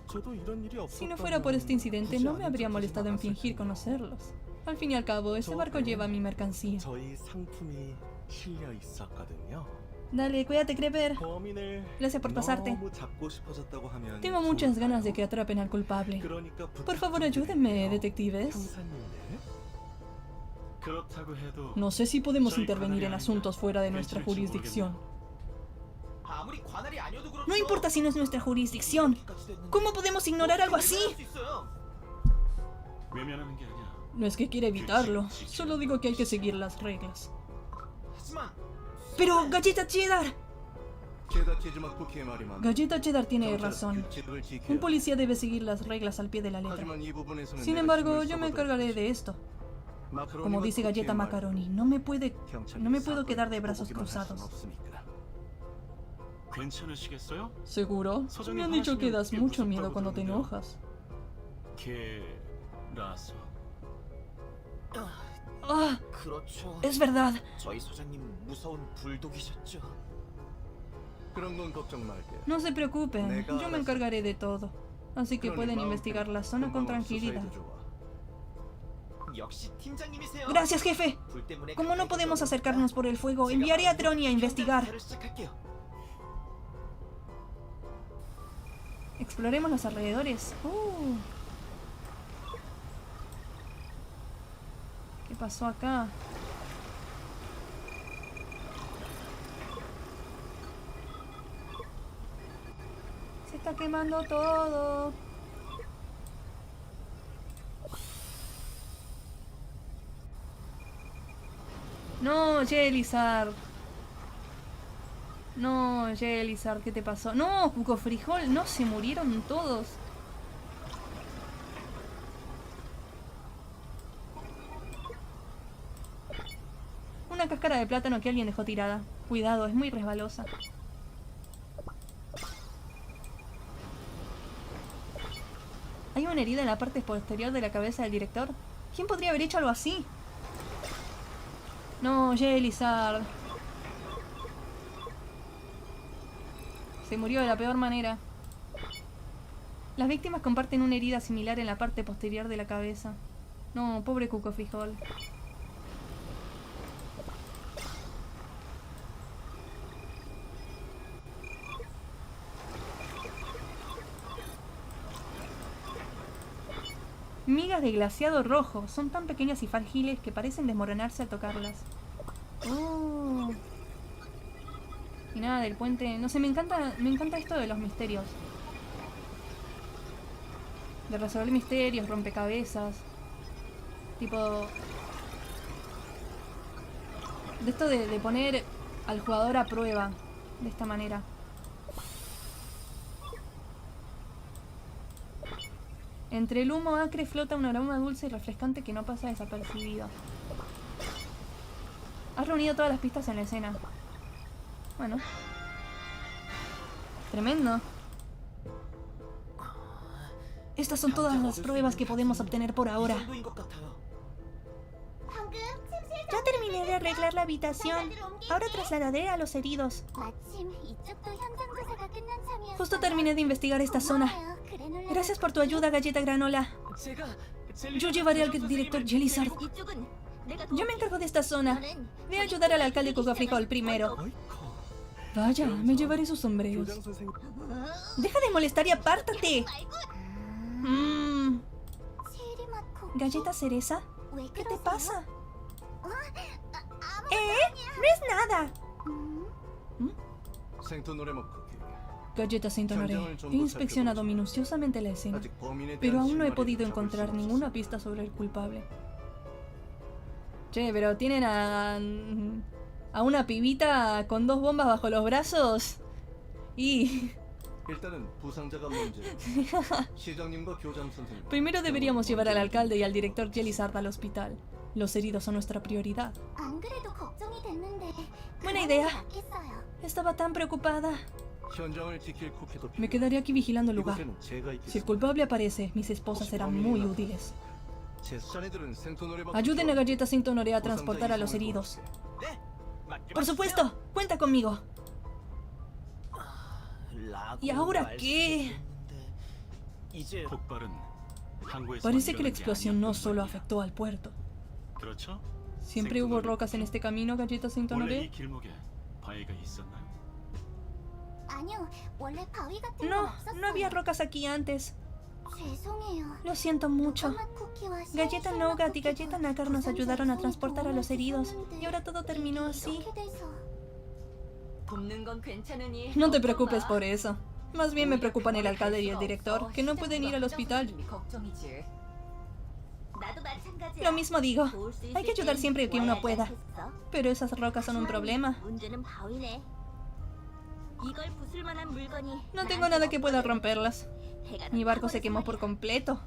저도 이런 일이 Si no fuera por este incidente, no me habría molestado en fingir conocerlos. Al fin y al cabo, ese barco lleva mi mercancía. 저희 상품이 실려 있었거든요. Dale, cuídate, Creeper. 범인을 Gracias por pasarte. 너무 잡고 싶어졌다고 하면 Tengo muchas ganas de que atrapen al culpable. 그러니까 Por favor, ayúdenme, detectives. 형사님들. 그렇다고 해도 No sé si podemos intervenir en asuntos fuera de nuestra jurisdicción. 아무리 관할이 아니어도 그렇죠. No importa si no es nuestra jurisdicción. ¿Cómo podemos ignorar algo así? 외면하는 게 아니야. No es que quiera evitarlo, solo digo que hay que seguir las reglas. 하지만 Pero, Galleta Cheddar. 게다 제주막 쿠키의 말이만. Galleta Cheddar tiene 경찰은 razón. 규칙을 지켜야 Un policía debe seguir las reglas al pie de la letra. 하지만 이 부분에서는 Sin 내가 embargo, 힘을 yo me 써보도록 encargaré 하지. de esto. 마카로니와 Como dice Galleta 쿠키의 말. Macaroni, no me puedo quedar de brazos 보기만 할 순 cruzados. 없으니까. 괜찮으시겠어요? ¿Seguro? Me han dicho que das mucho miedo cuando te enojas. 개라서. ¡Ah! 그렇죠. Es verdad. 저희 소장님 무서운 불독이셨죠. 그런 건 걱정 말게. No se preocupen, yo me encargaré de todo. Así que pueden investigar la zona con tranquilidad. 역시 팀장님이세요. Gracias, jefe. 불 때문에 Como no 가까이 podemos 가서 acercarnos por el fuego, enviaré a Troni a investigar. 현장 시작할게요. Exploremos los alrededores. ¿Qué pasó acá? Se está quemando todo. No, Jelizard. No, Jelizard, ¿qué te pasó? No, Cuco Frijol, no, se murieron todos. Una cáscara de plátano que alguien dejó tirada. Cuidado, es muy resbalosa. Hay una herida en la parte posterior de la cabeza del director. ¿Quién podría haber hecho algo así? No, Jelizard. Se murió de la peor manera. Las víctimas comparten una herida similar en la parte posterior de la cabeza. No, pobre Cuco Frijol. Migas de glaseado rojo. Son tan pequeñas y frágiles que parecen desmoronarse al tocarlas. Oh. Y nada, del puente... No sé, me encanta esto de los misterios. De resolver misterios, rompecabezas. Tipo... De esto de poner al jugador a prueba. De esta manera. Entre el humo acre flota un aroma dulce y refrescante que no pasa desapercibido. Has reunido todas las pistas en la escena. Bueno. Tremendo. Estas son todas las pruebas que podemos obtener por ahora. 이 정도인 것 같아요. 방금 침실 Ya terminé de arreglar la habitación. Ahora trasladaré a los heridos. 마침 이쪽도 현장 조사가 끝난 참이었어. Justo terminé de investigar esta zona. Gracias por tu ayuda, Galleta Granola. Yo llevaré al director Jelizard. 이쪽은 내가 Yo me encargo de esta zona. 너는 Ve a ayudar al alcalde Cuco Frijol primero. Vaya, me llevaré sus sombreros. 교장 선생님, Deja de molestar y apártate. 체리마코. ¿Galleta cereza? 왜 ¿Qué te 그러세요? pasa? 아무 No es nada. 생토 노래먹 쿠키. Galleta Saint Honoré. He inspeccionado minuciosamente la escena, 아직 범인에 pero 대한 aún no he 실마리를 podido 잡을 encontrar 수는 ninguna 없었습니다. pista sobre el culpable. Che, pero tienen a una pibita con 2 bombas bajo los brazos. Y 일단은 부상자가 문제. 시장님과 교장 선생님. primero deberíamos llevar al alcalde y al director Jelizard al hospital. Los heridos son nuestra prioridad. 안 그래도 걱정이 됐는데. Buena idea. 낫겠어요. Estaba tan preocupada. 현장을 지킬 쿠키도 Me quedaré aquí vigilando el lugar. 이곳에는 제가 Si el 있겠습니다. culpable aparece, mis esposas serán muy útiles. 제 자네들은 생토 노래먹 Ayuden a Galleta Saint Honoré a transportar a los heridos. 네, 맡겨주세요. Por supuesto, cuenta conmigo. ¿Y ahora qué? 이제 폭발은 항구에서 Parece que la 일어난 게 explosión no 아니었던 solo 거야. afectó al puerto. 그렇죠? ¿Siempre hubo rocas en este camino, Galleta 원래 이 Sintonore? 길목에 바위가 있었나요? 아니요, 원래 바위 같은 건 No, 없었어요. no había rocas aquí antes. 죄송해요. Lo siento mucho. 노가맛 쿠키와 Galleta 샤인샤인 Nougat y 쿠키가 Galleta Nácar nos 부산 ayudaron a 전송에 transportar a los 도움을 heridos. 주셨는데 Y ahora todo terminó así. 이렇게 돼서. 돕는 건 괜찮으니. No te 걱정 preocupes 마. por eso. Más bien me 오히려 preocupan el 병원에 갈 alcalde y el 수가 director, 없어. que no pueden ir al hospital. 시장님이 걱정이지. 나도 마찬가지야. Lo mismo digo. 도울 수 Hay que 있을 ayudar 땐 siempre que uno 도와야지 pueda. 않겠어? Pero esas rocas son un problema. 문제는 바위네. 이걸 부술 만한 물건이 No tengo nada que pueda romperlas. 해가 Mi barco se 타버려서 quemó 말이야. por completo.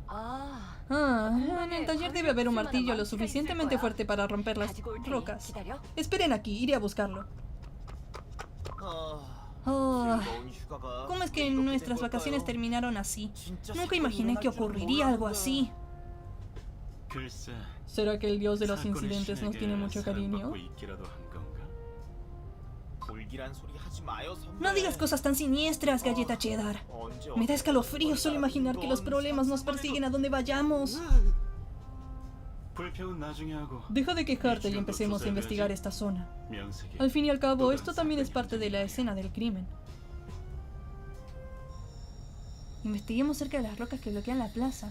아, En el taller debe haber un martillo lo suficientemente fuerte para romper las 가지고 올 테니 rocas. 기다려. Esperen aquí, iré a buscarlo. Oh, 즐거운 휴가가 ¿cómo es que 이렇게 된 nuestras 걸까요? vacaciones terminaron así? 진짜 Nunca 사건이 imaginé que 일어날 줄은 ocurriría algo 몰랐는데. así. 글쎄, ¿Será que el dios de los 사건의 incidentes nos 신에게 tiene mucho cariño? 사랑받고 있기라도 한 건가? 불길한 소리 하지 마요, 선배. No digas cosas tan siniestras, Galleta Cheddar. 언제 Me da escalofrío solo imaginar que los problemas nos persiguen a donde vayamos. 불평은 나중에 하고 Deja de quejarte y empecemos a investigar esta zona. 명색이 Al fin y al cabo, 또 esto 다른 también es 사건이 parte de la 존재해. escena del crimen. Investiguemos cerca de las rocas que bloquean la plaza.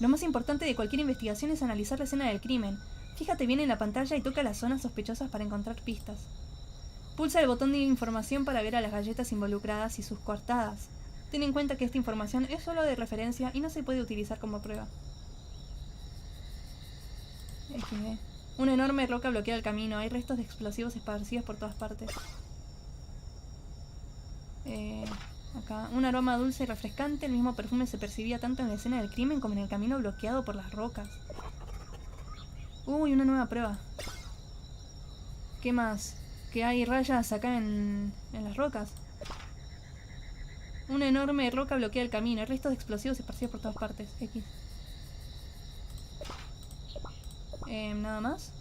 Lo más importante de cualquier investigación es analizar la escena del crimen. Fíjate bien en la pantalla y toca las zonas sospechosas para encontrar pistas. Pulsa el botón de información para ver a las galletas involucradas y sus coartadas. Ten en cuenta que esta información es solo de referencia y no se puede utilizar como prueba. XD. Una enorme roca bloquea el camino. Hay restos de explosivos esparcidos por todas partes. Acá. Un aroma dulce y refrescante. El mismo perfume se percibía tanto en la escena del crimen como en el camino bloqueado por las rocas. Uy, una nueva prueba. ¿Qué más? Que hay rayas acá en las rocas. Una enorme roca bloquea el camino. Hay restos de explosivos esparcidos por todas partes. X. Nada más.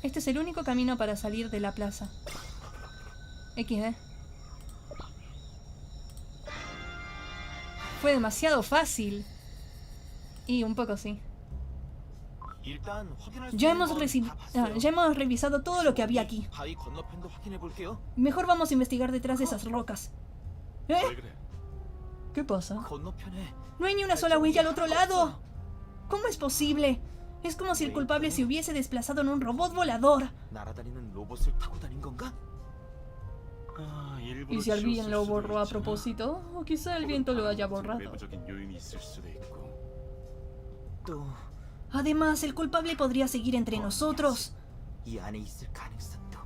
Este es el único camino para salir de la plaza. XD. Fue demasiado fácil. Y un poco sí. 일단 확인할 수 Ya 있는 hemos, 건 reci- 다 봤어요. ya hemos revisado todo lo que había aquí. 바위 건너편도 확인해 볼게요. Mejor vamos a investigar detrás de esas rocas. 왜 ¿Eh? 그래? ¿Qué pasa? 건너편에 No hay ni una sola huella al otro lado. ¿Cómo es posible? Es como si el culpable se hubiese desplazado en un robot volador. 날아다니는 로봇을 타고 다닌 건가? 아, 일부러 ¿Y si alguien 지웠을 lo 수도 borró a 있잖아. propósito? O quizá el viento lo haya 혹은 borrado. 외부적인 요인이 있을 수도 있고. 또 이 Además, el culpable podría seguir entre nosotros. 안에 있을 가능성도.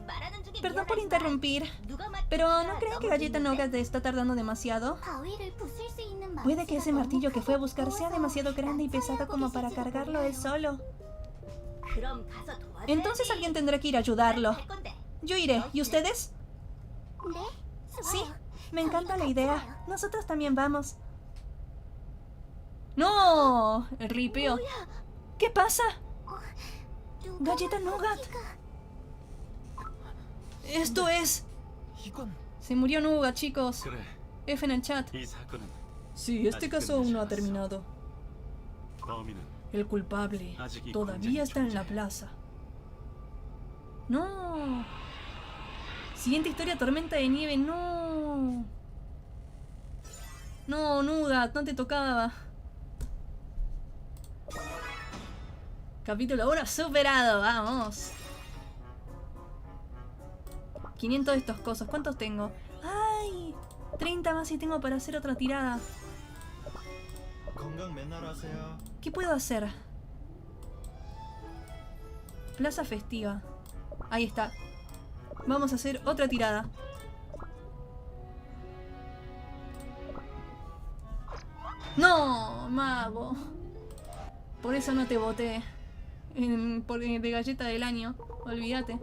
말하는 중에 Perdón por 미안하지만 interrumpir, 누가 맡길지가 pero ¿no creen que 너무 Galleta 늦는데? Nougat está tardando demasiado? 바위를 부술 수 있는 Puede que 망치가 ese 너무 martillo que fue a 크고 buscar sea 무거워서 demasiado grande y pesado como para 난처해하고 cargarlo él 계실지도 solo. 몰라요. 그럼 가서 도와줘야지. Entonces alguien tendrá que ir a ayudarlo. 갈 건데. Yo iré. ¿Y ustedes? 네? Sí, 좋아요. me encanta la 저희도 idea. 같이 가요. Nosotros también vamos. ¡No! El ripio. ¿Qué pasa? 누가 Galleta Nougat. 쿠키가 Esto es... 이건 Se murió Nougat, chicos. 그래, F en el chat. 이 사건은 Sí, este caso aún no ha terminado. 범인은 El culpable 아직 이 todavía 공장에 está en la 존재해. plaza. No. Siguiente historia, tormenta de nieve. No. No, Nougat, no te tocaba. Capítulo 1 superado, vamos. 500 de estos cosos, ¿cuántos tengo? ¡Ay! 30 más y tengo para hacer otra tirada. 건강 맨날 하세요. ¿Qué puedo hacer? Plaza festiva. Ahí está. Vamos a hacer otra tirada. ¡No, mago! Por eso no te voté de galleta del año. Olvídate.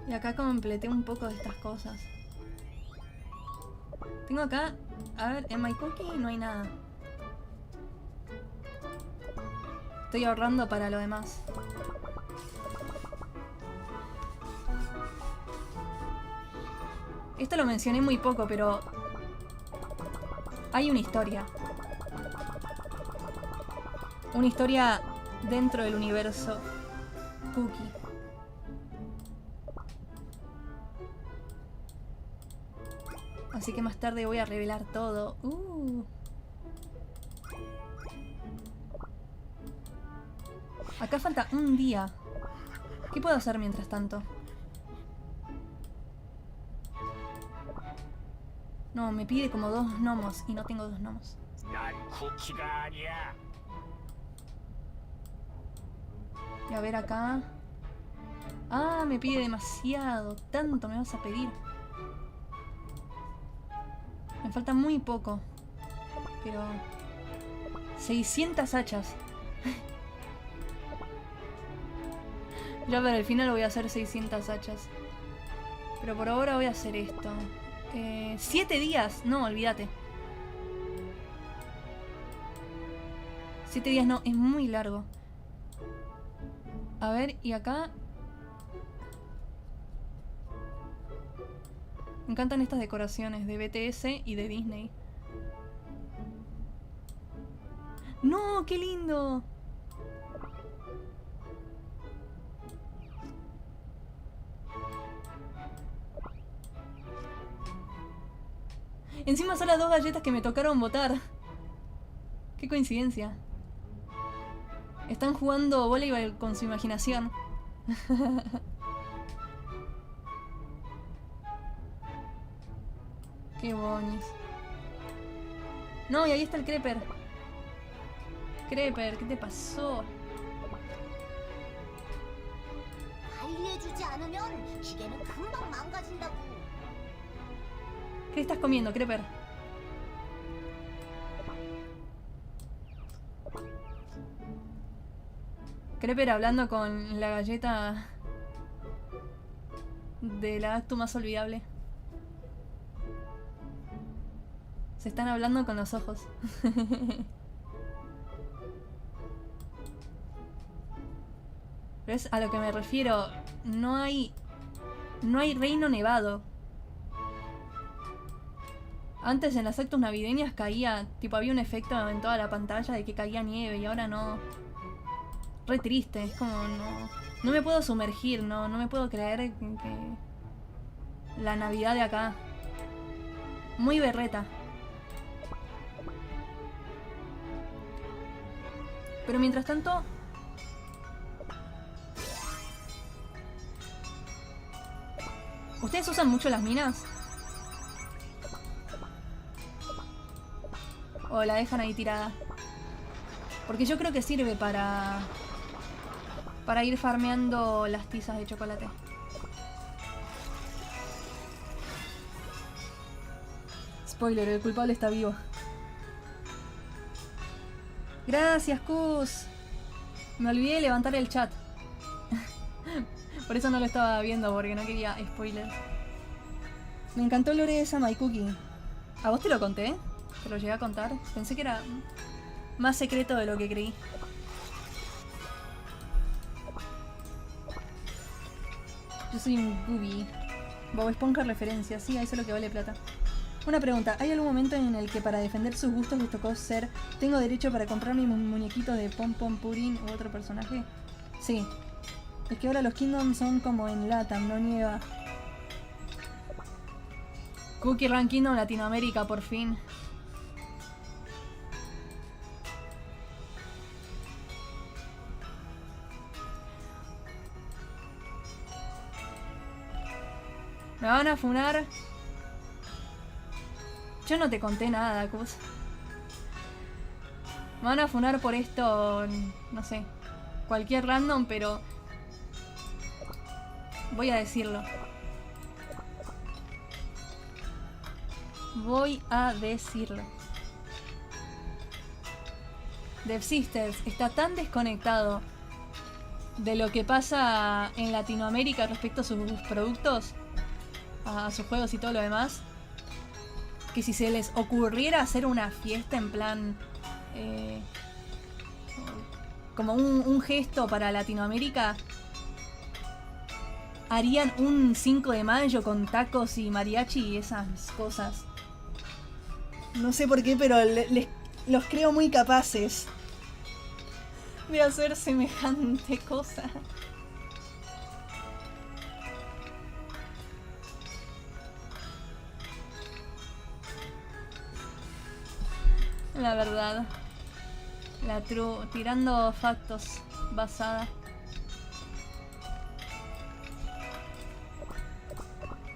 Y acá completé un poco de estas cosas. Tengo acá... A ver, en My Cookie no hay nada. Estoy ahorrando para lo demás. Esto lo mencioné muy poco, pero... hay una historia. Una historia dentro del universo Cookie. Así que más tarde voy a revelar todo. Acá falta un día. ¿Qué puedo hacer mientras tanto? No, me pide como 2 gnomos y no tengo 2 gnomos. Y a ver acá. Ah, me pide demasiado. Tanto me vas a pedir. Me falta muy poco. Pero... 600 hachas. Ya para el final voy a hacer 600 hachas. Pero por ahora voy a hacer esto. 7 días. No, olvídate. 7 días no, es muy largo. A ver, y acá... Me encantan estas decoraciones de BTS y de Disney. ¡No! ¡Qué lindo! Encima son las 2 galletas que me tocaron botar. ¡Qué coincidencia! Están jugando voleibol con su imaginación. Qué bonis. No, y ahí está el Creeper. Creeper, ¿qué te pasó? 관리해주지 않으면 기계는 금방 망가진다고. ¿Qué estás comiendo, Creeper? Creeper hablando con la galleta del acto más olvidable. Se están hablando con los ojos. Pero es a lo que me refiero. No hay reino nevado. Antes en las actos navideñas caía, tipo había un efecto en toda la pantalla de que caía nieve y ahora no. Re triste, es como no me puedo sumergir, no me puedo creer que la Navidad de acá. Muy berreta. Pero mientras tanto... ¿Ustedes usan mucho las minas? ¿O la dejan ahí tirada? Porque yo creo que sirve para ir farmeando las tizas de chocolate. Spoiler, el culpable está vivo. Gracias, Cus. Me olvidé de levantar el chat. Por eso no lo estaba viendo, porque no quería spoilers. Me encantó el lore de esa My Cookie. ¿A vos te lo conté? ¿Te lo llegué a contar? Pensé que era más secreto de lo que creí. Yo soy un Gooby. Bob Esponja referencia, sí, a eso es lo que vale plata. Una pregunta, ¿hay algún momento en el que para defender sus gustos les tocó ser tengo derecho para comprar mi muñequito de Pom Pom Pudding u otro personaje? Sí. Es que ahora los Kingdoms son como en LATAM, no nieva. Cookie Run Kingdom Latinoamérica, por fin. Me van a funar. Yo no te conté nada, Cus. Me van a funar por esto, no sé, cualquier random, pero voy a decirlo. Voy a decirlo. Dev Sisters está tan desconectado de lo que pasa en Latinoamérica respecto a sus productos, a sus juegos y todo lo demás. Que si se les ocurriera hacer una fiesta en plan... como un gesto para Latinoamérica, harían un 5 de mayo con tacos y mariachi y esas cosas. No sé por qué, pero los creo muy capaces de hacer semejante cosa. La verdad. La true. Tirando factos. Basada.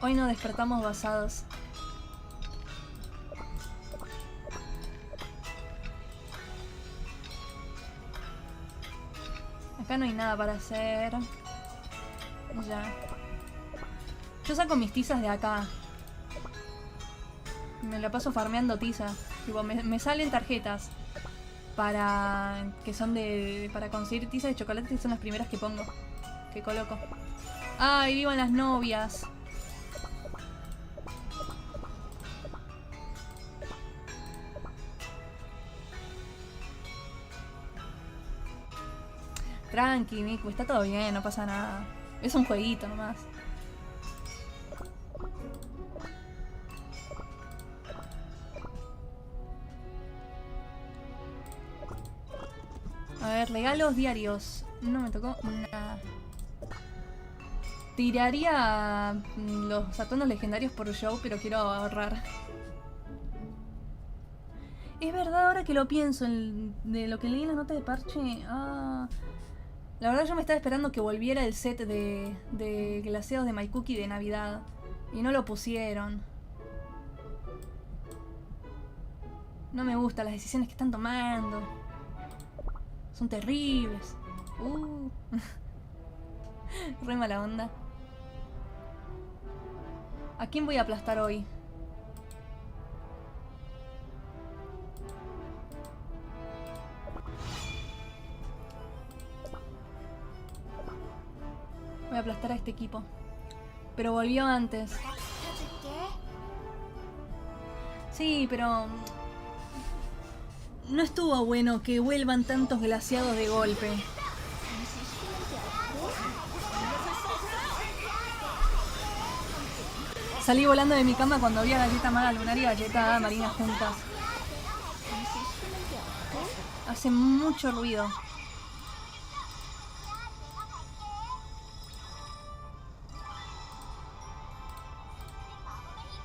Hoy no despertamos basados. Acá no hay nada para hacer. Ya. Yo saco mis tizas de acá. Me la paso farmeando tizas. Tipo, me salen tarjetas para que son para conseguir tizas de chocolate, que son las primeras que pongo, que coloco. ¡Ay, vivan las novias! Tranqui, Miku, está todo bien, no pasa nada. Es un jueguito nomás. A ver, regalos diarios. No me tocó nada. Tiraría los atuendos legendarios por show, pero quiero ahorrar. Es verdad, ahora que lo pienso, de lo que leí en la nota de parche. La verdad yo me estaba esperando que volviera el set de glaseados de My Cookie de Navidad. Y no lo pusieron. No me gustan las decisiones que están tomando. Son terribles. Re mala onda. ¿A quién voy a aplastar hoy? Voy a aplastar a este equipo. Pero volvió antes. Sí, pero... no estuvo bueno que vuelvan tantos glaciados de golpe. Salí volando de mi cama cuando vi a Galleta Maga Lunar y Galleta Marina juntas. Hace mucho ruido.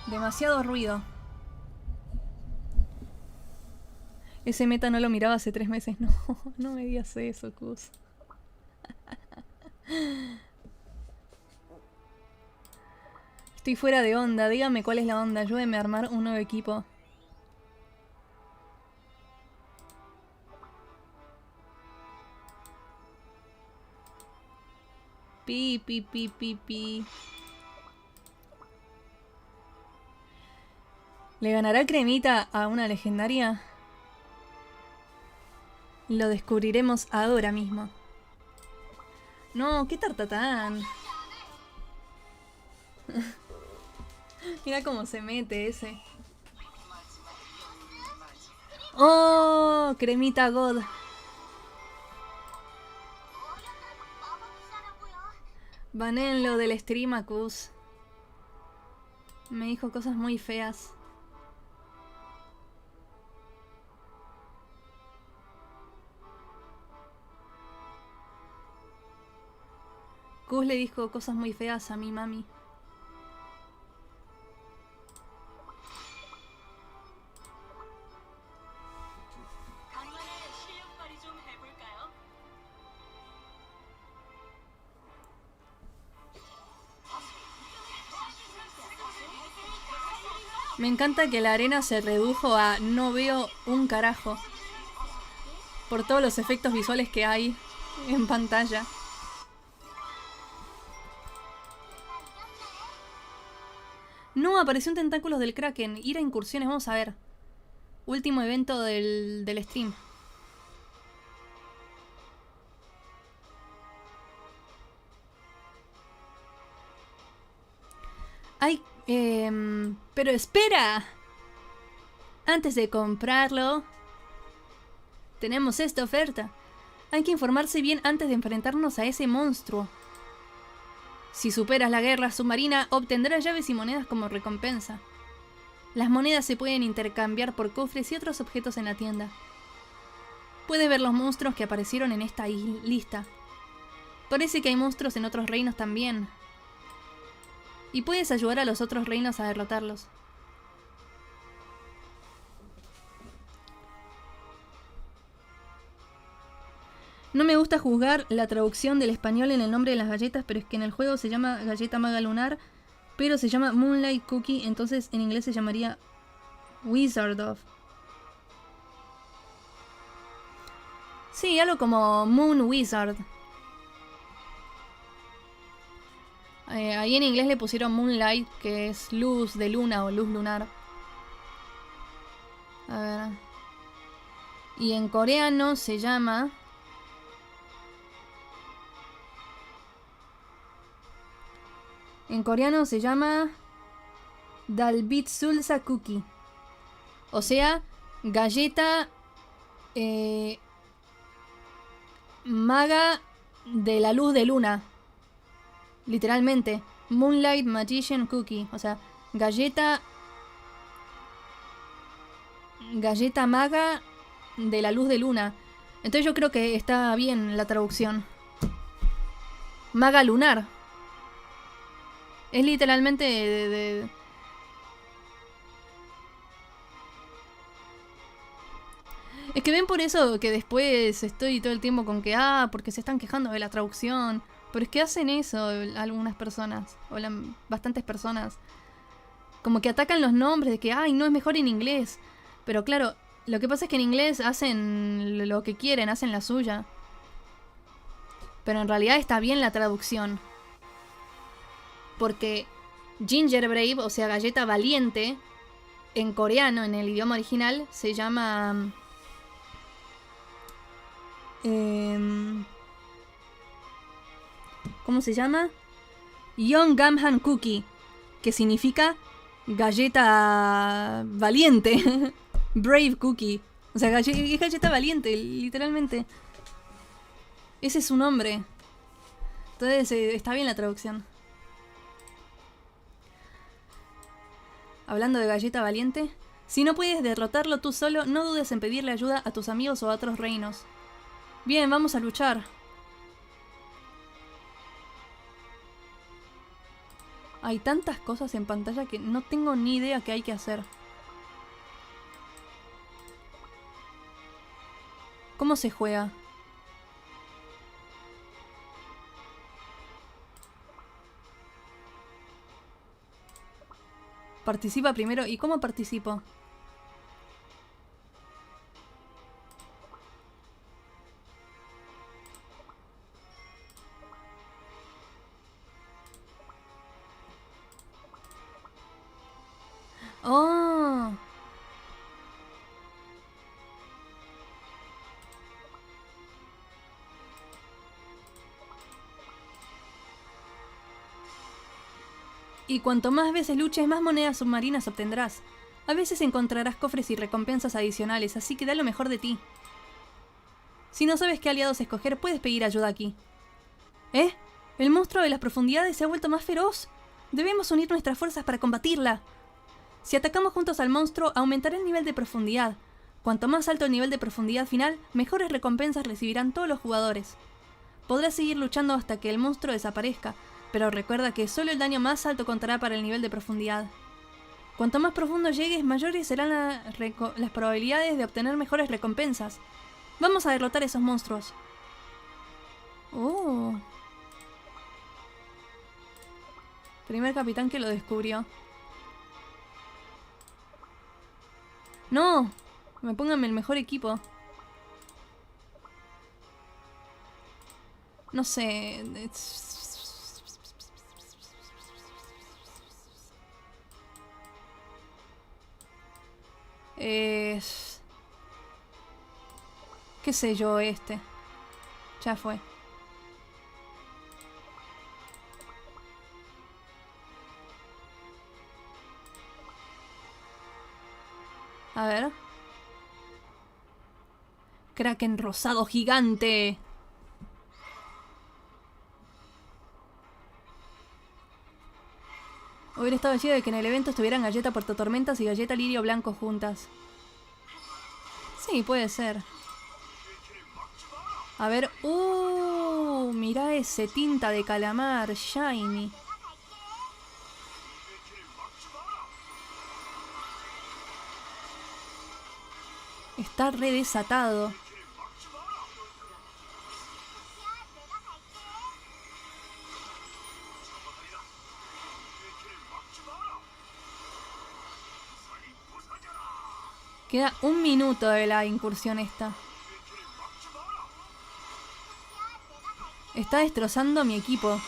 Demasiado ruido. Ese meta no lo miraba hace 3 meses. No, no me digas eso, Cus. Estoy fuera de onda. Dígame cuál es la onda. Ayúdeme a armar un nuevo equipo. Pi, pi, pi, pi, pi. ¿Le ganará Cremita a una legendaria? Lo descubriremos ahora mismo. No, qué tartatán. Mira cómo se mete ese. ¡Oh! Cremita God. Banenlo del stream, Acus. Me dijo cosas muy feas. Cus le dijo cosas muy feas a mi mami. Me encanta que la arena se redujo a no veo un carajo. Por todos los efectos visuales que hay en pantalla. No, apareció un tentáculos del Kraken. Ir a incursiones, vamos a ver. Último evento del stream. Ay, pero espera. Antes de comprarlo, tenemos esta oferta. Hay que informarse bien antes de enfrentarnos a ese monstruo. Si superas la guerra submarina, obtendrás llaves y monedas como recompensa. Las monedas se pueden intercambiar por cofres y otros objetos en la tienda. Puedes ver los monstruos que aparecieron en esta lista. Parece que hay monstruos en otros reinos también. Y puedes ayudar a los otros reinos a derrotarlos. No me gusta juzgar la traducción del español en el nombre de las galletas, pero es que en el juego se llama Galleta Maga Lunar, pero se llama Moonlight Cookie, entonces en inglés se llamaría Wizard of. Sí, algo como Moon Wizard. Ahí en inglés le pusieron Moonlight, que es luz de luna o luz lunar. A ver. Y en coreano se llama... En coreano se llama Dalbitsulsa Cookie. O sea, galleta maga de la luz de luna. Literalmente. Moonlight Magician Cookie. O sea, galleta maga de la luz de luna. Entonces yo creo que está bien la traducción. Maga lunar. Es literalmente Es que ven por eso que después estoy todo el tiempo con que... porque se están quejando de la traducción. Pero es que hacen eso algunas personas. O bastantes personas. Como que atacan los nombres de que... no es mejor en inglés. Pero claro, lo que pasa es que en inglés hacen lo que quieren, hacen la suya. Pero en realidad está bien la traducción. Porque Ginger Brave, o sea, galleta valiente, en coreano, en el idioma original, se llama... ¿cómo se llama? Yongamhan Cookie, que significa galleta valiente. Brave Cookie. O sea, es galleta valiente, literalmente. Ese es su nombre. Entonces está bien la traducción. Hablando de galleta valiente, si no puedes derrotarlo tú solo, no dudes en pedirle ayuda a tus amigos o a otros reinos. Bien, vamos a luchar. Hay tantas cosas en pantalla que no tengo ni idea qué hay que hacer. ¿Cómo se juega? Participa primero. ¿Y cómo participo? ¡Oh! Y cuanto más veces luches, más monedas submarinas obtendrás. A veces encontrarás cofres y recompensas adicionales, así que da lo mejor de ti. Si no sabes qué aliados escoger, puedes pedir ayuda aquí. ¿Eh? El monstruo de las profundidades se ha vuelto más feroz. Debemos unir nuestras fuerzas para combatirla. Si atacamos juntos al monstruo, aumentará el nivel de profundidad. Cuanto más alto el nivel de profundidad final, mejores recompensas recibirán todos los jugadores. Podrás seguir luchando hasta que el monstruo desaparezca, pero recuerda que solo el daño más alto contará para el nivel de profundidad. Cuanto más profundo llegues, mayores serán las probabilidades de obtener mejores recompensas. Vamos a derrotar a esos monstruos. Oh. Primer capitán que lo descubrió. ¡No! Me pónganme el mejor equipo. No sé... ¿Qué sé yo este? Ya fue. A ver. Kraken rosado gigante. Hubiera estado chido de que en el evento estuvieran Galleta Puerto-Tormentas y Galleta Lirio Blanco juntas. Sí, puede ser. A ver. Mirá ese tinta de calamar. Shiny. Está re desatado. Queda un minuto de la incursión esta. Está destrozando mi equipo.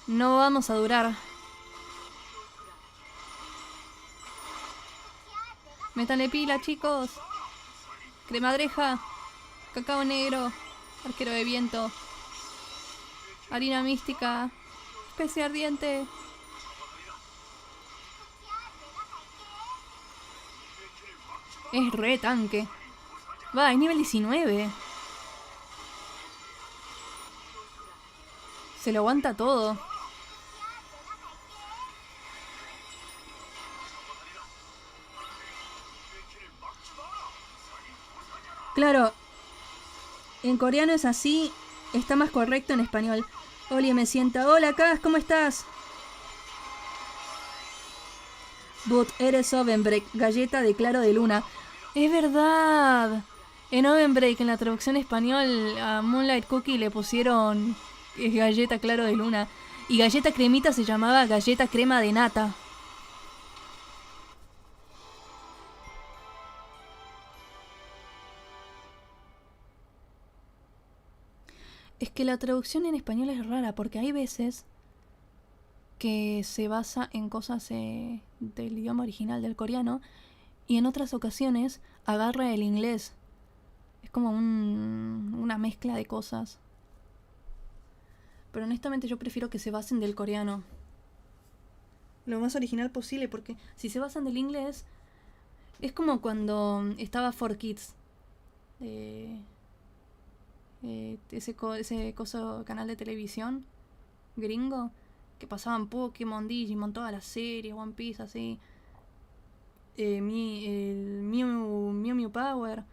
No vamos a durar. Métanle pila, chicos. Cremadreja. Cacao negro. Arquero de viento. Harina mística. Especie ardiente. Es re tanque. Va, es nivel 19. Se lo aguanta todo. Claro, en coreano es así, está más correcto en español. Oli me sienta. Hola, Cas, ¿cómo estás? But eres Ovenbreak, galleta de claro de luna. Es verdad. En Ovenbreak, en la traducción español, a Moonlight Cookie le pusieron galleta claro de luna. Y galleta cremita se llamaba galleta crema de nata. Es que la traducción en español es rara porque hay veces que se basa en cosas del idioma original del coreano y en otras ocasiones agarra el inglés. Es como una mezcla de cosas. Pero honestamente yo prefiero que se basen del coreano. Lo más original posible, porque si se basan del inglés es como cuando estaba 4Kids. Ese canal de televisión gringo que pasaban Pokémon, Digimon, todas las series, One Piece, así. El Mew Power.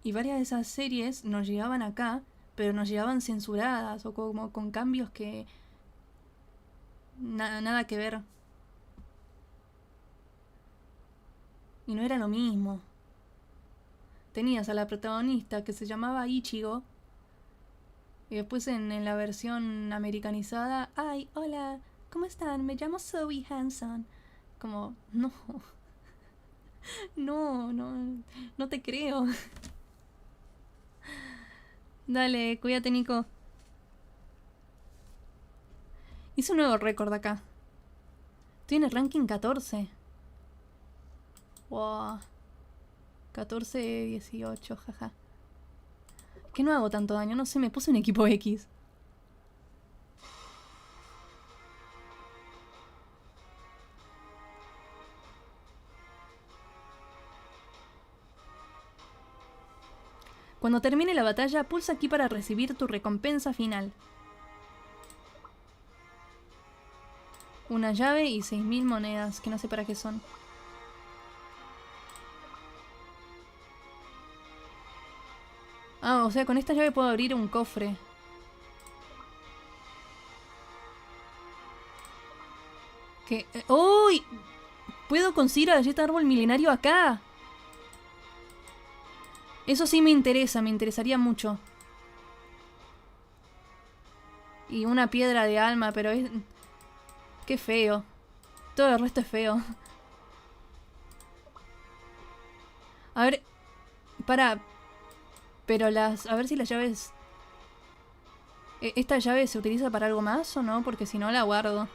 Y varias de esas series nos llegaban acá, pero nos llegaban censuradas o como con cambios que nada que ver. Y no era lo mismo. Tenías a la protagonista que se llamaba Ichigo. Y después en la versión americanizada, ay, hola, ¿cómo están? Me llamo Zoe Hanson. Como, no. No te creo. Dale, cuídate, Nico. Hice un nuevo récord acá. Estoy en el ranking 14. Wow. 14-18, jaja. Que no hago tanto daño, no sé, me puse un equipo X. Cuando termine la batalla, pulsa aquí para recibir tu recompensa final. Una llave y 6000 monedas, que no sé para qué son. Ah, o sea, con esta llave puedo abrir un cofre. ¿Qué? ¡Uy! Puedo conseguir la galleta árbol milenario acá. Eso sí me interesaría mucho. Y una piedra de alma, pero es... Qué feo. Todo el resto es feo. A ver... Pero a ver si las llaves... ¿Esta llave se utiliza para algo más o no? Porque si no la guardo.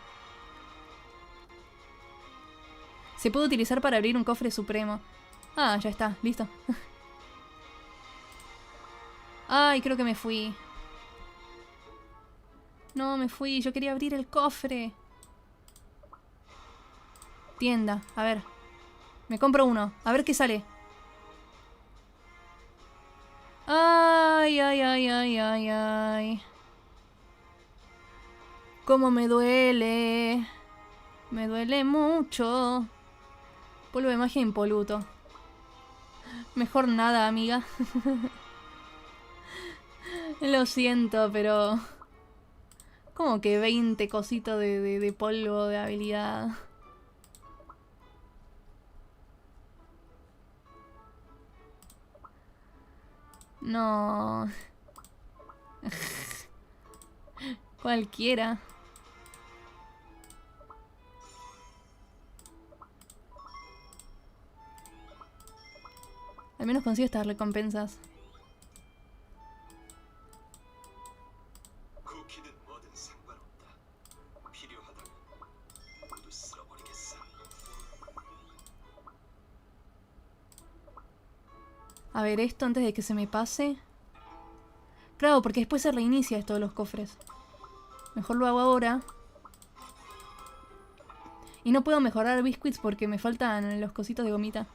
Se puede utilizar para abrir un cofre supremo. Ah, ya está, listo. Ay, creo que me fui. No, me fui, yo quería abrir el cofre. Tienda, a ver. Me compro uno, a ver qué sale. Ay, ay, ay, ay, ay, ay. Cómo me duele. Me duele mucho. Polvo de magia impoluto. Mejor nada, amiga. Lo siento, pero... Como que 20 cositos de polvo de habilidad. No. Cualquiera. Al menos consigo estas recompensas. A ver, esto antes de que se me pase. Claro, porque después se reinicia esto de los cofres. Mejor lo hago ahora. Y no puedo mejorar biscuits porque me faltan los cositos de gomita.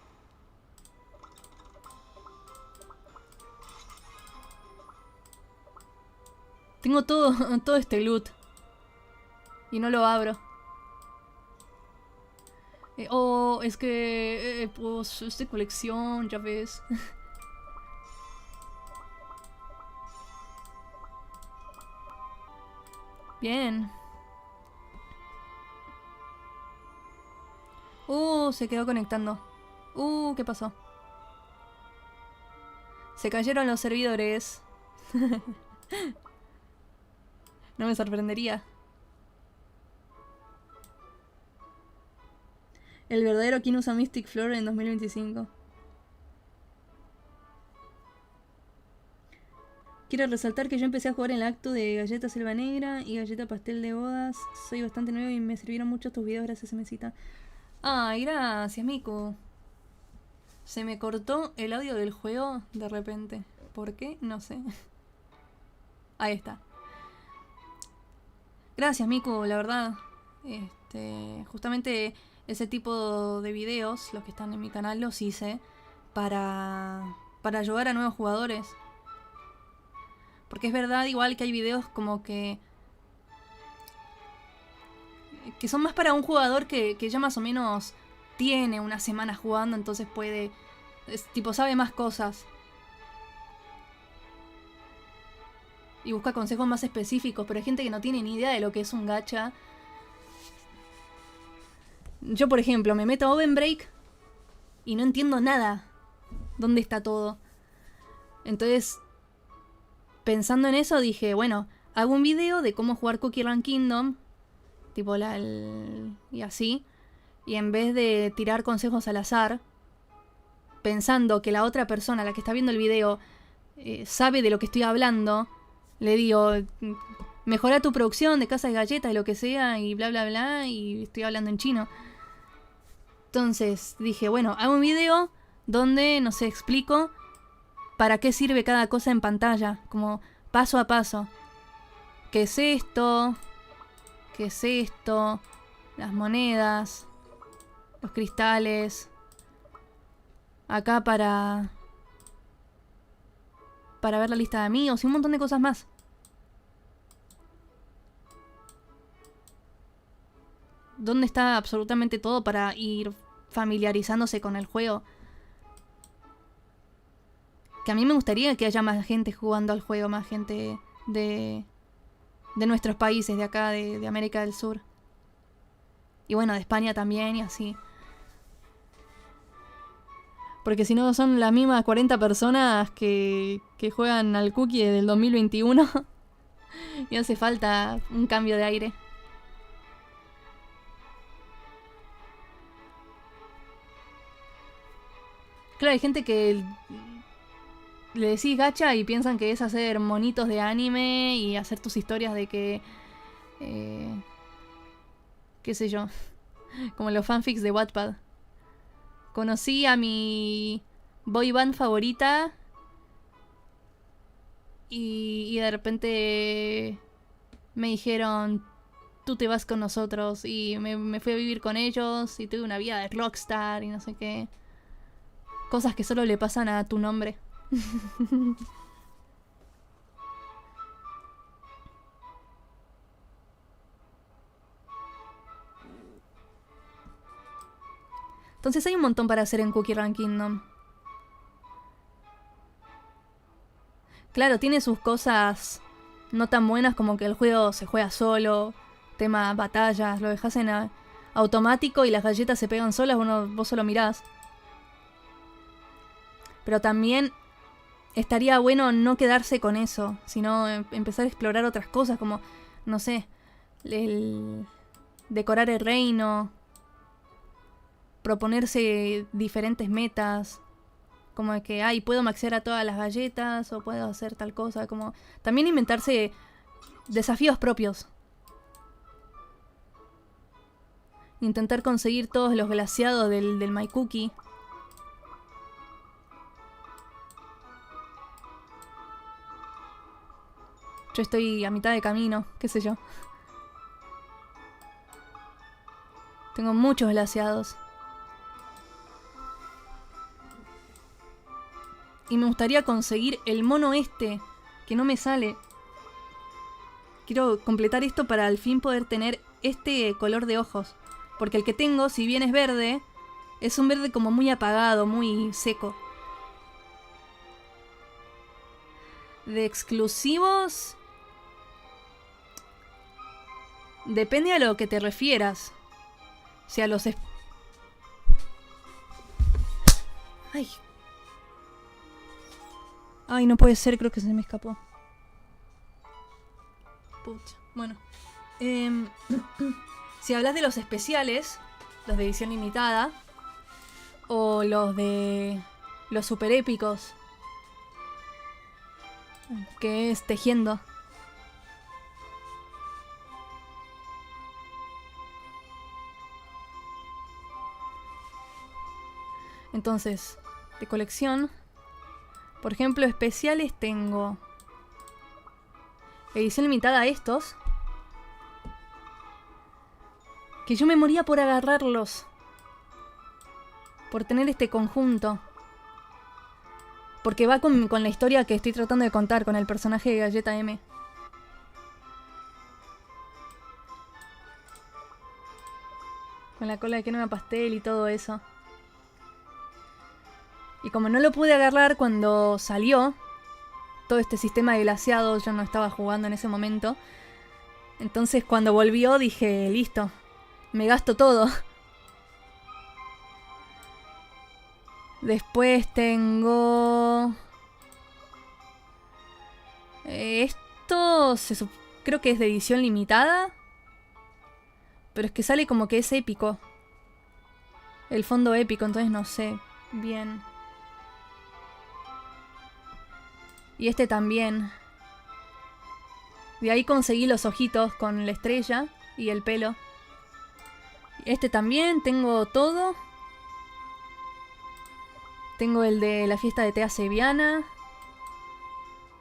Tengo todo este loot. Y no lo abro. Es que... pues es de colección, ya ves. Bien. Se quedó conectando. ¿Qué pasó? Se cayeron los servidores. No me sorprendería. El verdadero King usa Mystic Floor en 2025. Quiero resaltar que yo empecé a jugar en el acto de Galleta Selva Negra y Galleta Pastel de Bodas. Soy bastante nuevo y me sirvieron mucho tus videos gracias a Mesita. Ay, gracias, Miku. Se me cortó el audio del juego de repente. ¿Por qué? No sé. Ahí está. Gracias, Miku, la verdad. Justamente ese tipo de videos, los que están en mi canal, los hice para ayudar a nuevos jugadores. Porque es verdad, igual que hay videos como que son más para un jugador que ya más o menos tiene una semana jugando, entonces puede... sabe más cosas. Y busca consejos más específicos, pero hay gente que no tiene ni idea de lo que es un gacha. Yo, por ejemplo, me meto a Oven Break y no entiendo nada. ¿Dónde está todo? Entonces, pensando en eso, dije, bueno, hago un video de cómo jugar Cookie Run Kingdom. Tipo y así. Y en vez de tirar consejos al azar, pensando que la otra persona, la que está viendo el video, sabe de lo que estoy hablando, le digo, mejora tu producción de casa de galletas, de lo que sea, y bla bla bla, y estoy hablando en chino. Entonces dije, bueno, hago un video donde, no sé, explico para qué sirve cada cosa en pantalla, como paso a paso. ¿Qué es esto? ¿Qué es esto? Las monedas, los cristales. Acá para ver la lista de amigos y un montón de cosas más. ¿Dónde está absolutamente todo para ir familiarizándose con el juego? Que a mí me gustaría que haya más gente jugando al juego, más gente de nuestros países, de acá, de América del Sur. Y bueno, de España también y así. Porque si no son las mismas 40 personas que juegan al Cookie del 2021. Y hace falta un cambio de aire. Claro, hay gente que le decís gacha y piensan que es hacer monitos de anime y hacer tus historias de que... qué sé yo. Como los fanfics de Wattpad. Conocí a mi boy band favorita y de repente me dijeron, tú te vas con nosotros. Y me fui a vivir con ellos y tuve una vida de rockstar y no sé qué. Cosas que solo le pasan a tu nombre. Entonces hay un montón para hacer en Cookie Run Kingdom. Claro, tiene sus cosas no tan buenas como que el juego se juega solo, tema batallas, lo dejas en automático y las galletas se pegan solas, vos solo mirás. Pero también estaría bueno no quedarse con eso, sino empezar a explorar otras cosas como, no sé, decorar el reino, proponerse diferentes metas. Como de que, ay, puedo maxear a todas las galletas o puedo hacer tal cosa. Como también inventarse desafíos propios. Intentar conseguir todos los glaseados del My Cookie. Yo estoy a mitad de camino, qué sé yo. Tengo muchos glaseados. Y me gustaría conseguir el mono este, que no me sale. Quiero completar esto para al fin poder tener este color de ojos. Porque el que tengo, si bien es verde, es un verde como muy apagado, muy seco. De exclusivos... Depende a lo que te refieras. O sea, los... Ay... Ay, no puede ser, creo que se me escapó. Pucha, bueno. Si hablas de los especiales, los de edición limitada, o los de los super épicos, que es tejiendo. Entonces, de colección... Por ejemplo, especiales tengo edición limitada a estos. Que yo me moría por agarrarlos. Por tener este conjunto. Porque va con la historia que estoy tratando de contar con el personaje de Galleta M. Con la cola de crema pastel y todo eso. Y como no lo pude agarrar cuando salió todo este sistema de glaseados, yo no estaba jugando en ese momento. Entonces cuando volvió dije, listo, me gasto todo. Después tengo... creo que es de edición limitada. Pero es que sale como que es épico. El fondo épico, entonces no sé bien... Y este también. De ahí conseguí los ojitos con la estrella y el pelo. Este también, tengo todo. Tengo el de la fiesta de Tea Seviana.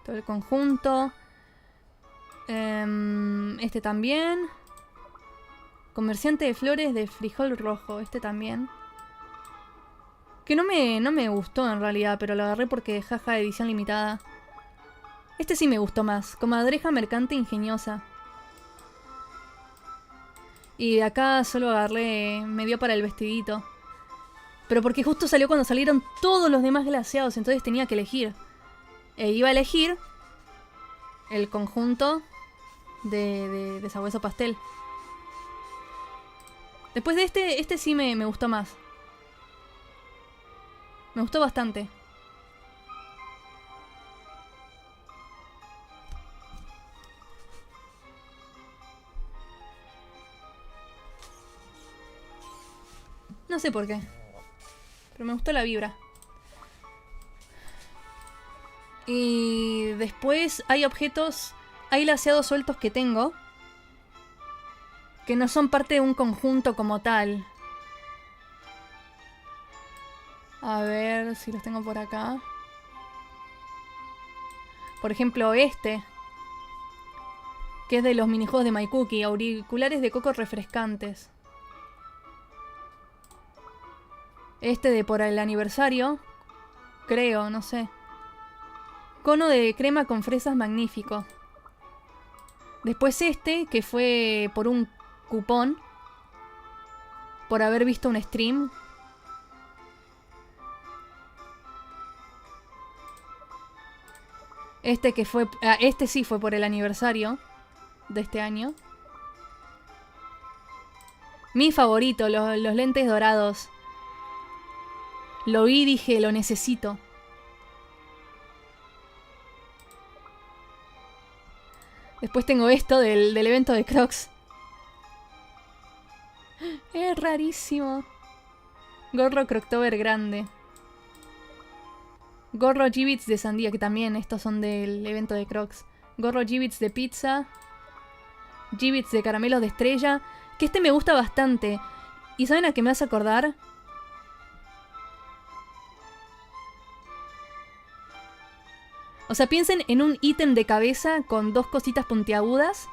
Todo el conjunto. Este también. Comerciante de flores de frijol rojo. Este también. Que no me gustó en realidad, pero lo agarré porque jaja, edición limitada. Este sí me gustó más. Comadreja mercante ingeniosa. Y de acá solo agarré... Me dio para el vestidito. Pero porque justo salió cuando salieron todos los demás glaseados. Entonces tenía que elegir. E iba a elegir... el conjunto... de sabueso pastel. Después de este sí me gustó más. Me gustó bastante. No sé por qué. Pero me gustó la vibra. Y después hay objetos... Hay glaseados sueltos que tengo. Que no son parte de un conjunto como tal. A ver si los tengo por acá. Por ejemplo, este. Que es de los minijuegos de My Cookie. Auriculares de coco refrescantes. Este de por el aniversario. Creo, no sé. Cono de crema con fresas magnífico. Después este, que fue por un cupón. Por haber visto un stream. Este que fue... este sí fue por el aniversario de este año. Mi favorito, los lentes dorados. Lo vi y dije, lo necesito. Después tengo esto del evento de Crocs. Es rarísimo. Gorro Croctober grande. Gorro Gibbets de sandía, que también estos son del evento de Crocs. Gorro Gibbets de pizza. Gibbets de caramelos de estrella. Que este me gusta bastante. ¿Y saben a qué me hace acordar? O sea, piensen en un ítem de cabeza con dos cositas puntiagudas.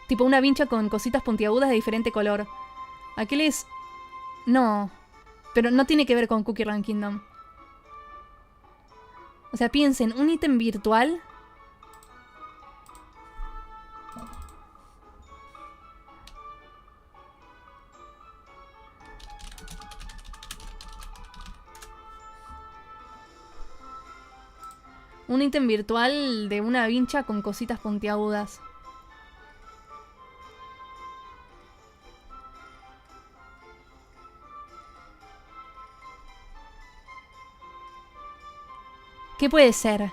Tipo una vincha con cositas puntiagudas de diferente color. Aquel es... No. Pero no tiene que ver con Cookie Run Kingdom. O sea, piensen, un ítem virtual. Un ítem virtual de una vincha con cositas puntiagudas. ¿Qué puede ser?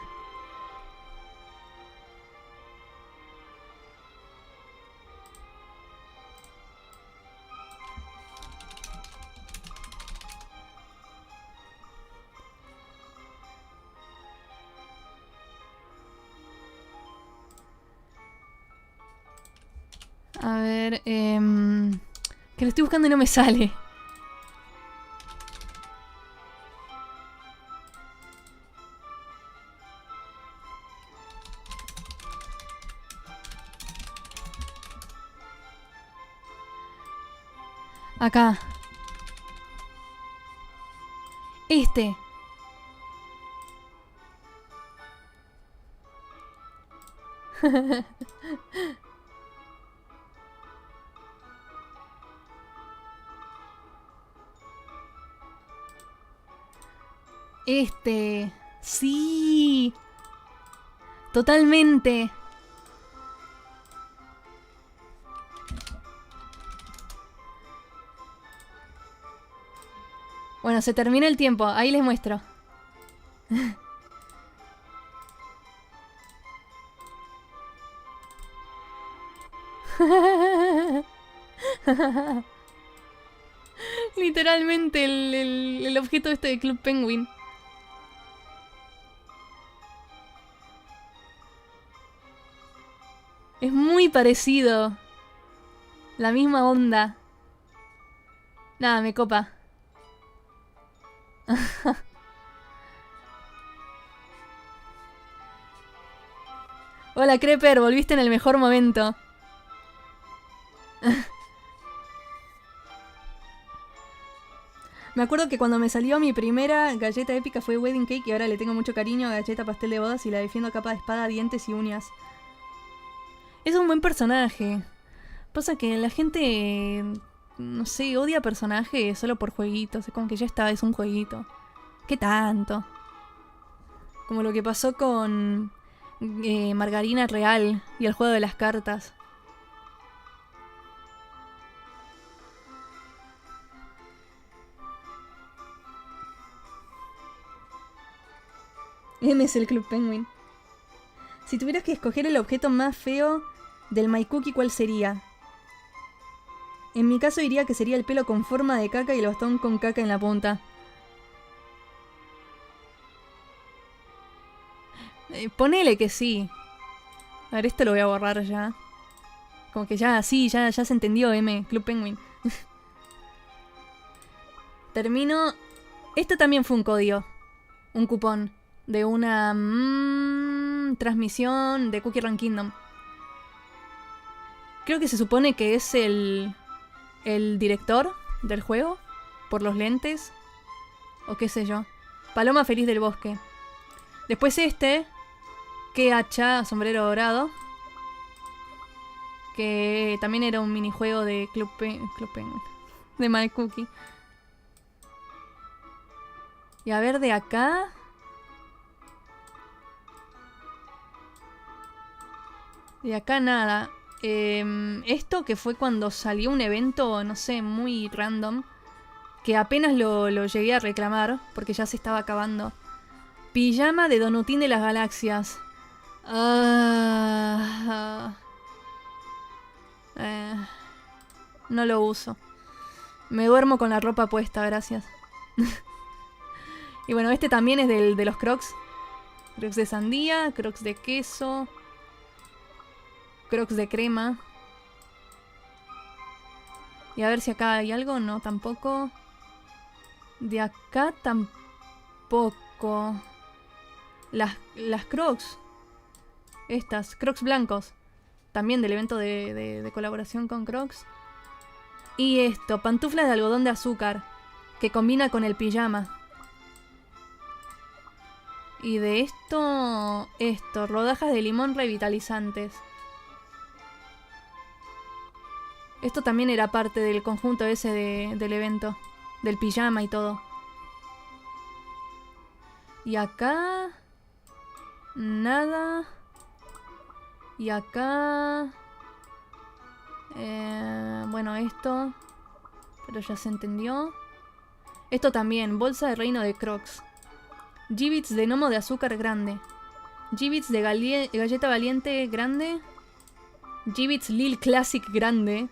A ver, que lo estoy buscando y no me sale. Acá. Este. Este. Sí. Totalmente. Bueno, se termina el tiempo. Ahí les muestro. Literalmente el objeto este de Club Penguin. Es muy parecido. La misma onda. Nada, me copa. Hola Creeper, volviste en el mejor momento. Me acuerdo que cuando me salió mi primera galleta épica fue Wedding Cake y ahora le tengo mucho cariño a Galleta Pastel de Bodas y la defiendo a capa de espada, dientes y uñas. Es un buen personaje. Pasa que la gente, no sé, odia personajes solo por jueguitos. Es como que ya está, es un jueguito. ¿Qué tanto? Como lo que pasó con Margarina Real y el juego de las cartas. M es el Club Penguin. Si tuvieras que escoger el objeto más feo del My Cookie, ¿cuál sería? En mi caso diría que sería el pelo con forma de caca y el bastón con caca en la punta. Ponele que sí. A ver, esto lo voy a borrar ya. Como que ya, sí, ya se entendió, M, Club Penguin. Termino... Esto también fue un código. Un cupón. De una transmisión de Cookie Run Kingdom. Creo que se supone que es el director del juego, por los lentes, o qué sé yo. Paloma feliz del bosque. Después este, que hacha, sombrero dorado, que también era un minijuego de Club Penguin, de My Cookie. Y a ver de acá. De acá nada. Esto que fue cuando salió un evento, no sé, muy random. Que apenas lo llegué a reclamar, porque ya se estaba acabando. Pijama de Donutín de las Galaxias. No lo uso. Me duermo con la ropa puesta, gracias. Y bueno, este también es de los Crocs. Crocs de sandía, Crocs de queso, Crocs de crema. Y a ver si acá hay algo. No, tampoco. De acá tampoco. Las Crocs. Estas, Crocs blancos. También del evento de colaboración con Crocs. Y esto, pantuflas de algodón de azúcar. Que combina con el pijama. Y de esto, rodajas de limón revitalizantes. Esto también era parte del conjunto ese del evento. Del pijama y todo. Y acá... nada. Y acá... bueno, esto... pero ya se entendió. Esto también, bolsa de reino de Crocs. Gibbets de gnomo de azúcar grande. Gibbets de galleta valiente grande. Gibbets Lil Classic grande.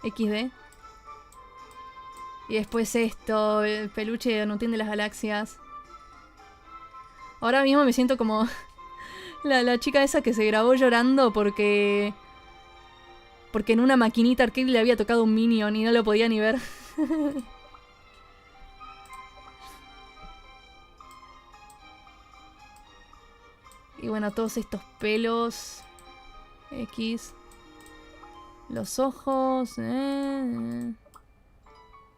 XD. Y después esto, el peluche de Donutín de las Galaxias. Ahora mismo me siento como la chica esa que se grabó llorando porque en una maquinita arcade le había tocado un Minion y no lo podía ni ver. Y bueno, todos estos pelos. X. Los ojos.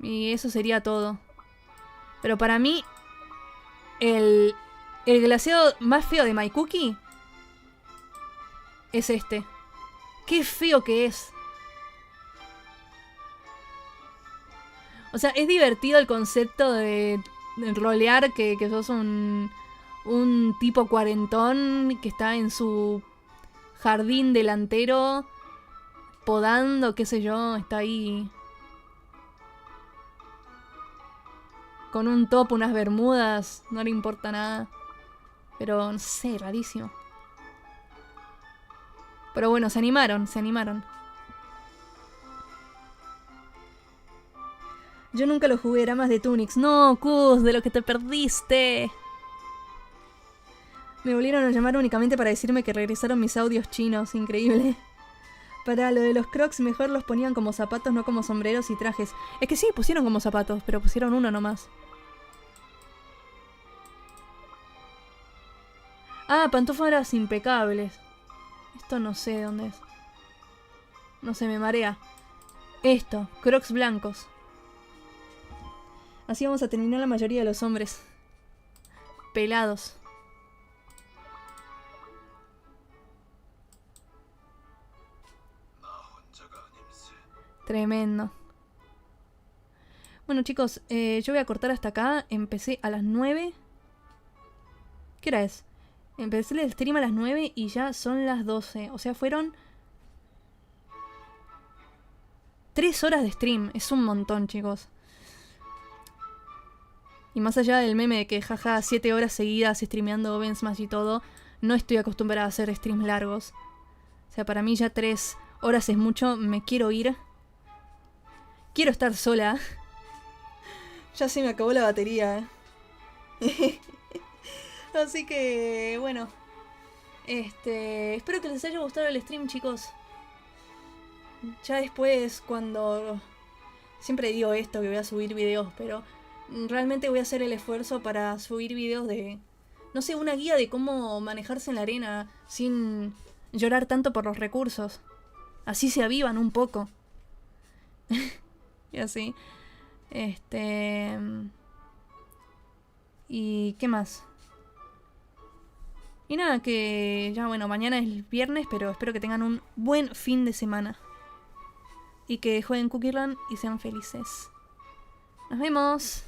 Y eso sería todo. Pero para mí, el glaseado más feo de My Cookie es este. ¡Qué feo que es! O sea, es divertido el concepto de rolear que sos un tipo cuarentón que está en su jardín delantero podando, qué sé yo, está ahí con un top, unas bermudas, no le importa nada. Pero no sé, rarísimo. Pero bueno, se animaron. Yo nunca lo jugué, era más de Tunics. No, Kuz, de lo que te perdiste. Me volvieron a llamar únicamente para decirme que regresaron mis audios chinos, increíble. Para lo de los Crocs mejor los ponían como zapatos, no como sombreros y trajes. Es que sí, pusieron como zapatos, pero pusieron uno nomás. Ah, pantuflas impecables. Esto no sé dónde es. No sé, me marea. Esto, Crocs blancos. Así vamos a terminar la mayoría de los hombres. Pelados. Tremendo. Bueno chicos, yo voy a cortar hasta acá. Empecé a las 9. ¿Qué hora es? Empecé el stream a las 9 y ya son las 12. O sea, fueron 3 horas de stream. Es un montón, chicos. Y más allá del meme de que jaja 7 horas seguidas streameando Ben Smash y todo, no estoy acostumbrada a hacer streams largos. O sea, para mí ya 3 horas es mucho. Me quiero ir. Quiero estar sola. Ya se me acabó la batería. Así que, bueno. Espero que les haya gustado el stream, chicos. Ya después, cuando... Siempre digo esto, que voy a subir videos, pero... Realmente voy a hacer el esfuerzo para subir videos de... No sé, una guía de cómo manejarse en la arena sin llorar tanto por los recursos. Así se avivan un poco. Y así. ¿Y qué más? Y nada, que ya bueno, mañana es viernes, pero espero que tengan un buen fin de semana. Y que jueguen Cookie Run y sean felices. Nos vemos.